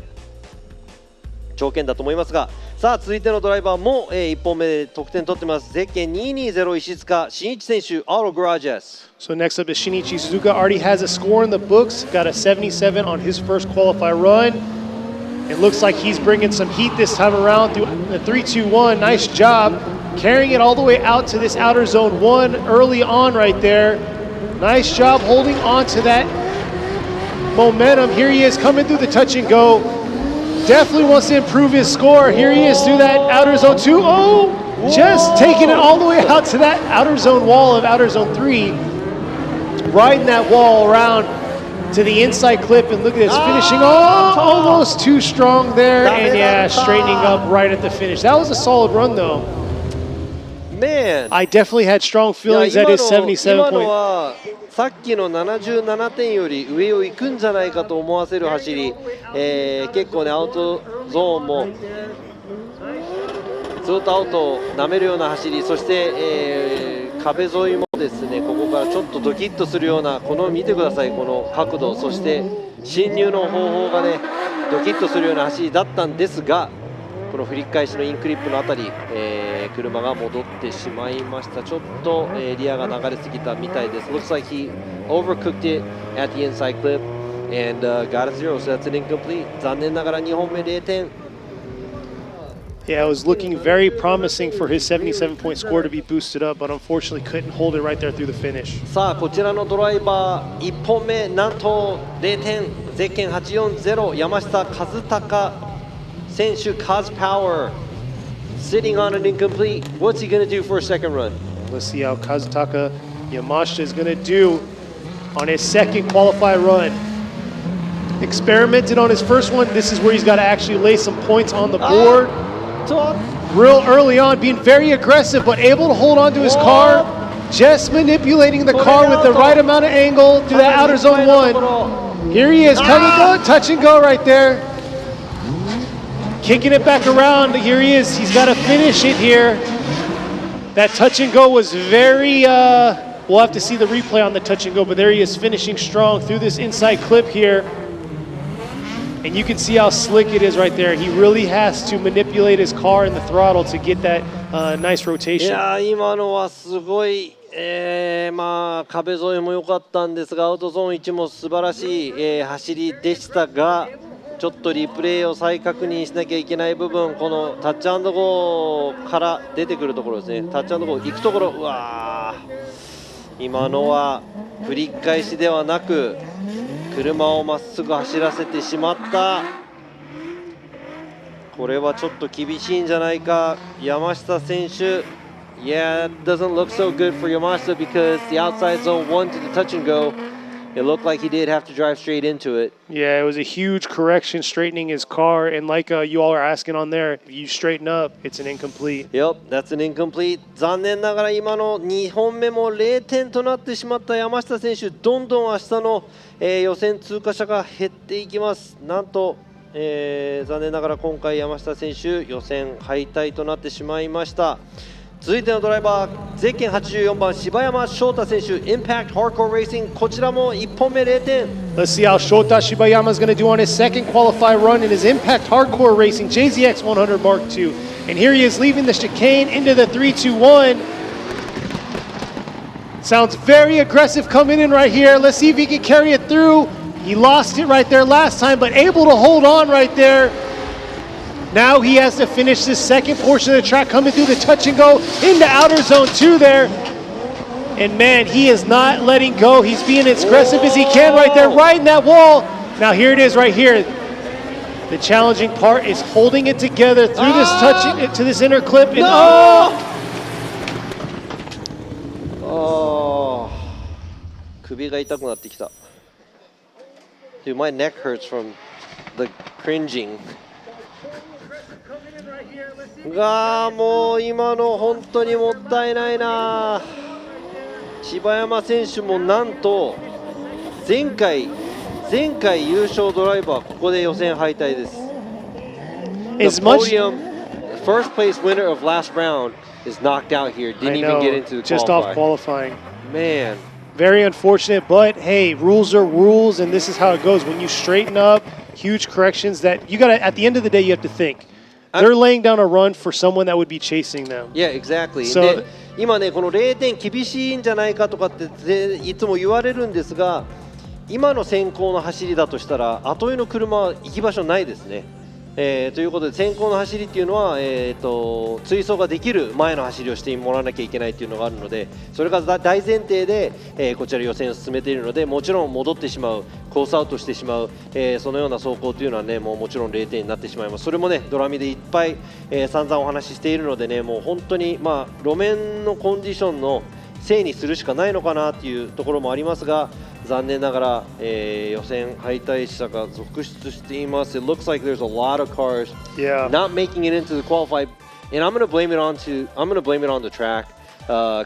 条件だと思いますが、さあ続いてのドライバーも、1本目で得点取ってます。ゼッケン220石塚真一選手 Auto Garages。 So next up is Shinichi Suzuka. Already has a score in the books. Got a 77 on his first qualify run. It looks like he's bringing some heat this time around through the 3-2-1. Nice job carrying it all the way out to this outer zone 1 early on right there. Nice job holding on to that momentum. Here he is coming through the touch and go. Definitely wants to improve his score. Here he is through that outer zone 2. Oh, just taking it all the way out to that outer zone wall of outer zone 3. riding that wall around to the inside clip, and look at this finishing almost too strong there, and yeah, straightening up right at the finish. That was a solid run though. Man, I definitely had strong feelings at his 77 今の point. はさっきの77点より上を行くんじゃないかと思わせる走り、結構ねアウトゾーンもずっとアウトを舐めるような走り、そして、壁沿いもですねここからちょっとドキッとするような、この見てください、この角度、そして進入の方法がねドキッとするような走りだったんですが、この振り返しのインクリップのあたり、車が戻ってしまいました。ちょっと、リアが流れすぎたみたいです。Looks like he overcooked it at the inside clip and got a zero, so that's an incomplete. 残念ながら2本目0点。Yeah, it was looking very promising for his 77-point score to be boosted up, but unfortunately couldn't hold it right there through the finish. さあこちらのドライバー1本目なんと0点、ゼッケン840、山下和孝選手、Cos Power sitting on an incomplete. What's he going to do for a second run? Let's see how Kazutaka Yamashita is going to do on his second qualified run. Experimented on his first one. This is where he's got to actually lay some points on the board. Real early on, being very aggressive, but able to hold on to his car. Just manipulating the car with the right amount of angle to that outer zone one. Here he is, coming go, touch and go right there. Kicking it back around. Here he is. He's got to finish it here. That touch and go was very, we'll have to see the replay on the touch and go, but there he is finishing strong through this inside clip here. And you can see how slick it is right there. He really has to manipulate his car and the throttle to get that nice rotation. いや今のはすごい、まあ壁沿いも良かったんですが、アウトゾーン1も素晴らしい、走りでしたが、ちょっとリプレイを再確認しなきゃいけない部分、このタッチアンドゴーから出てくるところですね。タッチアンドゴー行くところ、うわー、今のは振り返しではなく車をまっすぐ走らせてしまった。これはちょっと厳しいんじゃないか、山下選手。Yeah, it doesn't look so good for Yamashita because the outside zone 1 to the touch and go, it looked like he did have to drive straight into it. Yeah, it was a huge correction straightening his car, and like you all are asking on there, if you straighten up, it's an incomplete. Yep, that's an incomplete. 残念ながら今の2本目も0点となってしまった山下選手、どんどん明日の、予選通過者が減っていきます。なんと、残念ながら今回山下選手予選敗退となってしまいました。続いてのドライバー、ゼッケン84番柴山翔太選手、Impact Hardcore Racing、こちらも1本目0点。 Let's see how Shota Shibayama is going to do on his second qualified run in his Impact Hardcore Racing JZX 100 Mark II. And here he is leaving the chicane into the 3-2-1. Sounds very aggressive coming in right here. Let's see if he can carry it through. He lost it right there last time, but able to hold on right there. Now he has to finish this second portion of the track, coming through the touch and go into outer zone 2 there. And man, he is not letting go. He's being as aggressive as he can right there, riding that wall. Now here it is right here. The challenging part is holding it together through this touch to this inner clip. And首が痛くなってきた。Dude, my neck hurts from the cringing. がもう今の本当にもったいないな。柴山選手もなんと前回優勝ドライバー、ここで予選敗退です。The podium, first place winner of last round is knocked out here. Didn't even get into the just off qualifying. Man, very unfortunate, but hey, rules are rules, and this is how it goes. When you straighten up, huge corrections that you got to, at the end of the day, you have to think. They're laying down a run for someone that would be chasing them. Yeah, exactly. So, で今ねこの0点厳しいんじゃないかとかっていつも言われるんですが、今の先行の走りだとしたら後追いの車は行き場所ないですね。ということで先行の走りっていうのは、追走ができる前の走りをしてもらわなきゃいけないっていうのがあるので、それが大前提で、こちら予選を進めているので、もちろん戻ってしまう、コースアウトしてしまう、そのような走行というのはね、もちろん0点になってしまいます。それもねドラミでいっぱい、散々お話ししているのでね、もう本当にまあ路面のコンディションのせいにするしかないのかなというところもありますが、残念ながら、予選敗退者が続出しています。It looks like there's a lot of cars not making it into the qualify, and I'm going to blame it on the track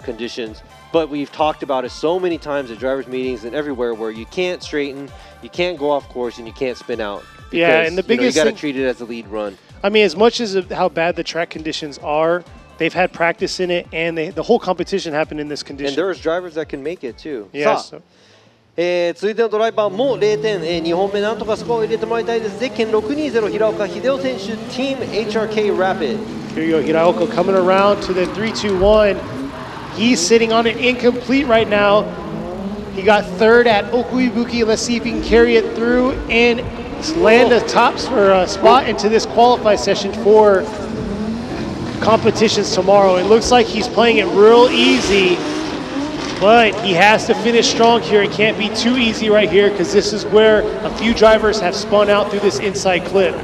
conditions. But we've talked about it so many times at drivers' meetings and everywhere where you can't straighten, you can't go off course, and you can't spin out. Because, And the biggest you got to treat it as a lead run. I mean, as much as how bad the track conditions are, they've had practice in it, and the whole competition happened in this condition. And there's drivers that can make it too. Yes. 続いてのドライバーも0点、2本目なんとかスコアを入れてもらいたいです。ゼッケン620平岡秀夫選手、Team HRK Rapid. Here you go, Hiraoka coming around to the 3-2-1. He's sitting on an incomplete right now. He got third at Okuibuki. Let's see if he can carry it through and land a tops for a spot into this qualify session for competitions tomorrow. It looks like he's playing it real easy, but he has to finish strong here. It can't be too easy right here because this is where a few drivers have spun out through this inside clip.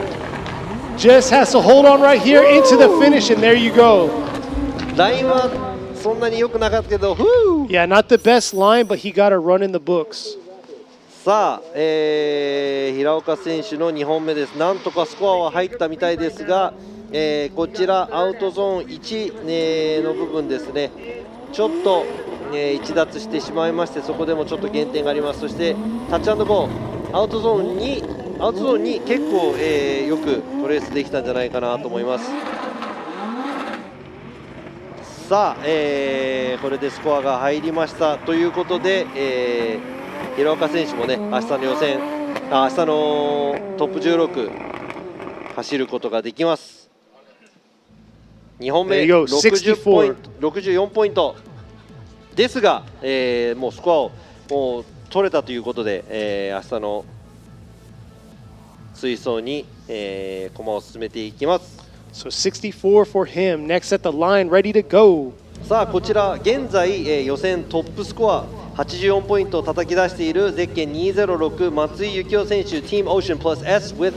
Just has to hold on right here into the finish, and there you go. ラインはそんなに良くなかったけど、Yeah, not the best line, but he got a run in the books. さあ、平岡選手の2本目です。なんとかスコアは入ったみたいですが、こちらアウトゾーン1、の部分ですね、ちょっと、逸脱してしまいまして、そこでもちょっと減点があります。そしてタッチ&ゴー、アウトゾーン2結構、よくトレースできたんじゃないかなと思います。さあ、これでスコアが入りましたということで、平岡選手もね、明日の予選、明日のトップ16走ることができます。2本目64ポイントですが、もうスコアをもう取れたということで、明日の追走に、駒を進めていきます。So 64 for him. Next at the line, ready to go. さあこちら現在、予選トップスコア84ポイントを叩き出しているゼッケン206松井幸雄選手 Team Ocean Plus S with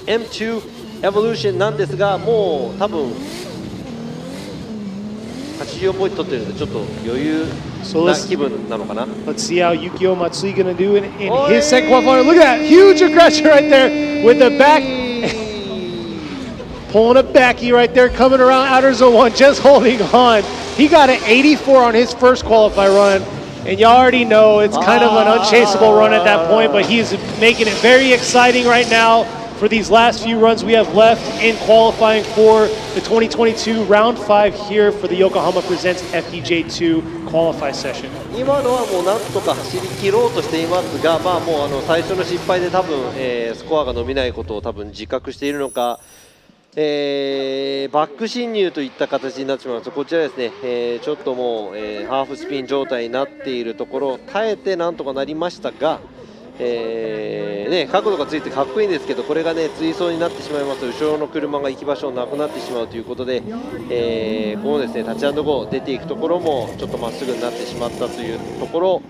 M2 Evolution なんですが、もう多分84ポイント取ってるんでちょっと余裕な気分なのかな。Let's see how Yukio Matsui gonna do in his second qualifier. Look at that huge aggression right there with the back. Pulling a backy right there, coming around outer zone 1, just holding on. He got an 84 on his first qualify run, and you already know it's kind of an unchaseable run at that point, but he's making it very exciting right now for these last few runs we have left in qualifying for the 2022 Round 5 here for the Yokohama Presents FDJ2 Qualify Session. 今のはもうなんとか走り切ろうとしていますが、まあもう最初の失敗で多分、スコアが伸びないことを多分自覚しているのか、バック進入といった形になってしまいます。こちらですね、ちょっともう、ハーフスピン状態になっているところを耐えてなんとかなりましたが、角度がついてかっこいいんですけど、これがね追走になってしまいますと後ろの車が行き場所なくなってしまうということで、このですねタッチ&ゴー出ていくところもちょっとまっすぐになってしまったというところ、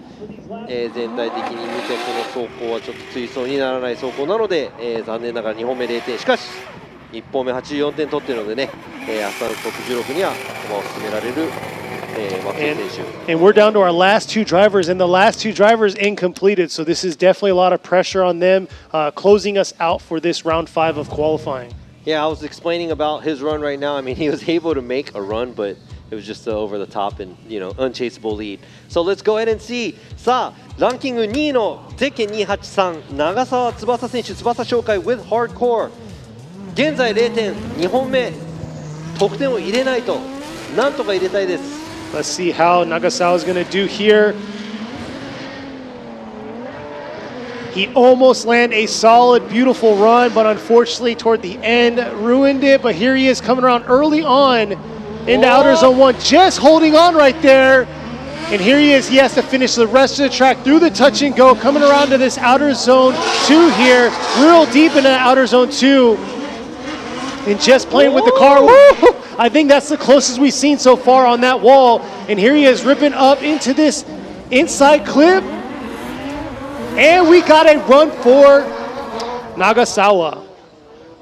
全体的に見てこの走行はちょっと追走にならない走行なので、残念ながら2本目0点。しかし1本目84点取っているのでね、明日のトップ16には駒を進められるAnd we're down to our last two drivers, and the last two drivers incompleted. So this is definitely a lot of pressure on them, closing us out for this round 5 of qualifying. Yeah, I was explaining about his run right now. I mean, he was able to make a run, but it was just over the top and, unchaseable lead. So let's go ahead and see. さあ、ランキング2位のゼッケン283長澤翼選手、翼紹介 with hardcore。現在0点、2本目得点を入れないと、なんとか入れたいです。Let's see how Nagasawa is going to do here. He almost landed a solid, beautiful run, but unfortunately toward the end ruined it. But here he is coming around early on into outer zone 1, just holding on right there. And here he is. He has to finish the rest of the track through the touch and go, coming around to this outer zone 2 here, real deep into outer zone 2. And just playing with the car. Woo! I think that's the closest we've seen so far on that wall. And here he is ripping up into this inside clip. And we got a run for Nagasawa.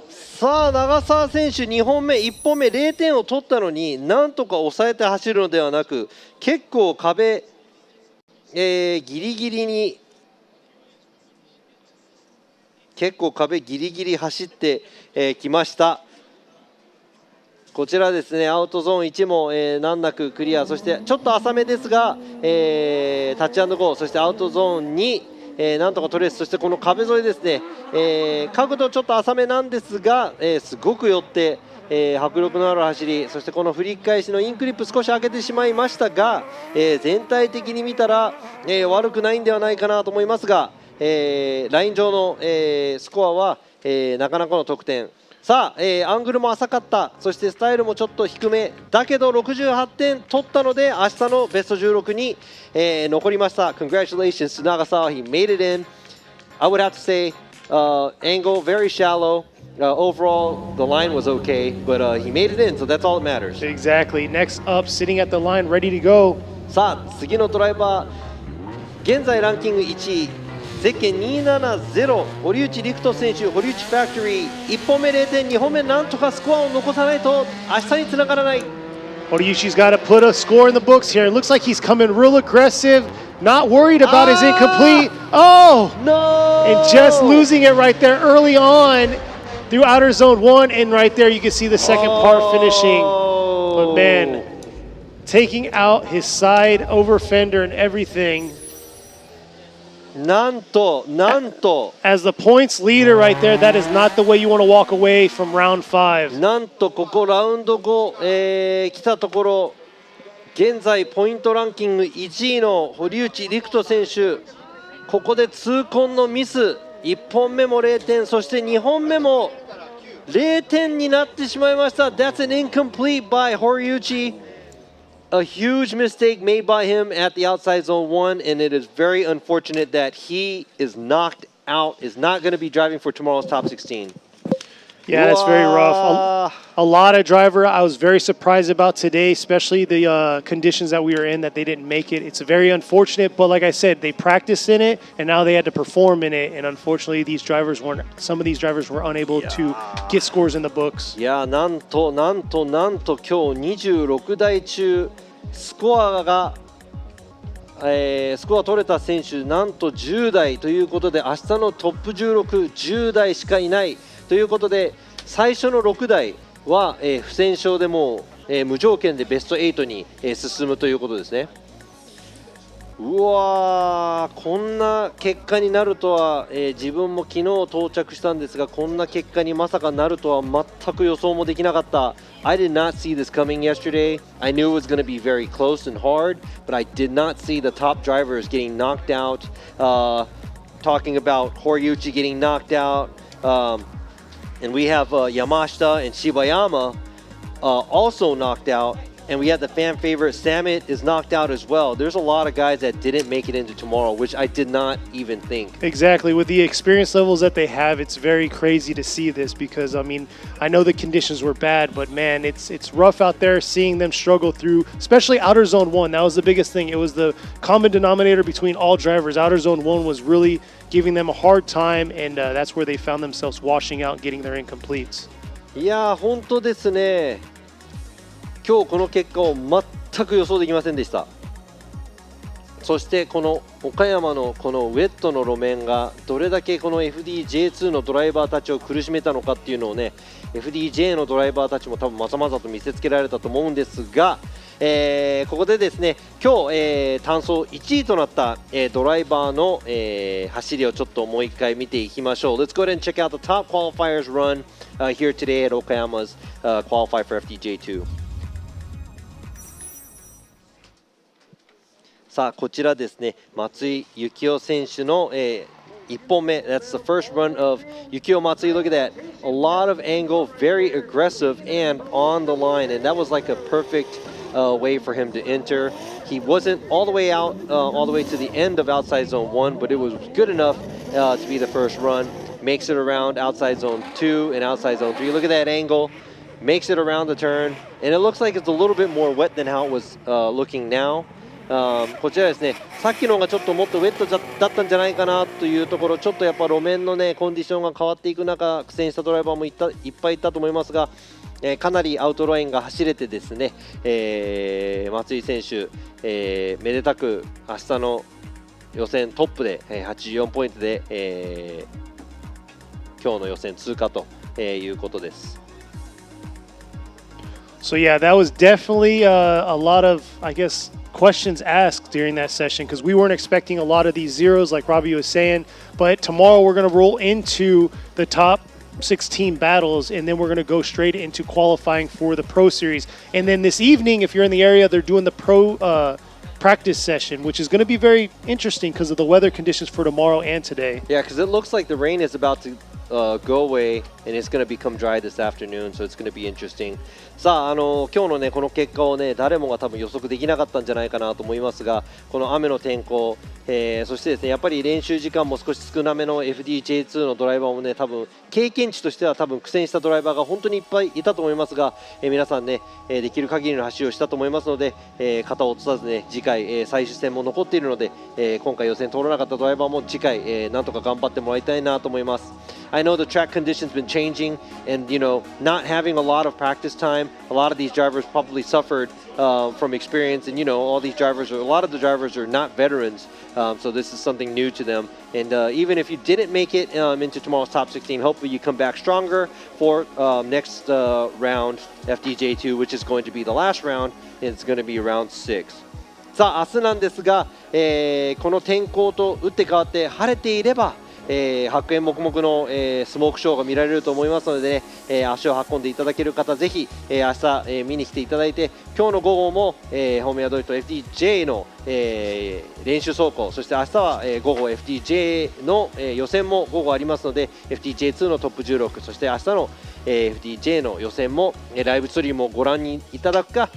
ささあ長澤選手2本目1本目0点を取ったのになんとか抑えて走るのではなく結構壁、ギリギリに走ってきました。こちらですねアウトゾーン1も、難なくクリア、そしてちょっと浅めですが、タッチアンドゴー、そしてアウトゾーン2、なんとかトレース、そしてこの壁沿いですね、角度ちょっと浅めなんですが、すごく寄って、迫力のある走り、そしてこの振り返しのインクリップ少し開けてしまいましたが、全体的に見たら、悪くないんではないかなと思いますが、ライン上の、スコアは、なかなかの得点。さあ、アングルも浅かった、そしてスタイルもちょっと低めだけど68点取ったので明日のベスト16に、残りました。 Congratulations to Nagasawa, he made it in. I would have to say angle very shallow, overall the line was okay, but he made it in, so that's all that matters. Exactly. Next up, sitting at the line, ready to go. さあ次のドライバー、現在ランキング1位ゼッケン270、堀内陸斗選手、堀内ファクトリー、1本目0点、2本目なんとかスコアを残さないと明日につながらない。Horiuchi's got to put a score in the books here. It looks like he's coming real aggressive, not worried about his incomplete. Oh! No! And just losing it right there early on through outer zone 1, and right there you can see the second part finishing. But man, taking out his side over fender and everything. なんと As the points leader right there, that is not the way you want to walk away from round 5. なんとここラウンド5、来たところ現在ポイントランキング1位の堀内陸斗選手、ここで痛恨のミス、1本目も0点、そして2本目も0点になってしまいました。 That's an incomplete by Horiuchi. A huge mistake made by him at the outside zone 1, and it is very unfortunate that he is knocked out, is not going to be driving for tomorrow's top 16. Yeah, it's very rough. A lot of driver I was very surprised about today, especially the conditions that we were in, that they didn't make it. It's very unfortunate, but like I said, they practiced in it, and now they had to perform in it, and unfortunately some of these drivers were unable to get scores in the books. いやなんと今日26台中スコア取れた選手なんと10台ということで、明日のトップ16、10台しかいないということで、最初の6台は、不戦勝でもう、無条件でベスト8に、進むということですね。うわー、こんな結果になるとは、自分も昨日到着したんですが、こんな結果にまさかなるとは全く予想もできなかった。I did not see this coming yesterday. I knew it was going to be very close and hard, but I did not see the top drivers getting knocked out. Talking about Horiuchi getting knocked out, and we have Yamashita and Shibayama also knocked out. And we had the fan favorite Samet is knocked out as well. There's a lot of guys that didn't make it into tomorrow, which I did not even think. Exactly. With the experience levels that they have, it's very crazy to see this because, I mean, I know the conditions were bad, but man, it's rough out there seeing them struggle through, especially outer zone 1. That was the biggest thing. It was the common denominator between all drivers. Outer zone 1 was really giving them a hard time, and that's where they found themselves washing out, getting their incompletes. いやー、本当ですね。今日この結果を全く予想できませんでした。そしてこの岡山のこのウェットの路面がどれだけこの FDJ2 のドライバーたちを苦しめたのかっていうのをね、 FDJ のドライバーたちも多分まざまざと見せつけられたと思うんですが、ここでですね今日、単走1位となった、ドライバーの、走りをちょっともう一回見ていきましょう。 Let's go ahead and check out the top qualifiers run here today at Okayama's qualify for FDJ2. さあこちらですね、松井幸雄選手の、1本目。 That's the first run of Yukio Matsui. Look at that, a lot of angle, very aggressive and on the line, and that was like a perfect way for him to enter. He wasn't all the way out, all the way to the end of outside zone 1, but it was good enough to be the first run. Makes it around outside zone 2 and outside zone 3. Look at that angle, makes it around the turn, and it looks like it's a little bit more wet than how it was looking now. こちらですね、さっきのがちょっともっとウェットだったんじゃないかなというところ、ちょっとやっぱ路面のねコンディションが変わっていく中、苦戦したドライバーもいっぱいいたと思いますが、かなりアウトラインが走れてですね、松井選手、めでたく明日の予選トップで、84ポイントで、今日の予選通過ということです。So yeah, that was definitely a lot of, I guess, questions asked during that session because we weren't expecting a lot of these zeros like Robbie was saying. But tomorrow we're going to roll into the top 16 battles, and then we're going to go straight into qualifying for the Pro Series. And then this evening, if you're in the area, they're doing the Pro practice session, which is going to be very interesting because of the weather conditions for tomorrow and today. Yeah, because it looks like the rain is about to go away and it's going to become dry this afternoon, so it's going to be interesting. さあ、今日のねこの結果をね誰もが多分予測できなかったんじゃないかなと思いますが、この雨の天候、そしてですねやっぱり練習時間も少し少なめの FDJ2 のドライバーもね多分経験値としては多分苦戦したドライバーが本当にいっぱいいたと思いますが、皆さんね、できる限りの走りをしたと思いますので、肩を落とさずね次回、最終戦も残っているので、今回予選通らなかったドライバーも次回、なんとか頑張ってもらいたいなと思います。I know the track conditions been changing, and not having a lot of practice time. A lot of these drivers probably suffered from experience, and all these drivers, a lot of the drivers are not veterans, so this is something new to them. And even if you didn't make it into tomorrow's top 16, hopefully you come back stronger for next round, FDJ2, which is going to be the last round, and it's going to be round 6. さあ明日なんですが、この天候と打って変わって晴れていれば白煙黙々の、スモークショーが見られると思いますのでね、足を運んでいただける方ぜひ、明日、見に来ていただいて、今日の午後も、ホームヤドリと FDJ の、練習走行、そして明日は、午後 FDJ の、予選も午後ありますので FDJ2 のトップ16、そして明日のFDJ の予選もライブストリームをご覧にいただくか、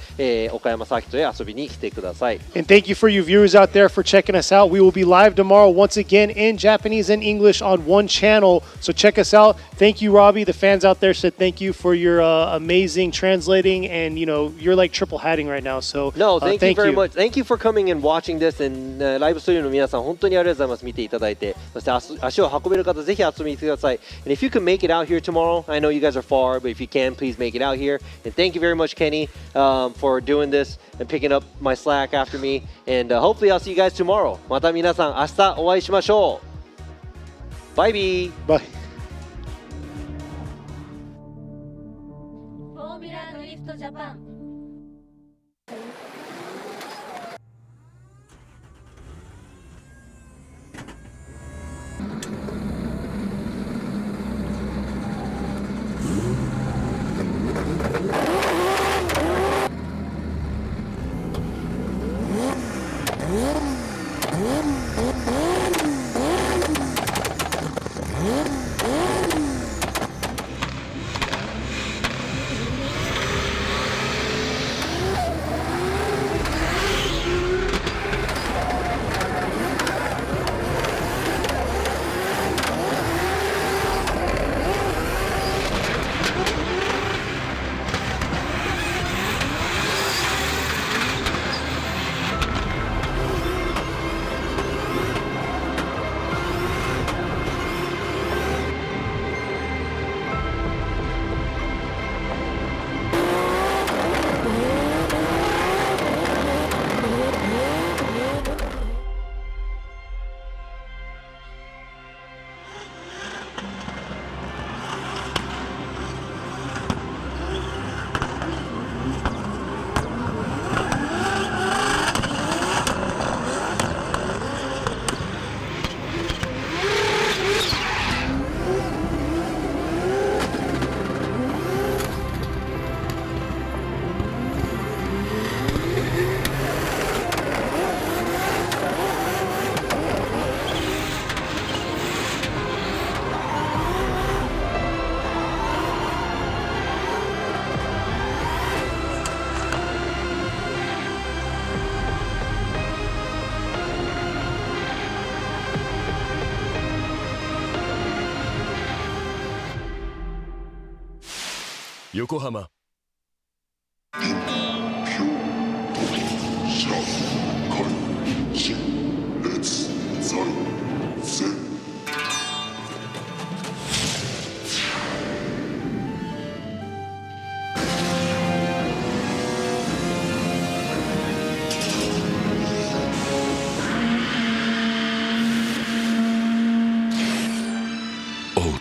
岡山サーキットへ遊びに来てください。And thank you for you viewers out there for checking us out. We will be live tomorrow once again in Japanese and English on one channel. So check us out. Thank you, Robbie. The fans out there said thank you for your amazing translating, and you're like triple hatting right now. So No, thank you very much. Thank you for coming and watching this. And ライブストリームの皆さん本当にありがとうございます。見ていただいて、そして足を運べる方ぜひ遊びに来てください。And if you can make it out here tomorrow, I know you guys are far, but if you can, please make it out here. And thank you very much, Kenny, for doing this and picking up my slack after me. And hopefully I'll see you guys tomorrow. また皆さん明日お会いしましょう。バイビー。Bye. フォーミュラドリフトジャパン。横浜京都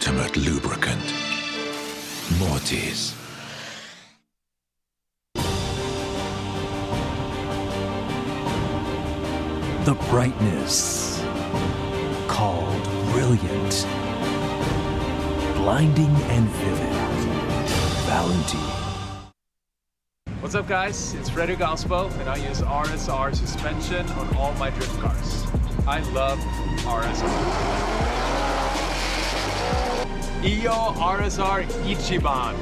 ultimate lubricant. Morty's. The brightness called brilliant. Blinding and vivid. Valentine. What's up guys, it's Freddy Gaspo and I use RSR suspension on all my drift cars. I love RSR. Iyo RSR Ichiban.